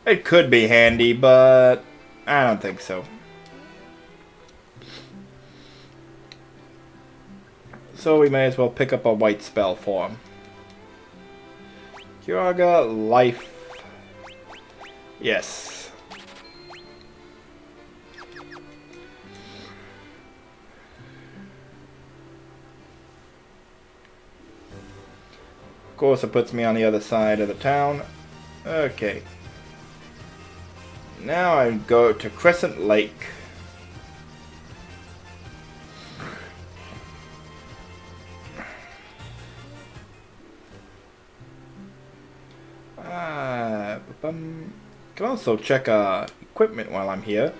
It could be handy, but I don't think so. So we may as well pick up a white spell for him. Kuraga, Life. Yes. Of course, it puts me on the other side of the town. Okay. Now I go to Crescent Lake. Can also check equipment while I'm here.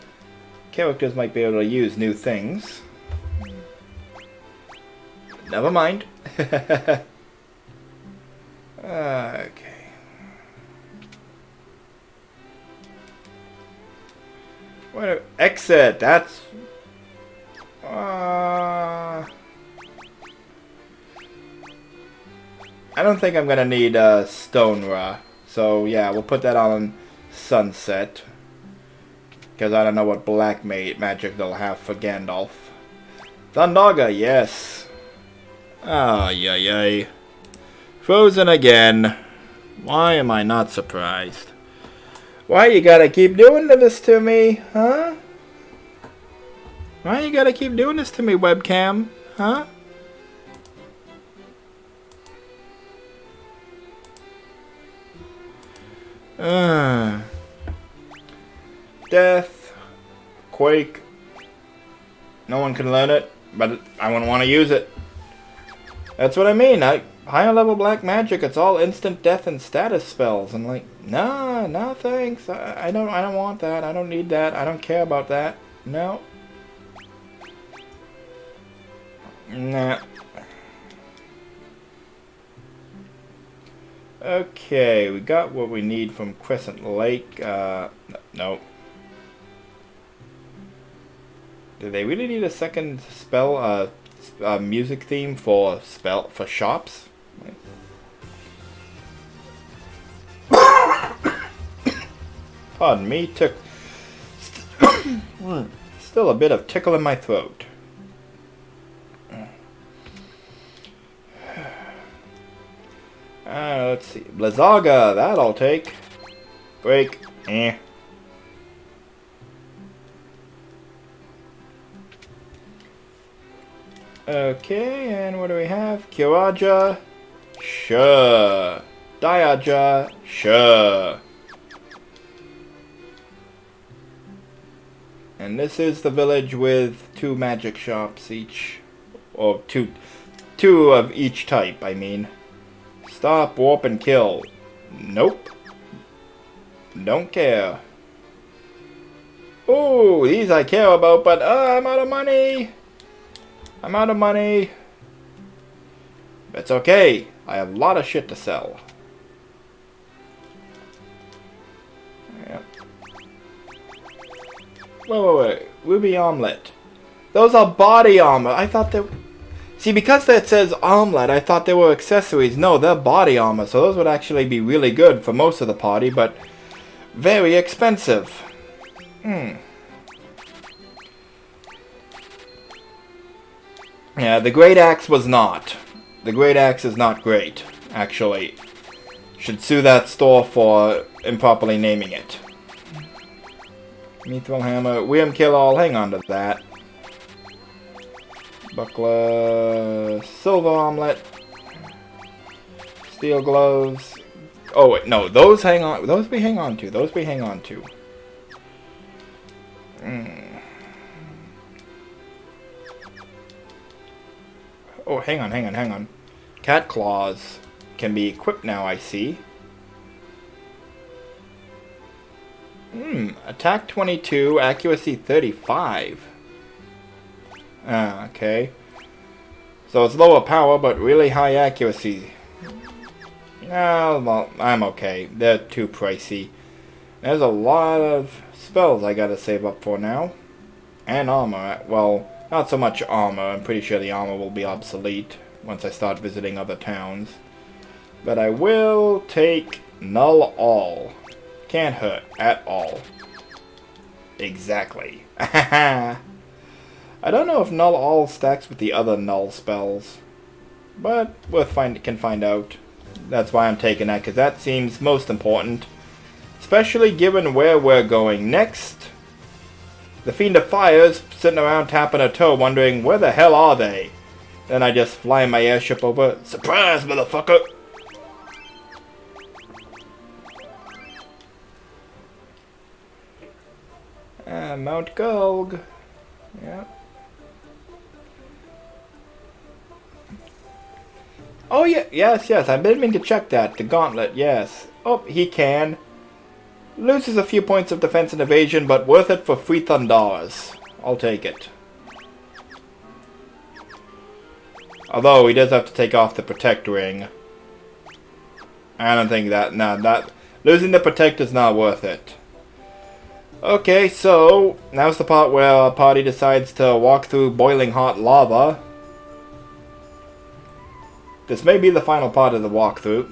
Characters might be able to use new things. Never mind. Okay. What? Exit. That's. I don't think I'm gonna need Stone Ra. So yeah, we'll put that on Sunset. Because I don't know what black magic they'll have for Gandalf. Thundaga, yes. Ah, yay. Frozen again. Why am I not surprised? Why you gotta keep doing this to me, huh? Why you gotta keep doing this to me, webcam? Huh? Death. Quake. No one can learn it, but I wouldn't want to use it. That's what I mean. Higher level black magic, it's all instant death and status spells. I'm like, nah, no thanks. I don't want that. I don't need that. I don't care about that. No. Nah. Okay, we got what we need from Crescent Lake. No. Do they really need a second spell, music theme for shops? Pardon me, still a bit of tickle in my throat. Let's see. Blizzaga, that I'll take. Break. Okay, and what do we have? Kiraja. Sure. Diaja. Sure. And this is the village with 2 magic shops each. Or two of each type, I mean. Stop, warp, and kill. Nope. Don't care. Ooh, these I care about, but I'm out of money. I'm out of money. It's okay. I have a lot of shit to sell. Yep. Wait. Ruby Omelet. Those are body armor. I thought they... See, because that says armlet, I thought they were accessories. No, they're body armor, so those would actually be really good for most of the party, but very expensive. Yeah, the Great Axe was not. The Great Axe is not great, actually. Should sue that store for improperly naming it. Mithril hammer. William Kill-All. Hang on to that. Buckler. Silver omelet. Steel gloves. Oh wait, no. Those hang on. Those we hang on to. Those we hang on to. Oh, hang on. Cat claws can be equipped now, I see. Attack 22, accuracy 35. Okay. So it's lower power, but really high accuracy. Well, I'm okay. They're too pricey. There's a lot of spells I gotta save up for now. And armor. Well, not so much armor. I'm pretty sure the armor will be obsolete once I start visiting other towns. But I will take Null All. Can't hurt at all. Exactly. I don't know if Null All stacks with the other Null spells. But can find out. That's why I'm taking that, because that seems most important. Especially given where we're going next. The Fiend of Fire's sitting around tapping her toe, wondering, where the hell are they? Then I just fly my airship over. Surprise, motherfucker! Mount Gulg. Yeah. Oh, yeah, yes, I've been meaning to check that. The Gauntlet, yes. Oh, he can. Loses a few points of defense and evasion, but worth it for free Thundars. I'll take it. Although, he does have to take off the Protect Ring. I don't think that... losing the Protect is not worth it. Okay, so... now's the part where our party decides to walk through boiling hot lava. This may be the final part of the walkthrough.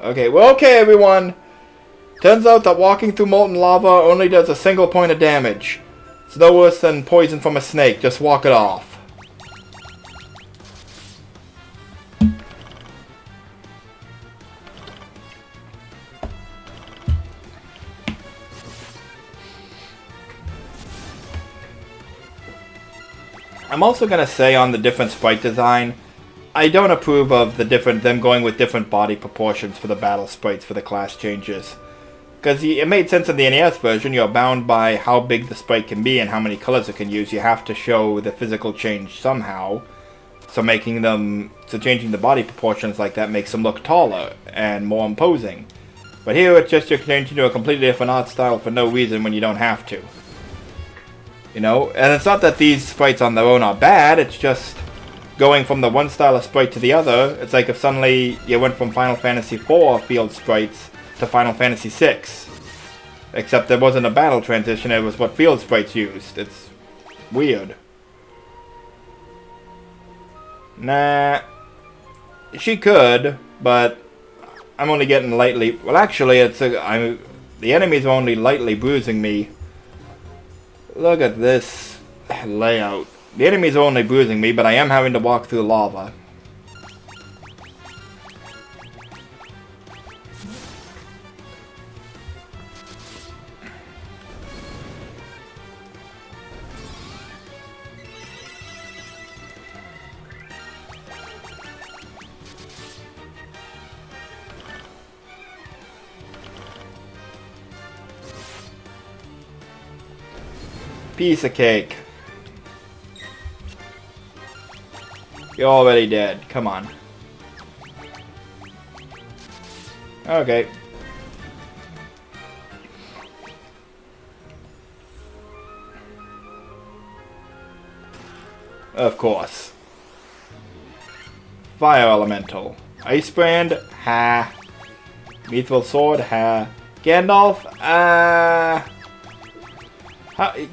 Okay, well, okay, everyone. Turns out that walking through molten lava only does a single point of damage. It's no worse than poison from a snake. Just walk it off. I'm also going to say on the different sprite design, I don't approve of them going with different body proportions for the battle sprites for the class changes. Because it made sense in the NES version, you're bound by how big the sprite can be and how many colors it can use. You have to show the physical change somehow. So changing the body proportions like that makes them look taller and more imposing. But here it's just you're changing to a completely different art style for no reason when you don't have to. You know, and it's not that these sprites on their own are bad, it's just going from the one style of sprite to the other. It's like if suddenly you went from Final Fantasy IV field sprites to Final Fantasy VI. Except there wasn't a battle transition, it was what field sprites used. It's weird. Nah. She could, but I'm only getting lightly... well, actually, the enemies are only lightly bruising me. Look at this layout. The enemies are only bruising me, but I am having to walk through lava. Piece of cake. You're already dead. Come on. Okay. Of course. Fire Elemental. Ice Brand? Ha. Mithril Sword? Ha. Gandalf?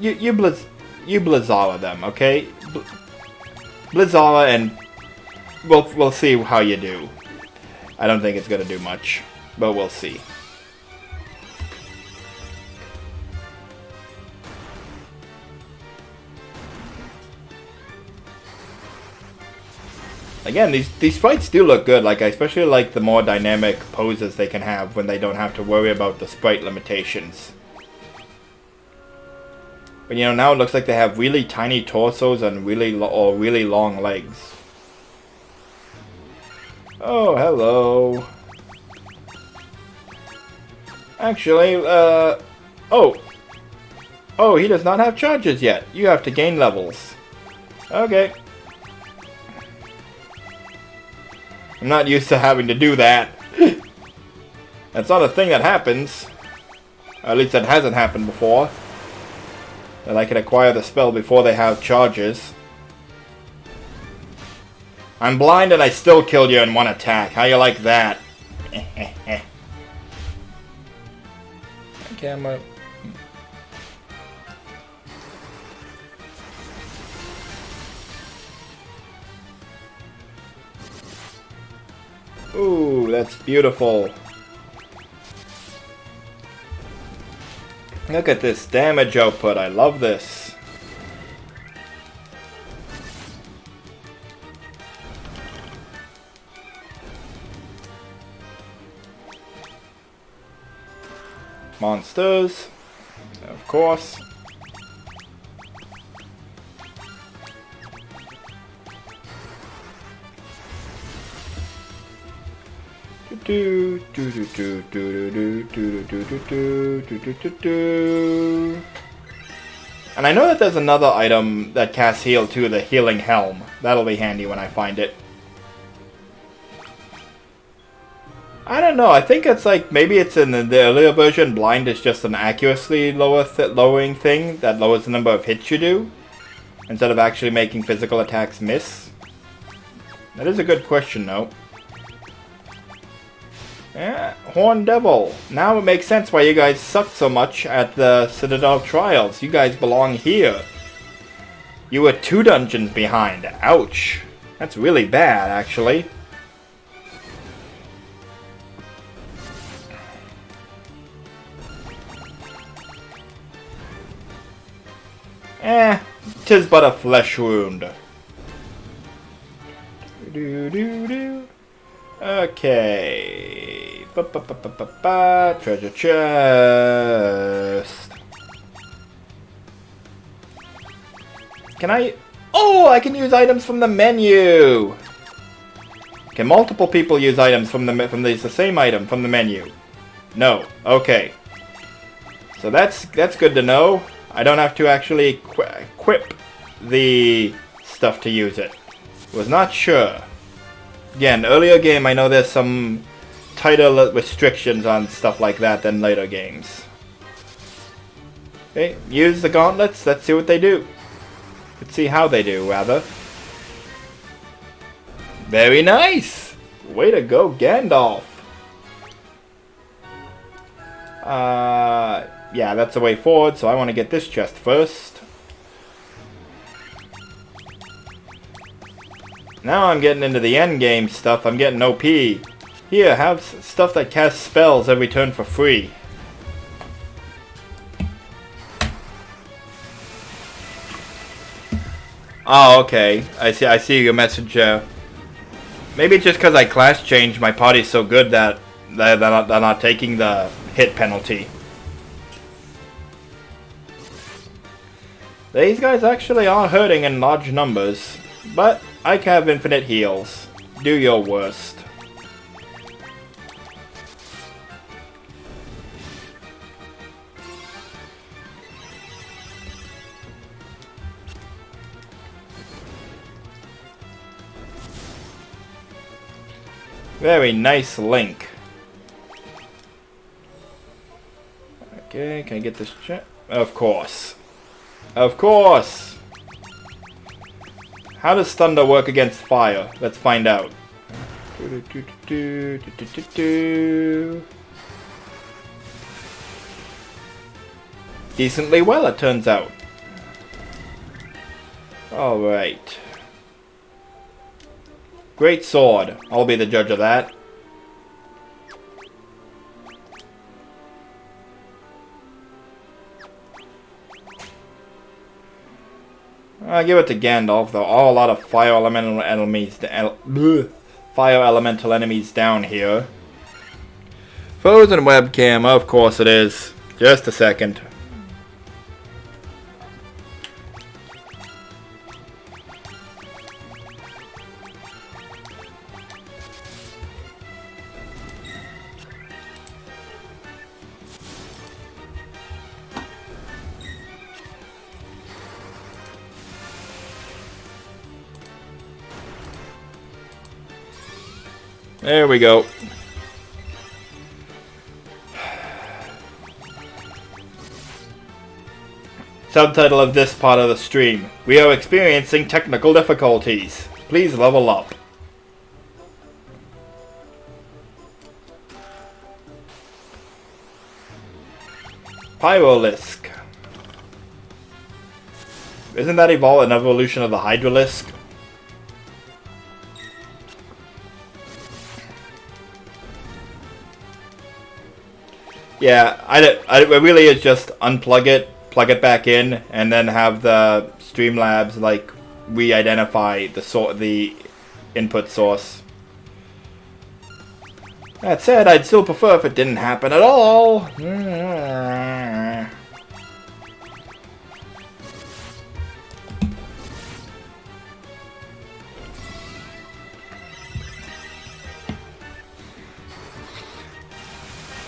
You Blizzara them, okay? Blizzara, and we'll see how you do. I don't think it's gonna do much, but we'll see. Again, these fights do look good. Like, I especially like the more dynamic poses they can have when they don't have to worry about the sprite limitations. But you know, now it looks like they have really tiny torsos and really long legs. Oh, hello. Actually, oh, he does not have charges yet. You have to gain levels. Okay. I'm not used to having to do that. That's not a thing that happens. Or at least that hasn't happened before. That I can acquire the spell before they have charges. I'm blind and I still killed you in one attack. How you like that? Okay, I'm gonna... Ooh, that's beautiful. Look at this damage output. I love this. Monsters, of course. And I know that there's another item that casts heal too, the healing helm. That'll be handy when I find it. I don't know, I think it's like, maybe it's in the earlier version, blind is just an accuracy lowering thing that lowers the number of hits you do, instead of actually making physical attacks miss. That is a good question though. Yeah, Horn Devil. Now it makes sense why you guys sucked so much at the Citadel of Trials. You guys belong here. You were 2 dungeons behind. Ouch. That's really bad, actually. Tis but a flesh wound. Okay. Treasure chest. Can I... Oh, I can use items from the menu. Can multiple people use items from the same item from the menu? No. Okay. So that's good to know. I don't have to actually equip the stuff to use it. Was not sure. Again, earlier game, I know there's some tighter restrictions on stuff like that than later games. Okay, use the gauntlets. Let's see what they do. Let's see how they do, rather. Very nice! Way to go, Gandalf! Yeah, that's the way forward, so I want to get this chest first. Now I'm getting into the end game stuff. I'm getting OP. Here, have stuff that casts spells every turn for free. Oh, okay. I see your message. Maybe it's just because I class changed, my party's so good that they're not taking the hit penalty. These guys actually are hurting in large numbers, but I can have infinite heals. Do your worst. Very nice link. Okay, can I get this check? Of course. Of course! How does thunder work against fire? Let's find out. Decently well, it turns out. Alright. Great sword. I'll be the judge of that. I'll give it to Gandalf, though. Oh, a lot of fire elemental enemies. Fire elemental enemies down here. Frozen webcam, of course it is. Just a second. There we go. Subtitle of this part of the stream: we are experiencing technical difficulties. Please level up. Pyrolisk. Isn't that an evolution of the Hydralisk? Yeah, it really is just unplug it, plug it back in, and then have the Streamlabs like re-identify the input source. That said, I'd still prefer if it didn't happen at all.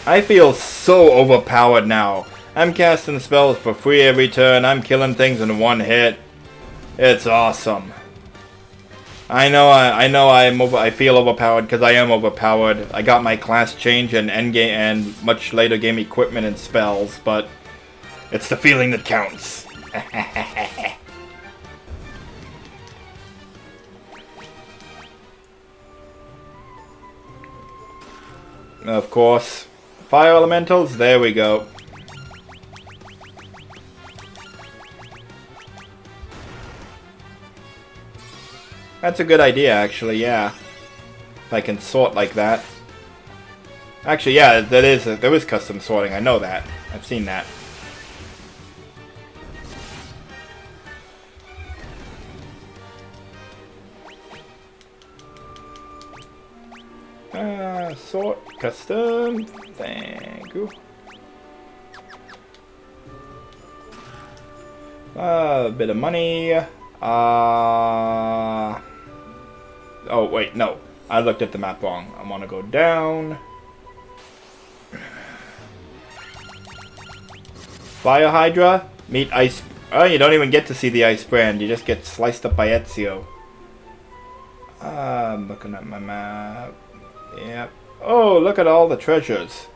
I feel so overpowered now. I'm casting spells for free every turn. I'm killing things in one hit. It's awesome. I feel overpowered because I am overpowered. I got my class change and endgame and much later game equipment and spells, but it's the feeling that counts. Of course. Fire elementals, there we go. That's a good idea, actually, yeah. If I can sort like that. Actually, yeah, there is custom sorting, I know that. I've seen that. Sort, custom, thank you. A bit of money. Oh, wait, no. I looked at the map wrong. I want to go down. Fire Hydra, meet Ice... Oh, you don't even get to see the Ice Brand. You just get sliced up by Ezio. I'm looking at my map. Yep. Oh, look at all the treasures.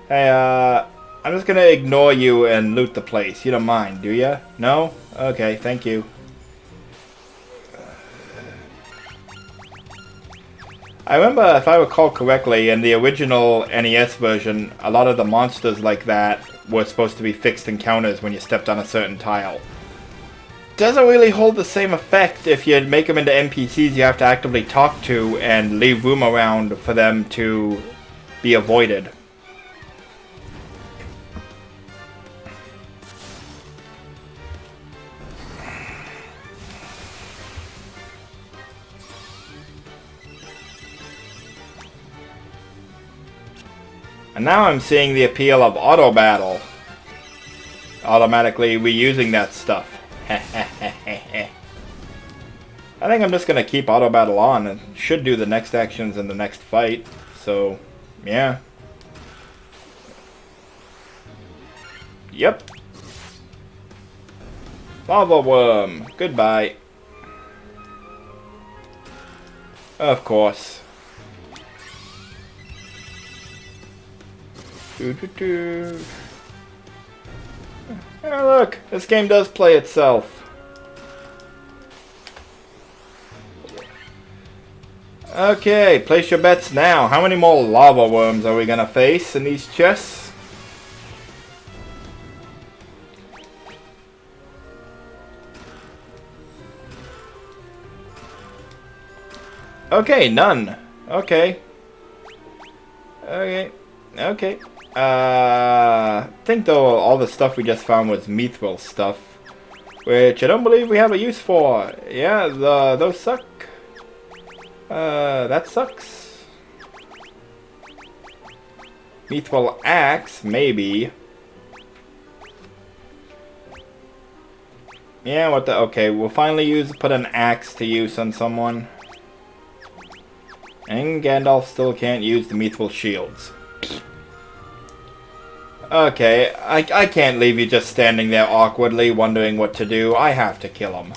Hey, I'm just gonna ignore you and loot the place. You don't mind, do ya? No? Okay, thank you. I remember, if I recall correctly, in the original NES version, a lot of the monsters like that were supposed to be fixed encounters when you stepped on a certain tile. Doesn't really hold the same effect if you make them into NPCs you have to actively talk to and leave room around for them to be avoided. And now I'm seeing the appeal of auto battle. Automatically reusing that stuff. I think I'm just gonna keep auto battle on and should do the next actions in the next fight. So, yeah. Yep. Lava worm. Goodbye. Of course. Oh, look, this game does play itself. Okay, place your bets now. How many more lava worms are we gonna face in these chests? Okay, none. Okay. Okay. Okay. I think though all the stuff we just found was mithril stuff. which I don't believe we have a use for. Yeah, those suck. That sucks. Mithril axe, maybe. Yeah, what the... Okay, we'll finally put an axe to use on someone. And Gandalf still can't use the mithril shields. Okay, I can't leave you just standing there awkwardly wondering what to do. I have to kill him.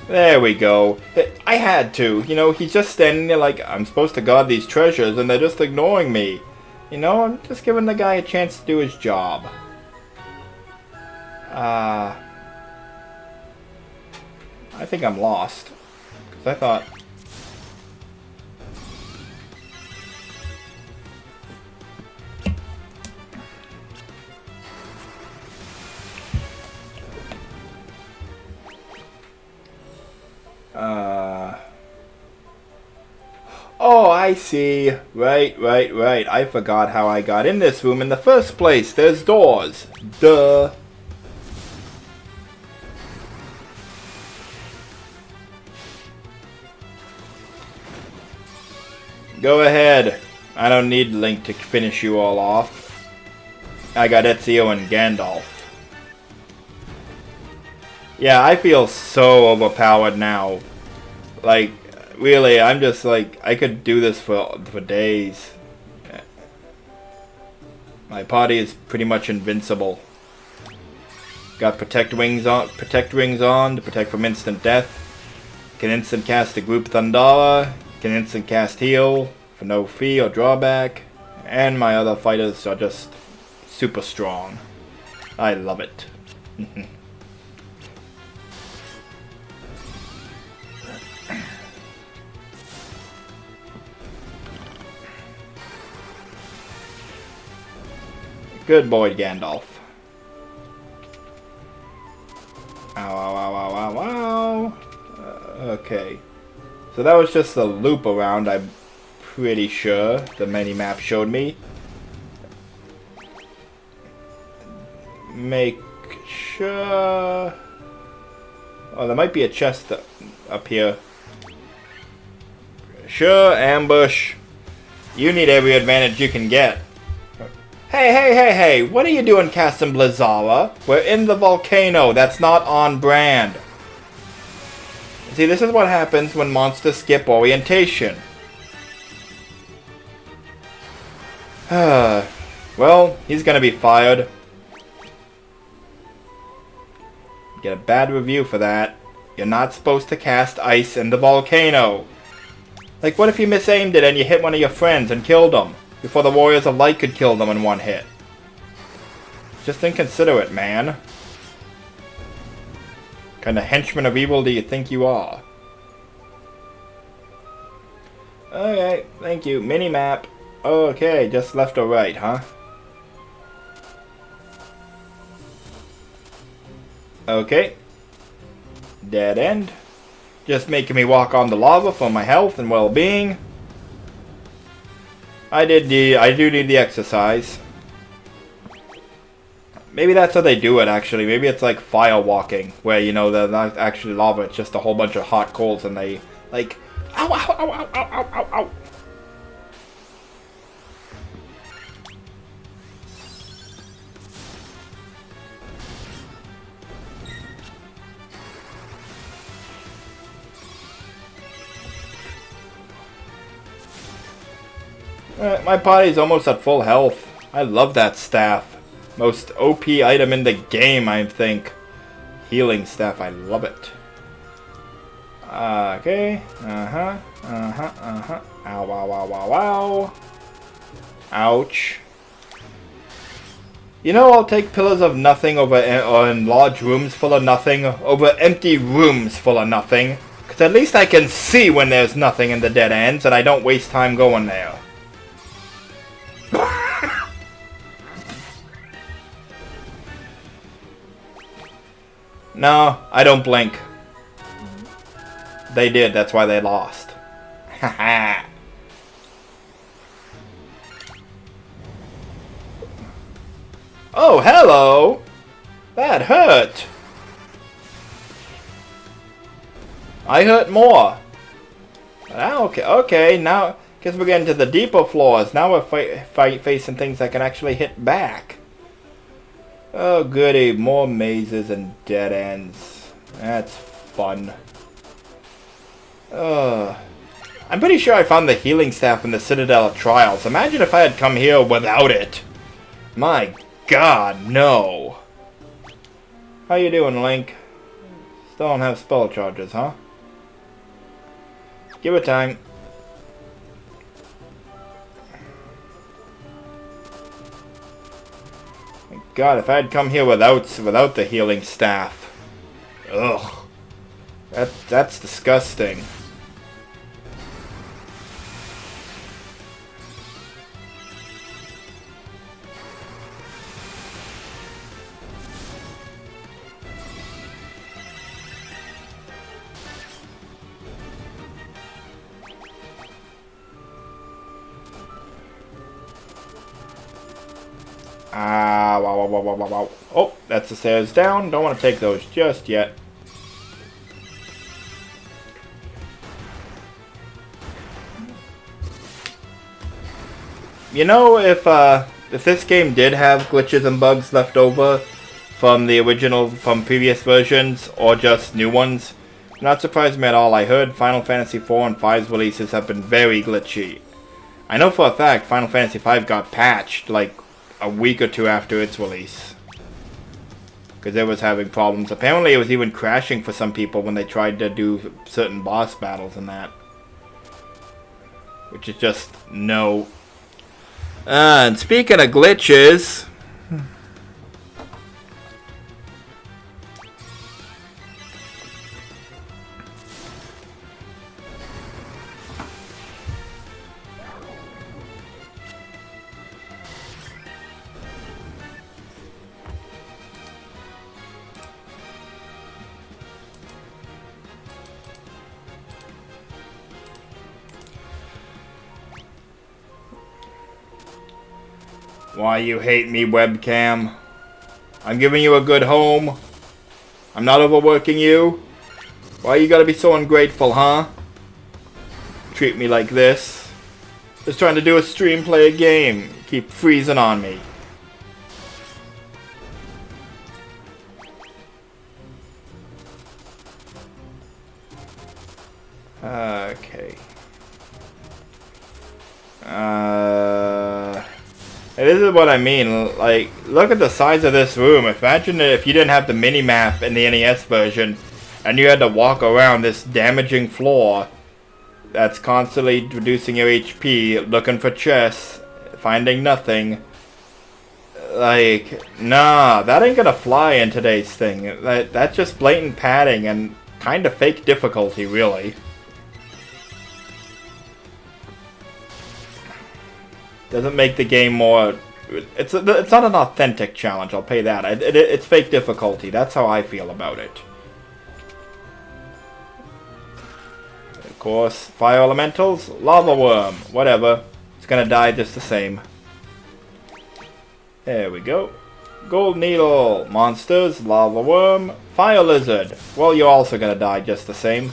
There we go. I had to. You know, he's just standing there like, I'm supposed to guard these treasures and they're just ignoring me. You know, I'm just giving the guy a chance to do his job. I think I'm lost. Because I thought... Oh, I see. Right. I forgot how I got in this room in the first place. There's doors. Duh. Go ahead. I don't need Link to finish you all off. I got Ezio and Gandalf. Yeah, I feel so overpowered now. Like, really, I'm just like, I could do this for days. My party is pretty much invincible. Got protect rings on to protect from instant death. Can instant cast a group Thundara. Can instant cast heal for no fee or drawback. And my other fighters are just super strong. I love it. Good boy, Gandalf. Ow. Okay. So that was just a loop around, I'm pretty sure. The mini-map showed me. Make sure... Oh, there might be a chest up here. Sure, ambush. You need every advantage you can get. Hey, what are you doing casting Blizzara? We're in the volcano, that's not on brand. See, this is what happens when monsters skip orientation. Well, he's gonna be fired. Get a bad review for that. You're not supposed to cast ice in the volcano. Like, what if you misaimed it and you hit one of your friends and killed them? Before the Warriors of Light could kill them in one hit. Just inconsiderate, man. Kind of henchman of evil do you think you are? Okay, thank you. Mini-map. Okay, just left or right, huh? Okay. Dead end. Just making me walk on the lava for my health and well-being. I do need the exercise. Maybe that's how they do it, actually. Maybe it's like fire walking, where, you know, they're not actually lava, it's just a whole bunch of hot coals, and they, like, ow. My party's almost at full health. I love that staff. Most OP item in the game, I think. Healing staff, I love it. Okay. Ow. Ouch. You know, I'll take pillars of nothing over large rooms full of nothing over empty rooms full of nothing. Because at least I can see when there's nothing in the dead ends and I don't waste time going there. No, I don't blink. They did, that's why they lost. Haha. Oh, hello! That hurt! I hurt more. Okay, now, guess we're getting to the deeper floors. Now we're facing things that can actually hit back. Oh goody, more mazes and dead ends. That's fun. I'm pretty sure I found the healing staff in the Citadel of Trials. Imagine if I had come here without it. My god, no. How you doing, Link? Still don't have spell charges, huh? Give it time. God, if I had come here without the healing staff. Ugh. That's disgusting. Wow. Oh, that's the stairs down. Don't want to take those just yet. You know, if this game did have glitches and bugs left over from the original, from previous versions, or just new ones, not surprised me at all. I heard Final Fantasy 4 and 5's releases have been very glitchy. I know for a fact Final Fantasy 5 got patched like a week or two after its release, because it was having problems. Apparently it was even crashing for some people when they tried to do certain boss battles and that. Which is just no. And speaking of glitches, why you hate me, webcam? I'm giving you a good home. I'm not overworking you. Why you gotta be so ungrateful, huh? Treat me like this. Just trying to do a stream, play a game. Keep freezing on me. Okay. This is what I mean. Like, look at the size of this room. Imagine if you didn't have the mini-map in the NES version, and you had to walk around this damaging floor that's constantly reducing your HP, looking for chests, finding nothing. Like, nah, that ain't gonna fly in today's thing. That's just blatant padding and kind of fake difficulty, really. Doesn't make the game more. It's not an authentic challenge. I'll pay that. It's fake difficulty. That's how I feel about it. Of course, fire elementals, lava worm, whatever. It's gonna die just the same. There we go. Gold needle, monsters, lava worm, fire lizard. Well, you're also gonna die just the same.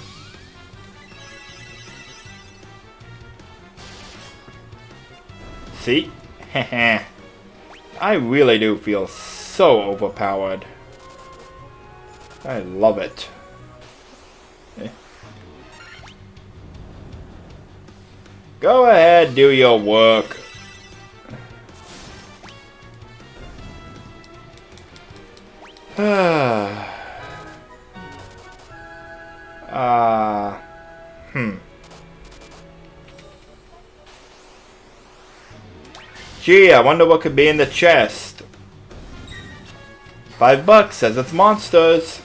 See? Heh. I really do feel so overpowered. I love it. Go ahead, do your work. Gee, I wonder what could be in the chest. $5 says it's monsters.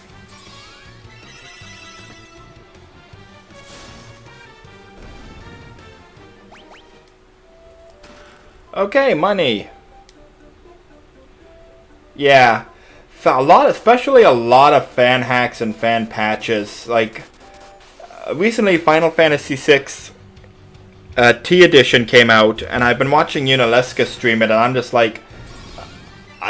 Okay, money. Yeah, especially a lot of fan hacks and fan patches. Like recently, Final Fantasy VI T Edition came out, and I've been watching Unaleska stream it, and I'm just like,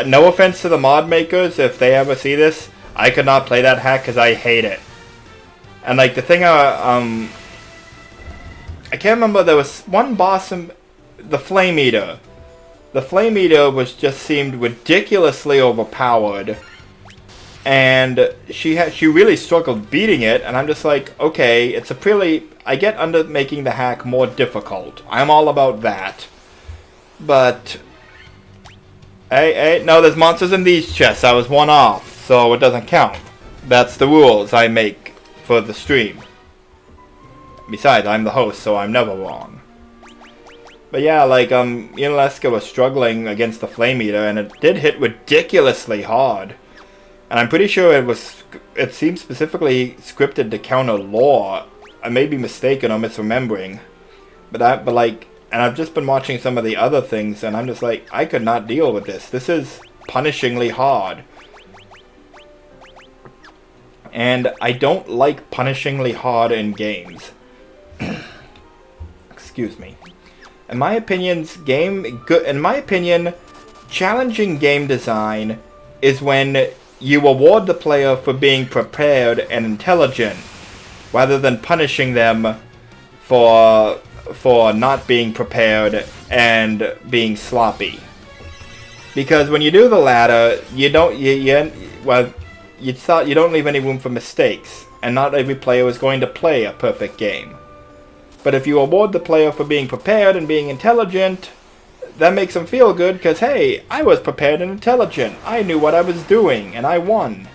no offense to the mod makers, if they ever see this, I could not play that hack because I hate it. And like the thing, I can't remember, there was one boss in the Flame Eater. The Flame Eater just seemed ridiculously overpowered. And she really struggled beating it, and I'm just like, okay, I get under making the hack more difficult. I'm all about that. But, hey, no, there's monsters in these chests. I was one off, so it doesn't count. That's the rules I make for the stream. Besides, I'm the host, so I'm never wrong. But yeah, like, Unaleska was struggling against the Flame Eater, and it did hit ridiculously hard. And I'm pretty sure it seems specifically scripted to counter lore. I may be mistaken or misremembering. But I've just been watching some of the other things, and I'm just like, I could not deal with this. This is punishingly hard. And I don't like punishingly hard in games. Excuse me. In my opinion, challenging game design is when you award the player for being prepared and intelligent, rather than punishing them for not being prepared and being sloppy. Because when you do the latter, you don't leave any room for mistakes, and not every player is going to play a perfect game. But if you award the player for being prepared and being intelligent, that makes them feel good because, hey, I was prepared and intelligent. I knew what I was doing, and I won.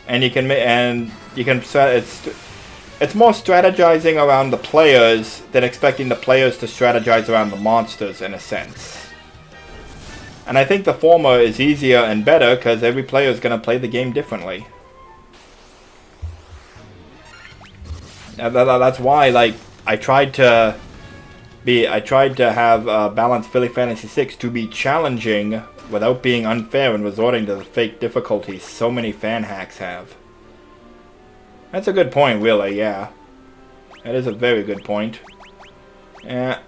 And it's more strategizing around the players than expecting the players to strategize around the monsters, in a sense. And I think the former is easier and better because every player is going to play the game differently. That's why, like, I tried to have balanced Philly Fantasy VI to be challenging without being unfair and resorting to the fake difficulties so many fan hacks have. That's a good point, really, yeah. That is a very good point. Yeah.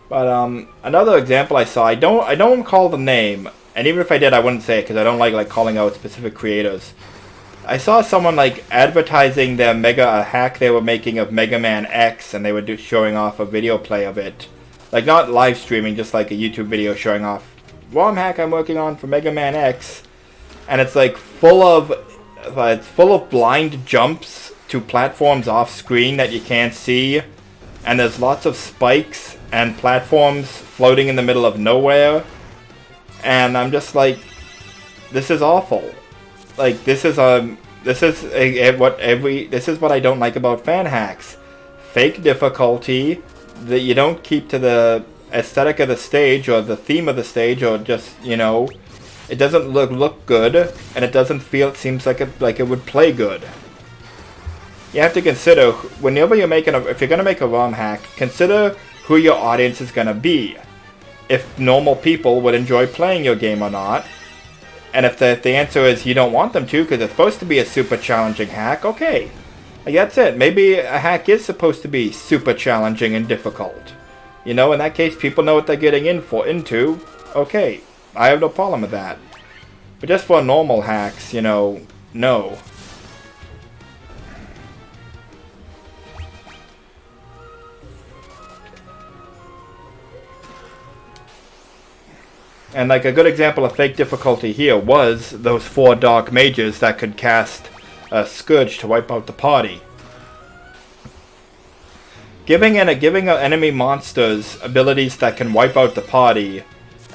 But another example I saw, I don't recall the name, and even if I did, I wouldn't say it because I don't like calling out specific creators. I saw someone like advertising their a hack they were making of Mega Man X, and they were showing off a video play of it, like not live streaming, just like a YouTube video showing off ROM hack I'm working on for Mega Man X, and it's like full of blind jumps to platforms off screen that you can't see, and there's lots of spikes and platforms floating in the middle of nowhere, and I'm just like, this is awful. Like, this is what I don't like about fan hacks. Fake difficulty that you don't keep to the aesthetic of the stage or the theme of the stage, or just, it doesn't look good, and it seems like it would play good. You have to consider, whenever you're if you're going to make a ROM hack, consider who your audience is going to be. If normal people would enjoy playing your game or not. And if the answer is you don't want them to because it's supposed to be a super challenging hack, okay. Like, that's it. Maybe a hack is supposed to be super challenging and difficult. In that case, people know what they're getting into. Okay, I have no problem with that. But just for normal hacks, no. And like a good example of fake difficulty here was those 4 dark mages that could cast a Scourge to wipe out the party. Giving enemy monsters abilities that can wipe out the party,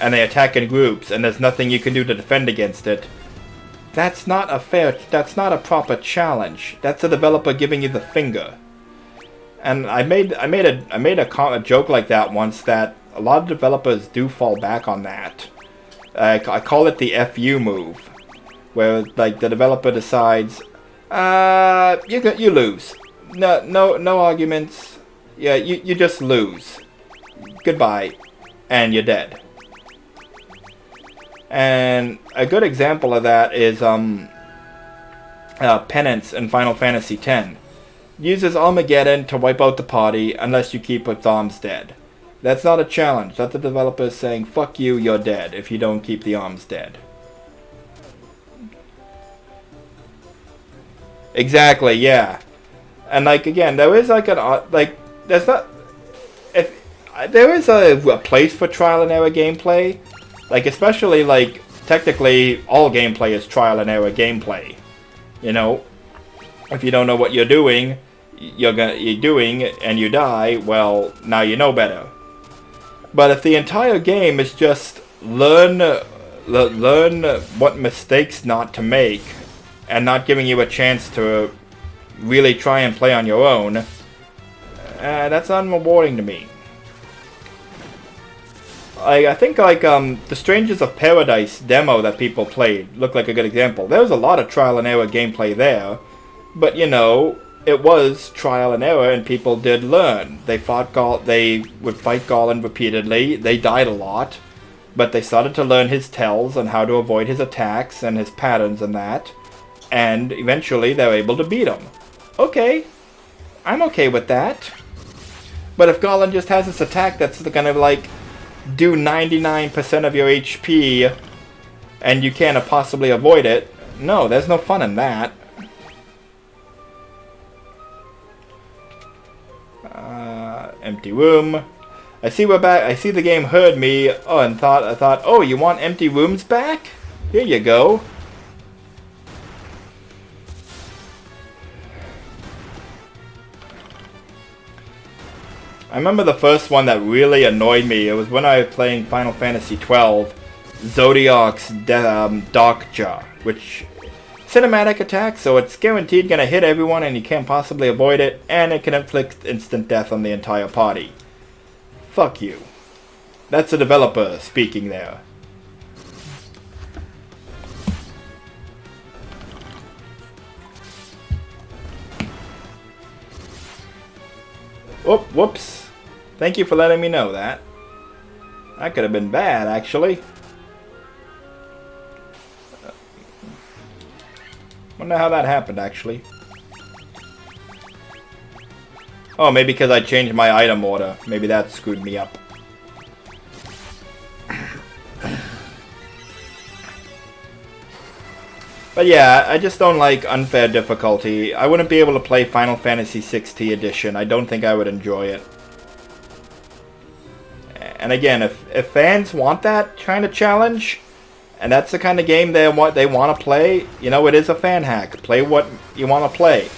and they attack in groups, and there's nothing you can do to defend against it, that's not a proper challenge. That's a developer giving you the finger. And I made a joke like that once, that a lot of developers do fall back on that. I call it the FU move, where like the developer decides, you lose. No arguments. Yeah, you just lose. Goodbye, and you're dead. And a good example of that is Penance in Final Fantasy X. Uses Armageddon to wipe out the party unless you keep its arms dead. That's not a challenge. That's the developers saying, fuck you, you're dead if you don't keep the arms dead. Exactly, yeah. And like, again, there is like there's not... there is a place for trial and error gameplay. Like, especially, like, technically, all gameplay is trial and error gameplay. You know? If you don't know what you're doing, and you die, well, now you know better. But if the entire game is just learn what mistakes not to make, and not giving you a chance to really try and play on your own, that's unrewarding to me. I think like the Strangers of Paradise demo that people played looked like a good example. There was a lot of trial and error gameplay there, but you know, it was trial and error, and people did learn. They would fight Garland repeatedly. They died a lot, but they started to learn his tells and how to avoid his attacks and his patterns and that, and eventually they're able to beat him. Okay, I'm okay with that. But if Garland just has this attack that's gonna like do 99% of your HP and you can't possibly avoid it, no, there's no fun in that. Empty room. I see we're back. I see the game heard me. Oh, and I thought, oh, you want empty rooms back? Here you go. I remember the first one that really annoyed me. It was when I was playing Final Fantasy XII, Zodiac's Darkja, which cinematic attack, so it's guaranteed gonna hit everyone and you can't possibly avoid it, and it can inflict instant death on the entire party. Fuck you. That's the developer speaking there. Oh, whoops. Thank you for letting me know that. That could have been bad, actually. Wonder how that happened, actually. Oh, maybe because I changed my item order. Maybe that screwed me up. But yeah, I just don't like unfair difficulty. I wouldn't be able to play Final Fantasy XVI Edition. I don't think I would enjoy it. And again, if fans want that kind of challenge, and that's the kind of game they want to play, you know, it is a fan hack. Play what you want to play.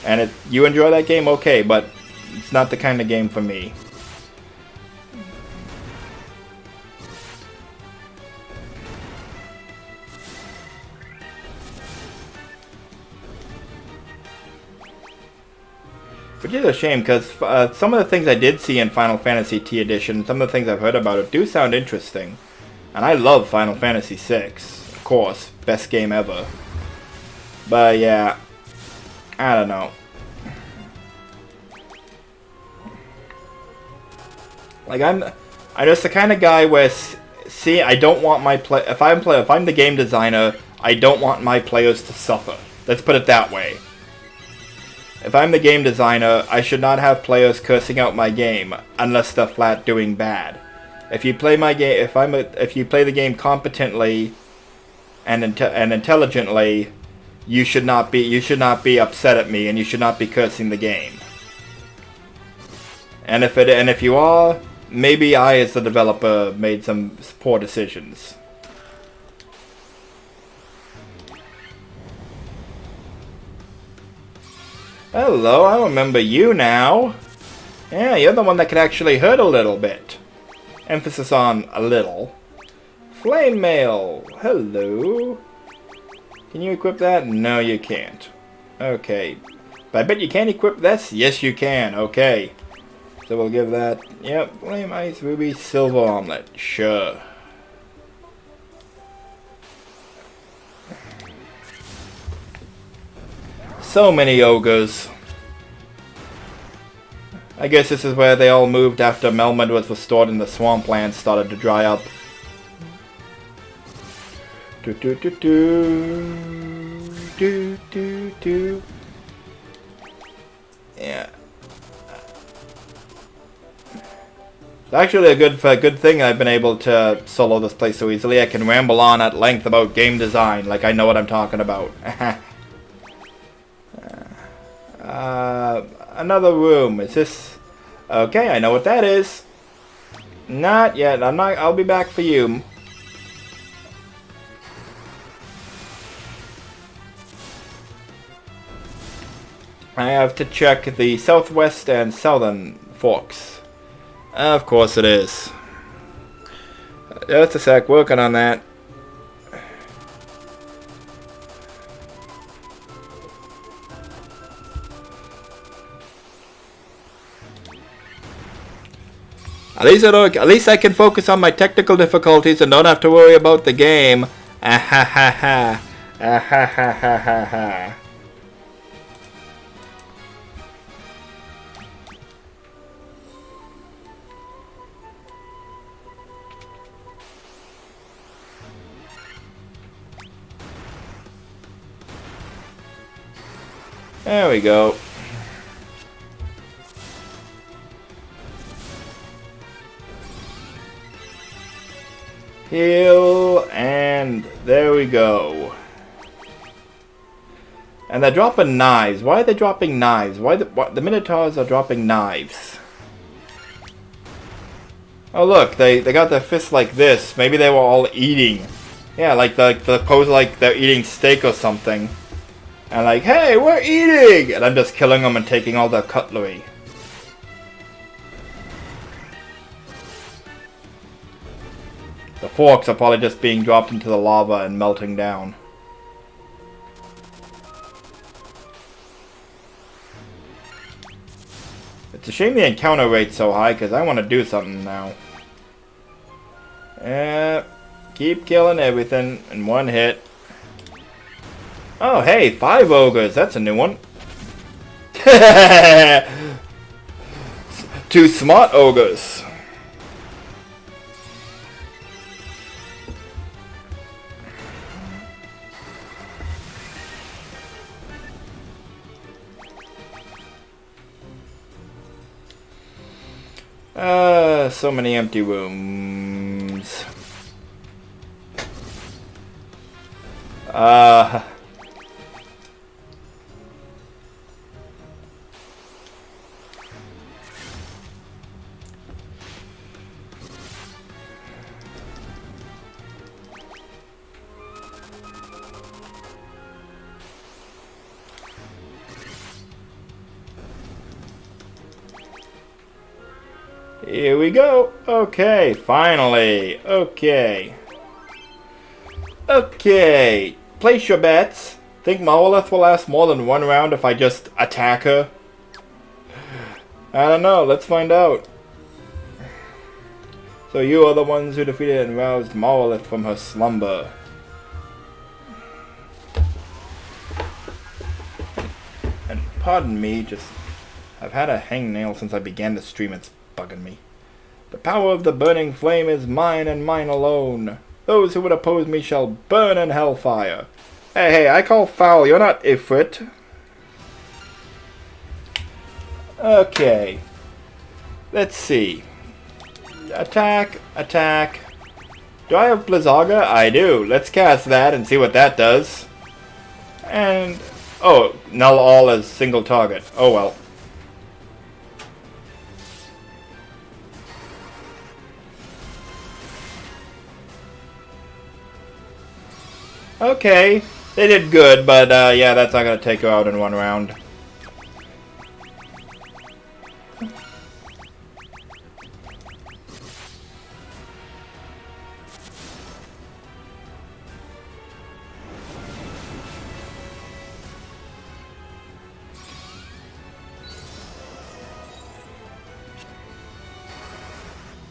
And if you enjoy that game, okay, but it's not the kind of game for me. Which is a shame, because some of the things I did see in Final Fantasy T Edition, some of the things I've heard about it, do sound interesting. And I love Final Fantasy VI, of course, best game ever. But yeah, I don't know. Like I'm just the kind of guy where, see, I don't want my if I'm the game designer, I don't want my players to suffer. Let's put it that way. If I'm the game designer, I should not have players cursing out my game unless they're flat doing bad. If you play my game, if you play the game competently and intelligently, you should not be upset at me, and you should not be cursing the game. And if you are, maybe I, as the developer, made some poor decisions. Hello, I remember you now. Yeah, you're the one that could actually hurt a little bit. Emphasis on a little. Flame mail. Hello. Can you equip that? No, you can't. Okay. But I bet you can equip this? Yes, you can. Okay. So we'll give that... Yep. Flame, ice, ruby, silver omelet. Sure. So many ogres. I guess this is where they all moved after Melmond was restored and the swampland started to dry up. do. Yeah. It's actually a good thing I've been able to solo this place so easily. I can ramble on at length about game design, like I know what I'm talking about. Another room. Is this... Okay, I know what that is. Not yet. I'll be back for you. I have to check the southwest and southern forks. Of course it is. Just a sec, working on that. At least I can focus on my technical difficulties and don't have to worry about the game. Ah ha ha ha. Ah ha ha ha ha ha. There we go. Heal, and there we go. And they're dropping knives. Why are they dropping knives? Why the Minotaurs are dropping knives? Oh look, they got their fists like this. Maybe they were all eating. Yeah, like the pose like they're eating steak or something. And like, hey, we're eating! And I'm just killing them and taking all their cutlery. The forks are probably just being dropped into the lava and melting down. It's a shame the encounter rate's so high, because I want to do something now. Keep killing everything in one hit. Oh, hey, 5 ogres. That's a new one. 2 smart ogres. So many empty rooms. Here we go. Okay, finally. Okay. Okay. Place your bets. Think Monolith will last more than 1 round if I just attack her? I don't know. Let's find out. So you are the ones who defeated and roused Monolith from her slumber. And pardon me, I've had a hangnail since I began to stream. It's bugging me. The power of the burning flame is mine and mine alone. Those who would oppose me shall burn in hellfire. Hey, I call foul. You're not Ifrit. Okay. Let's see. Attack, attack. Do I have Blizzaga? I do. Let's cast that and see what that does. And... oh, null all as single target. Oh well. Okay, they did good, but yeah, that's not going to take her out in 1 round.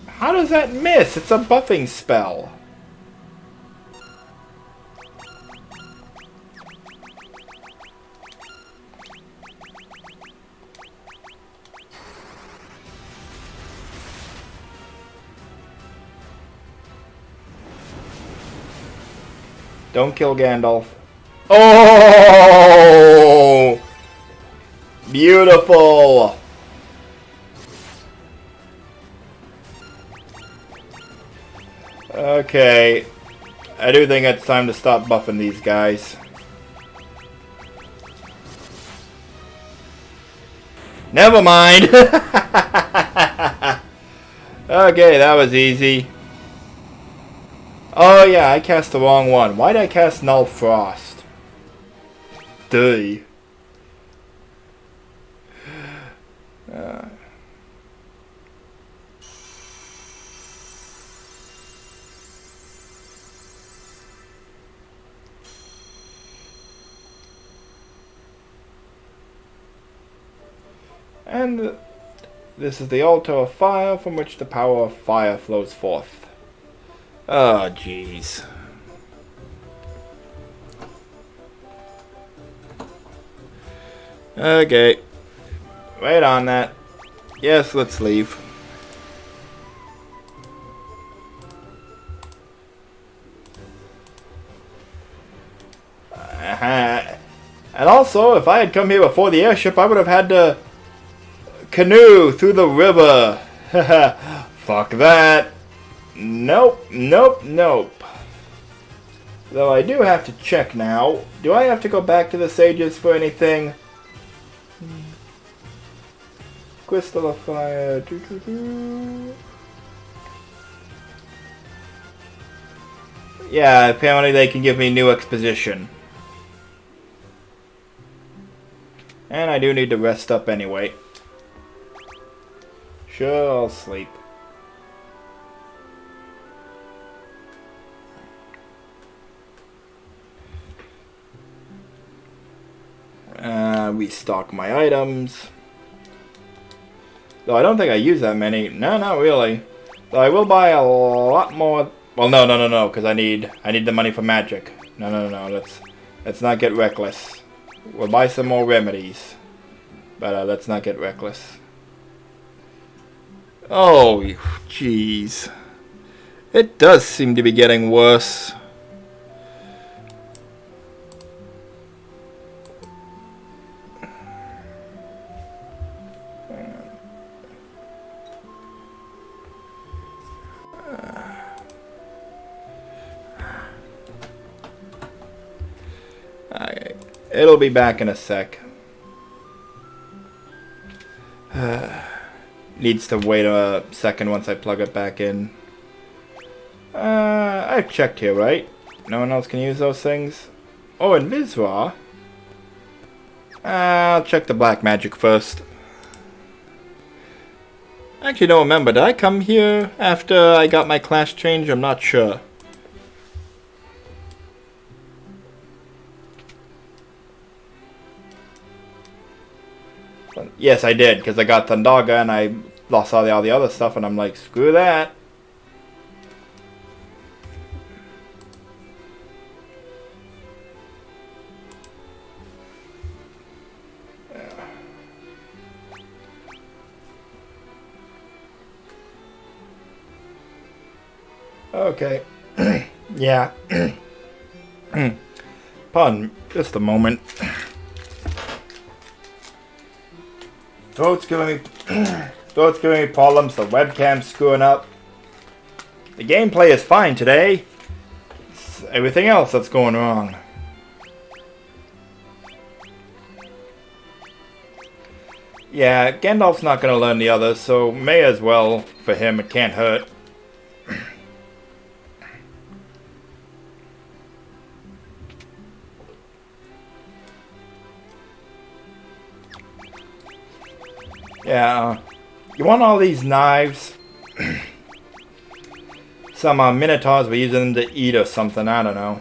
How does that miss? It's a buffing spell. Don't kill Gandalf. Oh! Beautiful! Okay. I do think it's time to stop buffing these guys. Never mind! Okay, that was easy. Oh yeah, I cast the wrong one. Why did I cast Null Frost? Duh. And this is the altar of fire from which the power of fire flows forth. Oh, jeez. Okay. Wait on that. Yes, let's leave. And also, if I had come here before the airship, I would have had to canoe through the river. Fuck that. Nope, nope, nope. Though I do have to check now. Do I have to go back to the sages for anything? Crystal of fire. Yeah, apparently they can give me new exposition. And I do need to rest up anyway. Sure, I'll sleep. Restock my items. Though I don't think I use that many. No, not really. Though I will buy a lot more. Well, no, because I need the money for magic. No. Let's not get reckless. We'll buy some more remedies, but let's not get reckless. Oh, jeez. It does seem to be getting worse. It'll be back in a sec. Needs to wait a second once I plug it back in. I've checked here, right? No one else can use those things? Oh, and Vizra? I'll check the black magic first. I actually don't remember. Did I come here after I got my class change? I'm not sure. Yes, I did, because I got Thundaga and I lost all the other stuff, and I'm like, screw that. Okay. Yeah. Pardon, just a moment. Throat's giving me problems, the webcam's screwing up. The gameplay is fine today. It's everything else that's going wrong. Yeah, Gandalf's not gonna learn the others, so may as well for him, it can't hurt. Yeah, you want all these knives? Some Minotaurs were using them to eat or something, I don't know.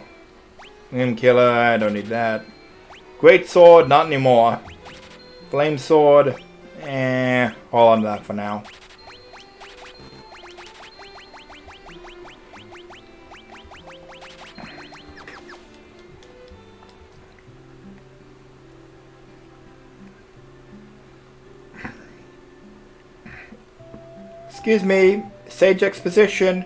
Flame Killer, I don't need that. Great Sword, not anymore. Flame Sword, hold on to that for now. Excuse me, Sage Exposition.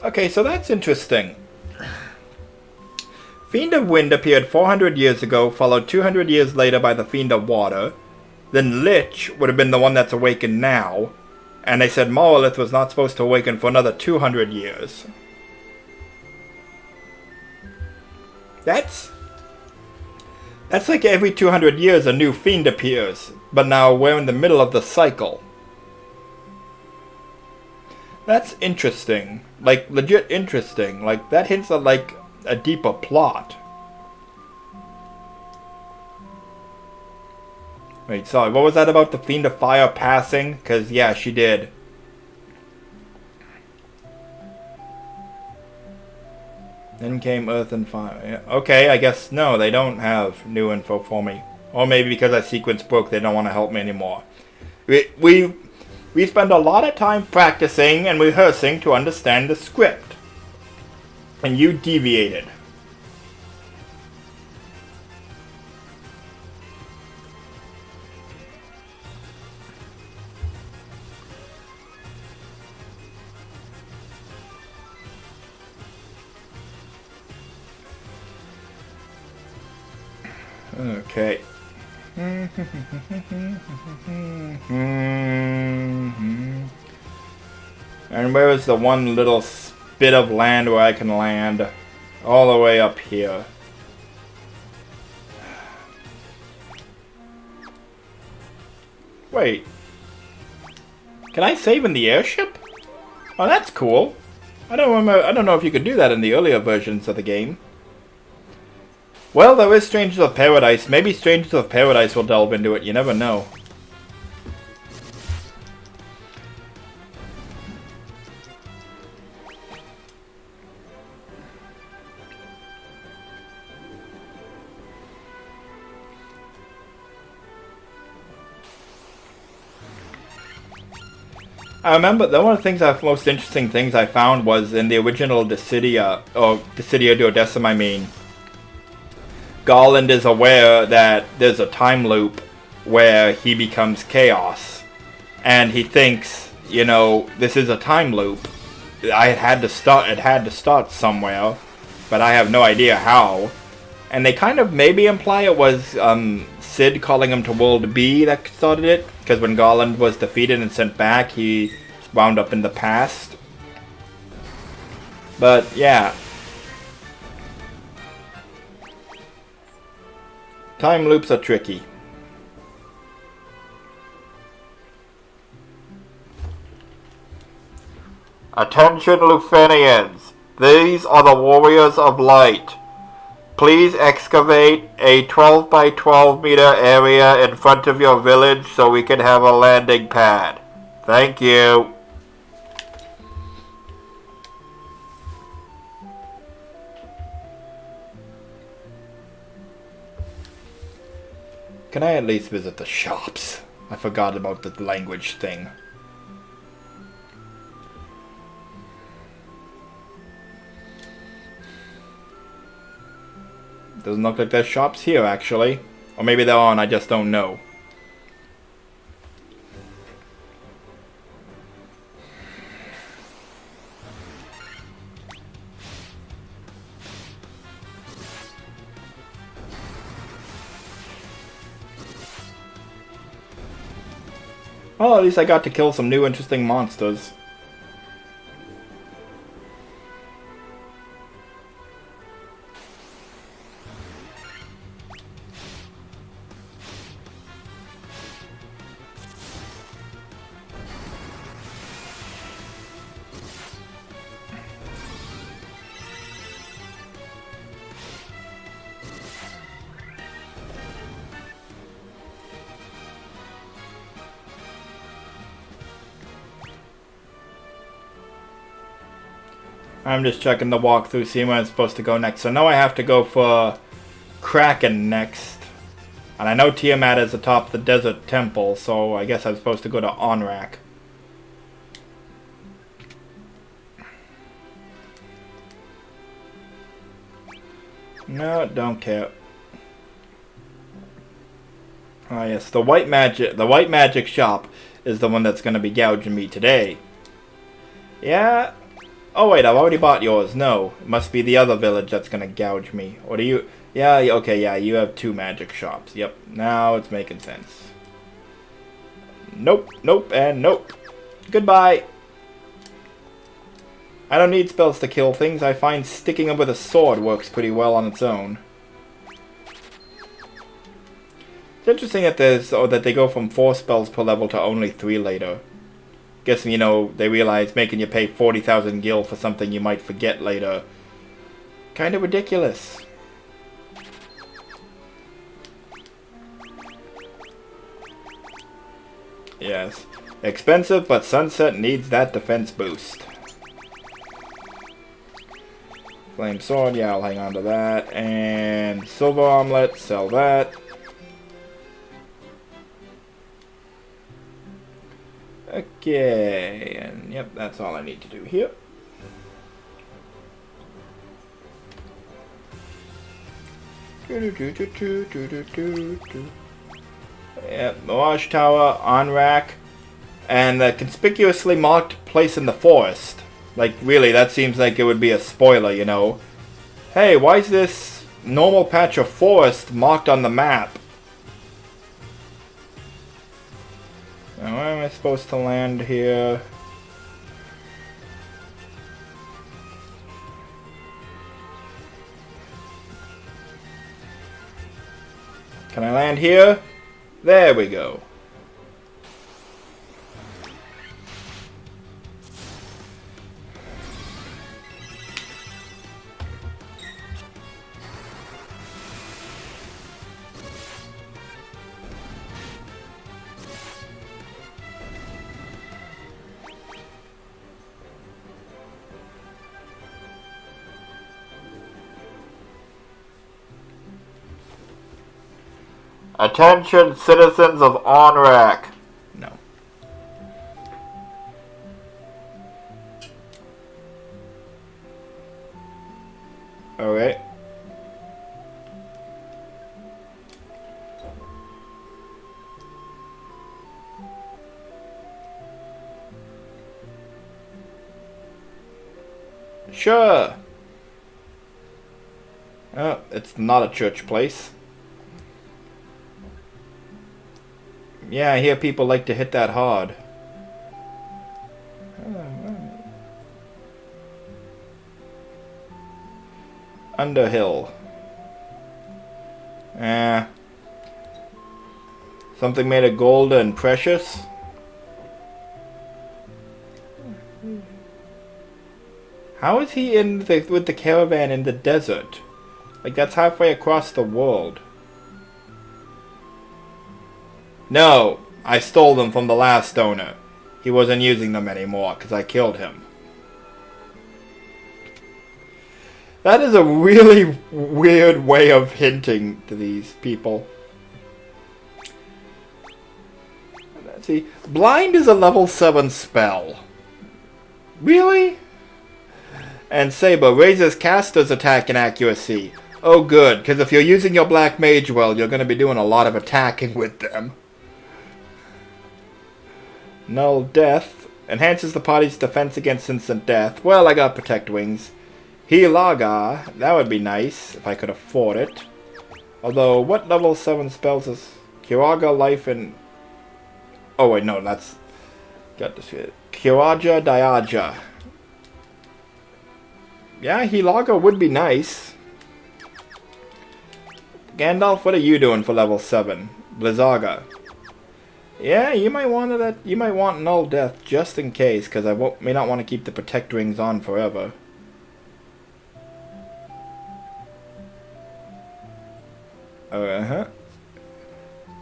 Okay, so that's interesting. Fiend of Wind appeared 400 years ago, followed 200 years later by the Fiend of Water. Then Lich would have been the one that's awakened now. And they said Monolith was not supposed to awaken for another 200 years. That's like every 200 years a new fiend appears. But now we're in the middle of the cycle. That's interesting. Like, legit interesting. Like, that hints at, like, a deeper plot. Wait, sorry, what was that about the Fiend of Fire passing? Because, yeah, she did. Then came Earth and Fire. Yeah. Okay, I guess, no, they don't have new info for me. Or maybe because that sequence broke, they don't want to help me anymore. We spend a lot of time practicing and rehearsing to understand the script. And you deviated. Okay. And where is the one little bit of land where I can land? All the way up here. Wait. Can I save in the airship? Oh, that's cool. I don't know if you could do that in the earlier versions of the game. Well, there is Strangers of Paradise. Maybe Strangers of Paradise will delve into it. You never know. I remember one of the things most interesting things I found was in the original Dissidia, or Dissidia Duodecim, I mean. Garland is aware that there's a time loop where he becomes chaos. And he thinks, you know, this is a time loop. It had to start somewhere, but I have no idea how. And they kind of maybe imply it was Sid calling him to World B that started it. Because when Garland was defeated and sent back, he wound up in the past. But, yeah. Time loops are tricky. Attention Lufenians! These are the Warriors of Light. Please excavate a 12 by 12 meter area in front of your village so we can have a landing pad. Thank you. Can I at least visit the shops? I forgot about the language thing. Doesn't look like there's shops here, actually. Or maybe there are and I just don't know. Well, at least I got to kill some new interesting monsters. I'm just checking the walkthrough, seeing where I'm supposed to go next. So now I have to go for Kraken next. And I know Tiamat is atop the Desert Temple, so I guess I'm supposed to go to Onrak. No, don't care. Oh yes, the white magic shop is the one that's going to be gouging me today. Yeah. Oh wait, I've already bought yours. No, it must be the other village that's gonna gouge me. Or do you... Yeah, okay, yeah, you have 2 magic shops. Yep, now it's making sense. Nope, nope, and nope. Goodbye. I don't need spells to kill things. I find sticking them with a sword works pretty well on its own. It's interesting that that they go from 4 spells per level to only 3 later. Guess, you know, they realize making you pay 40,000 gil for something you might forget later. Kinda ridiculous. Yes. Expensive, but Sunset needs that defense boost. Flame sword, yeah, I'll hang on to that. And silver armlet, sell that. Okay, and yep, that's all I need to do here. Yep, Mirage Tower, on rack, and the conspicuously marked place in the forest. Like, really, that seems like it would be a spoiler, you know. Hey, why is this normal patch of forest marked on the map? Now, where am I supposed to land here? Can I land here? There we go. Attention, citizens of Onrak. No. Alright. Sure. Oh, it's not a church place. Yeah, I hear people like to hit that hard. Underhill. Something made of gold and precious? How is he with the caravan in the desert? Like, that's halfway across the world. No, I stole them from the last owner. He wasn't using them anymore because I killed him. That is a really weird way of hinting to these people. Let's see. Blind is a level 7 spell. Really? And Saber raises caster's attack and accuracy. Oh good, because if you're using your black mage well, you're going to be doing a lot of attacking with them. Null Death. Enhances the party's defense against instant death. Well, I got Protect Wings. Hilaga. That would be nice, if I could afford it. Although, what level 7 spells is... Kiraga, Life, and... Oh, wait, no, that's... Got this here. Kiraja, Diaja. Yeah, Hilaga would be nice. Gandalf, what are you doing for level 7? Blizzaga. Yeah, you might want that. You might want Null Death just in case, because I may not want to keep the Protect Rings on forever.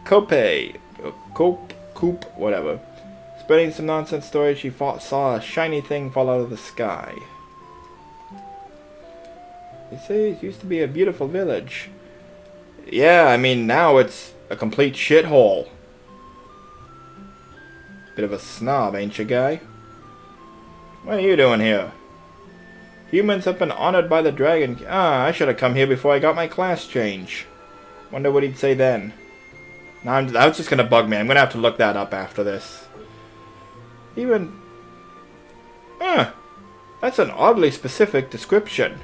Cope, Coop, whatever. Spreading some nonsense stories. She saw a shiny thing fall out of the sky. They say it used to be a beautiful village. Yeah, I mean now it's a complete shithole. Bit of a snob, ain't you, guy? What are you doing here? Humans have been honored by the dragon. Ah, I should have come here before I got my class change. Wonder what he'd say then. Now that's just gonna bug me. I'm gonna have to look that up after this. Even... That's an oddly specific description.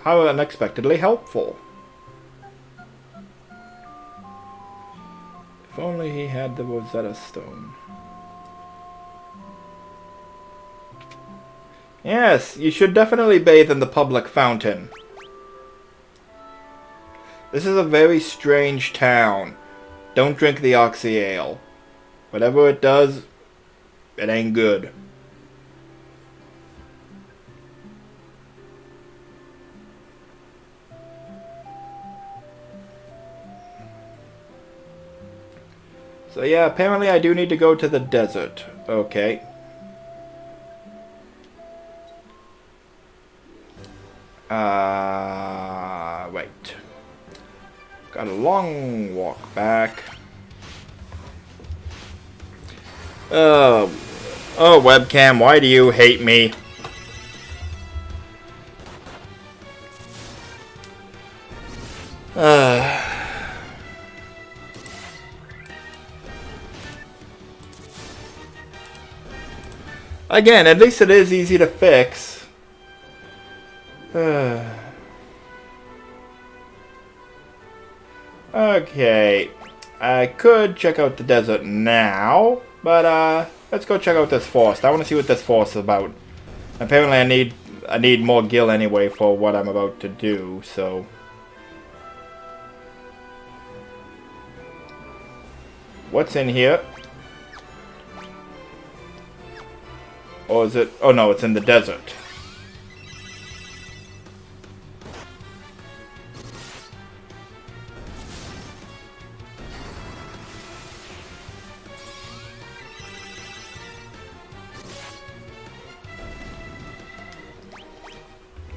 How unexpectedly helpful. If only he had the Rosetta Stone. Yes, you should definitely bathe in the public fountain. This is a very strange town. Don't drink the Oxy Ale. Whatever it does, it ain't good. So yeah, apparently I do need to go to the desert. Okay. Wait. Got a long walk back. Oh, webcam, why do you hate me? Again, at least it is easy to fix. Okay. I could check out the desert now, but let's go check out this forest. I want to see what this forest is about. Apparently I need more gil anyway for what I'm about to do, so what's in here? Or is it... Oh no, it's in the desert.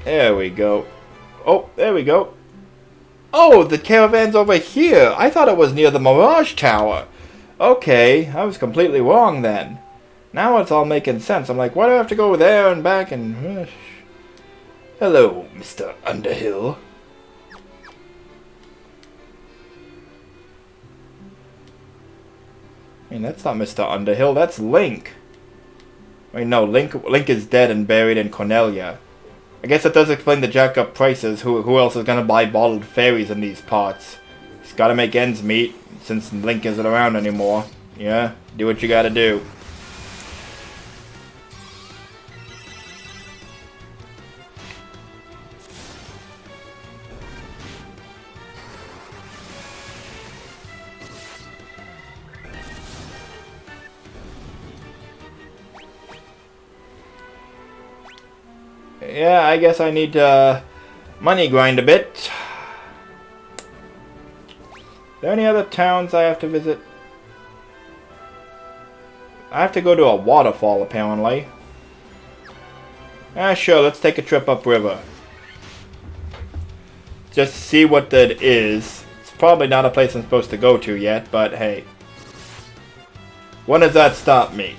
There we go. Oh, there we go. Oh, the caravan's over here. I thought it was near the Mirage Tower. Okay, I was completely wrong then. Now it's all making sense. I'm like, why do I have to go there and back and... Hello, Mr. Underhill. I mean, that's not Mr. Underhill, that's Link. I mean, no, Link is dead and buried in Cornelia. I guess that does explain the jack up prices. Who else is gonna buy bottled fairies in these parts? Just gotta make ends meet, since Link isn't around anymore. Yeah, do what you gotta do. Yeah, I guess I need to money grind a bit. Are there any other towns I have to visit? I have to go to a waterfall, apparently. Sure, let's take a trip upriver. Just to see what that is. It's probably not a place I'm supposed to go to yet, but hey. When does that stop me?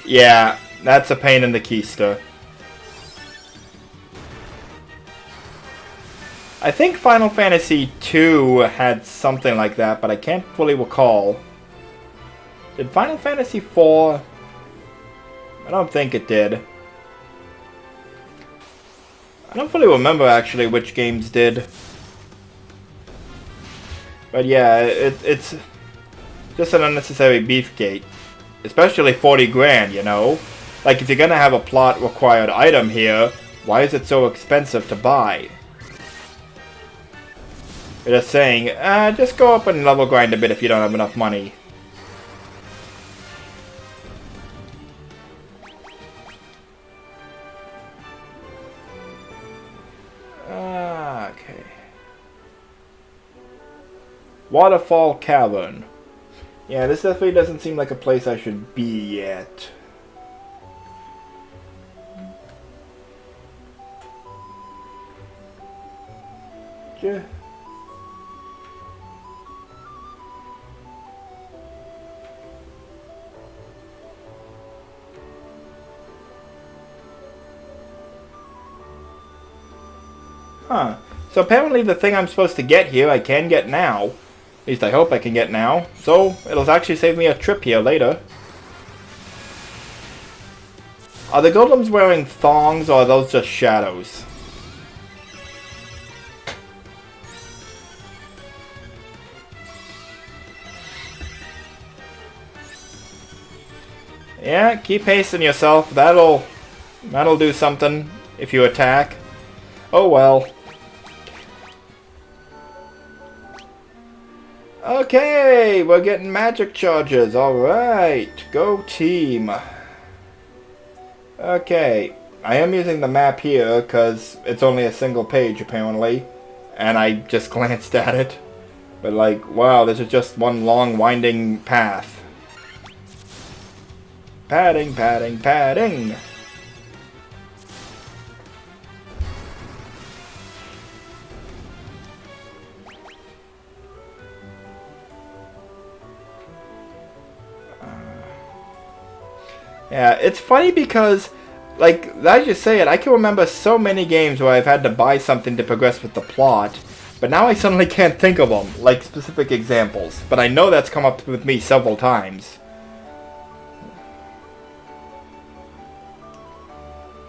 Yeah, that's a pain in the keister. I think Final Fantasy II had something like that, but I can't fully recall. Did Final Fantasy IV? I don't think it did. I don't fully remember actually which games did. But yeah, it's just an unnecessary beefcake. Especially 40 grand, you know? Like, if you're gonna have a plot required item here, why is it so expensive to buy? They're just saying, just go up and level grind a bit if you don't have enough money. Okay. Waterfall Cavern. Yeah, this definitely doesn't seem like a place I should be yet. Yeah. Huh. So apparently the thing I'm supposed to get here, I can get now. At least I hope I can get now. So, it'll actually save me a trip here later. Are the golems wearing thongs, or are those just shadows? Yeah, keep pacing yourself. That'll do something if you attack. Oh well. Okay, we're getting magic charges. Alright, go team. Okay, I am using the map here because it's only a single page apparently. And I just glanced at it. But like, wow, this is just one long winding path. Padding, padding, padding. Yeah, it's funny because, like, as you say it, I can remember so many games where I've had to buy something to progress with the plot, but now I suddenly can't think of them, like specific examples. But I know that's come up with me several times.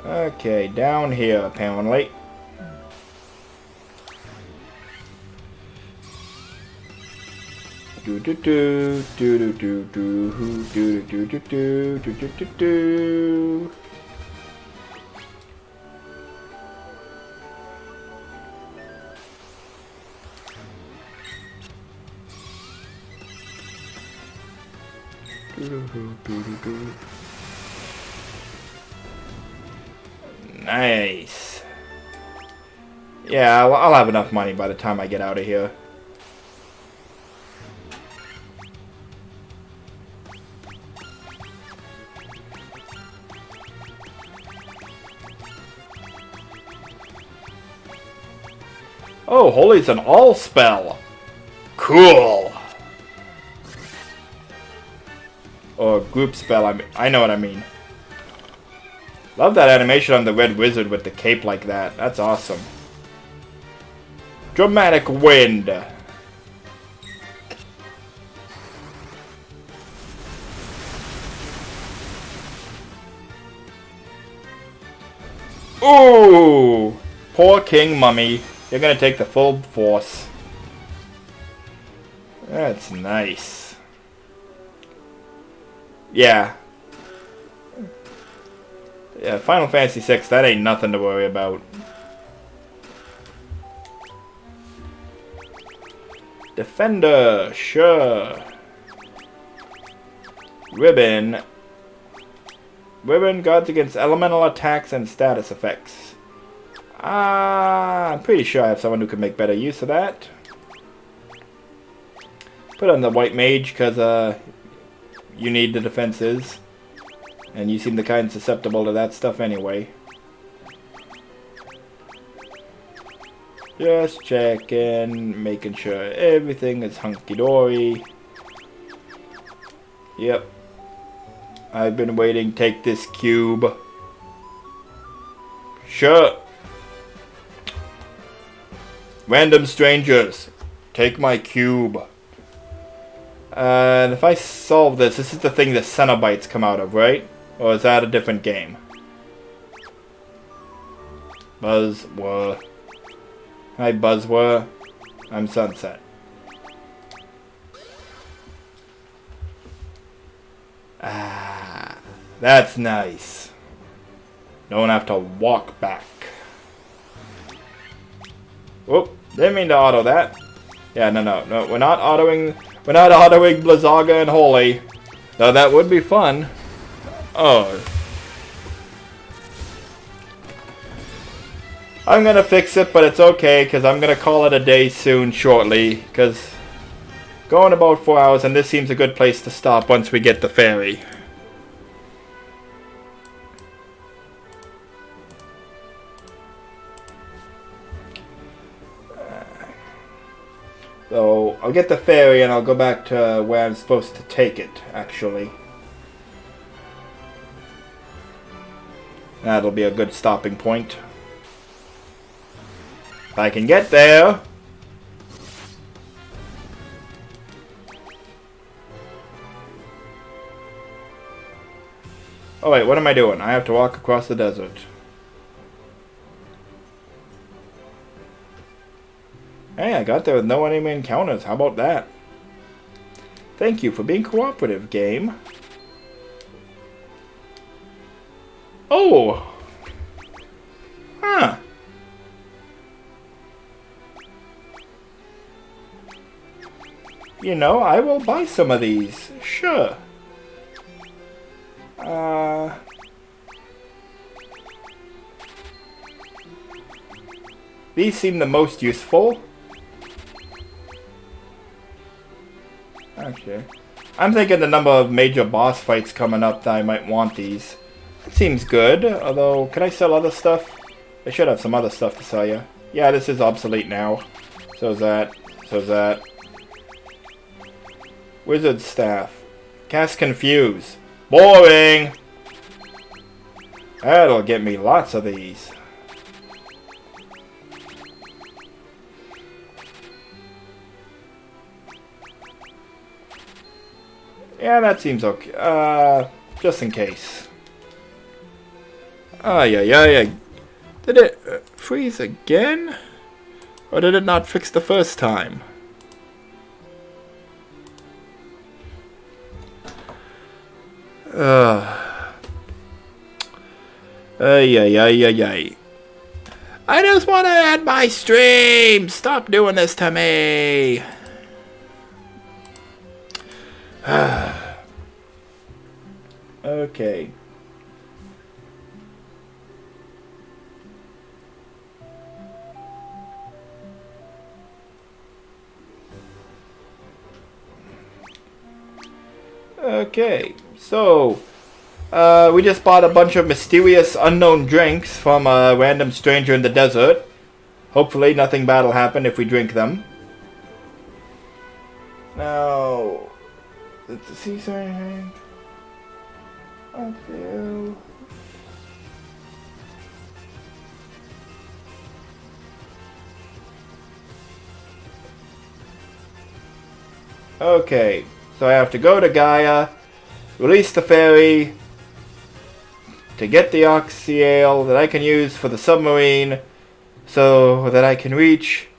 Okay, down here apparently. Do do do do do do do do do do do do do do. Nice. Yeah, I'll have enough money by the time I get out of here. Oh, Holy's an all spell. Cool. Or group spell, I know what I mean. Love that animation on the red wizard with the cape like that. That's awesome. Dramatic wind. Ooh! Poor King Mummy. You're gonna take the full force. That's nice. Yeah. Yeah, Final Fantasy VI, that ain't nothing to worry about. Defender, sure. Ribbon. Ribbon guards against elemental attacks and status effects. I'm pretty sure I have someone who can make better use of that. Put on the white mage, because you need the defenses. And you seem the kind susceptible to that stuff anyway. Just checking, making sure everything is hunky-dory. Yep. I've been waiting. Take this cube. Sure. Random strangers, take my cube. And if I solve this, this is the thing that Cenobites come out of, right? Or is that a different game? Buzzwor. Hi, Buzzwor. I'm Sunset. Ah, that's nice. Don't have to walk back. Whoop, didn't mean to auto that. Yeah, no, we're not autoing Blizzaga and Holy. Though that would be fun. Oh. I'm gonna fix it, but it's okay, because I'm gonna call it a day soon, shortly, because going about 4 hours, and this seems a good place to stop once we get the ferry. So, I'll get the ferry and I'll go back to where I'm supposed to take it, actually. That'll be a good stopping point. If I can get there. Oh wait, what am I doing? I have to walk across the desert. Hey, I got there with no enemy encounters. How about that? Thank you for being cooperative, game. Oh! Huh. You know, I will buy some of these. Sure. These seem the most useful. Okay. I'm thinking the number of major boss fights coming up that I might want these. That seems good, although, can I sell other stuff? I should have some other stuff to sell you. Yeah, this is obsolete now. So's that. So's that. Wizard Staff. Cast Confuse. Boring! That'll get me lots of these. Yeah, that seems okay. Just in case. Yeah. Did it freeze again? Or did it not fix the first time? Ay. I just want to end my stream! Stop doing this to me! Okay. Okay, so we just bought a bunch of mysterious unknown drinks from a random stranger in the desert. Hopefully nothing bad will happen if we drink them. Now, let's see something. Okay, so I have to go to Gaia, release the fairy, to get the oxyale that I can use for the submarine, so that I can reach...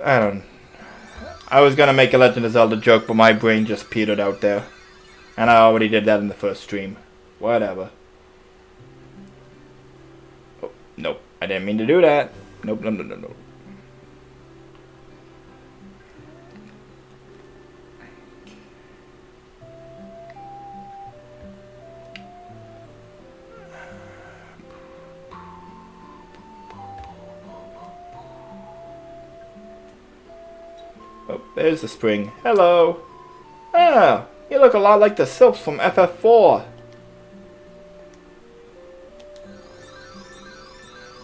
I was gonna make a Legend of Zelda joke, but my brain just petered out there. And I already did that in the first stream. Whatever. Oh, nope. I didn't mean to do that. Nope. Oh, there's the spring. Hello. Ah, you look a lot like the Sylphs from FF4.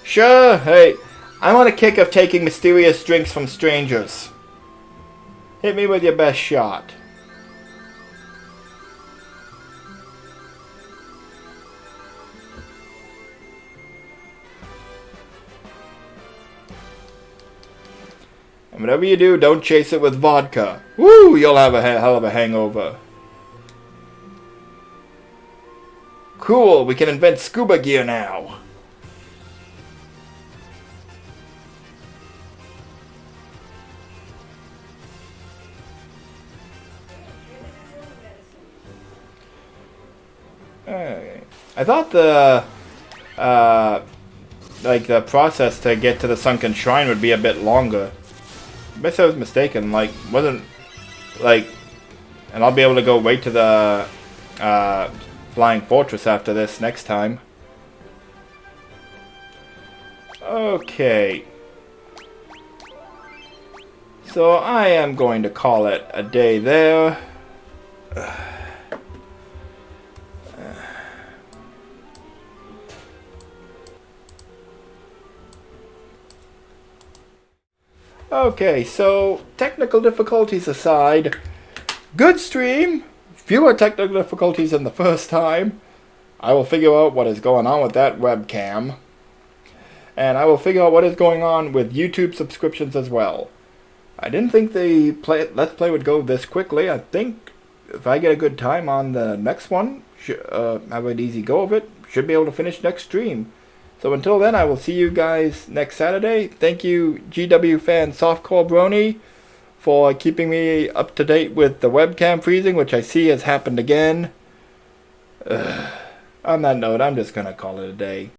Sure, hey, I'm on a kick of taking mysterious drinks from strangers. Hit me with your best shot. And whatever you do, don't chase it with vodka. Woo! You'll have a hell of a hangover. Cool, we can invent scuba gear now. Okay. I thought the the process to get to the sunken shrine would be a bit longer. I guess I was mistaken. And I'll be able to go right to the flying fortress after this next time. Okay. So I am going to call it a day there. Okay, so technical difficulties aside, good stream. Fewer technical difficulties than the first time. I will figure out what is going on with that webcam. And I will figure out what is going on with YouTube subscriptions as well. I didn't think the Let's Play would go this quickly. I think if I get a good time on the next one, have an easy go of it. Should be able to finish next stream. So until then, I will see you guys next Saturday. Thank you, GW Fan Softcore Brony, for keeping me up to date with the webcam freezing, which I see has happened again. On that note, I'm just gonna call it a day.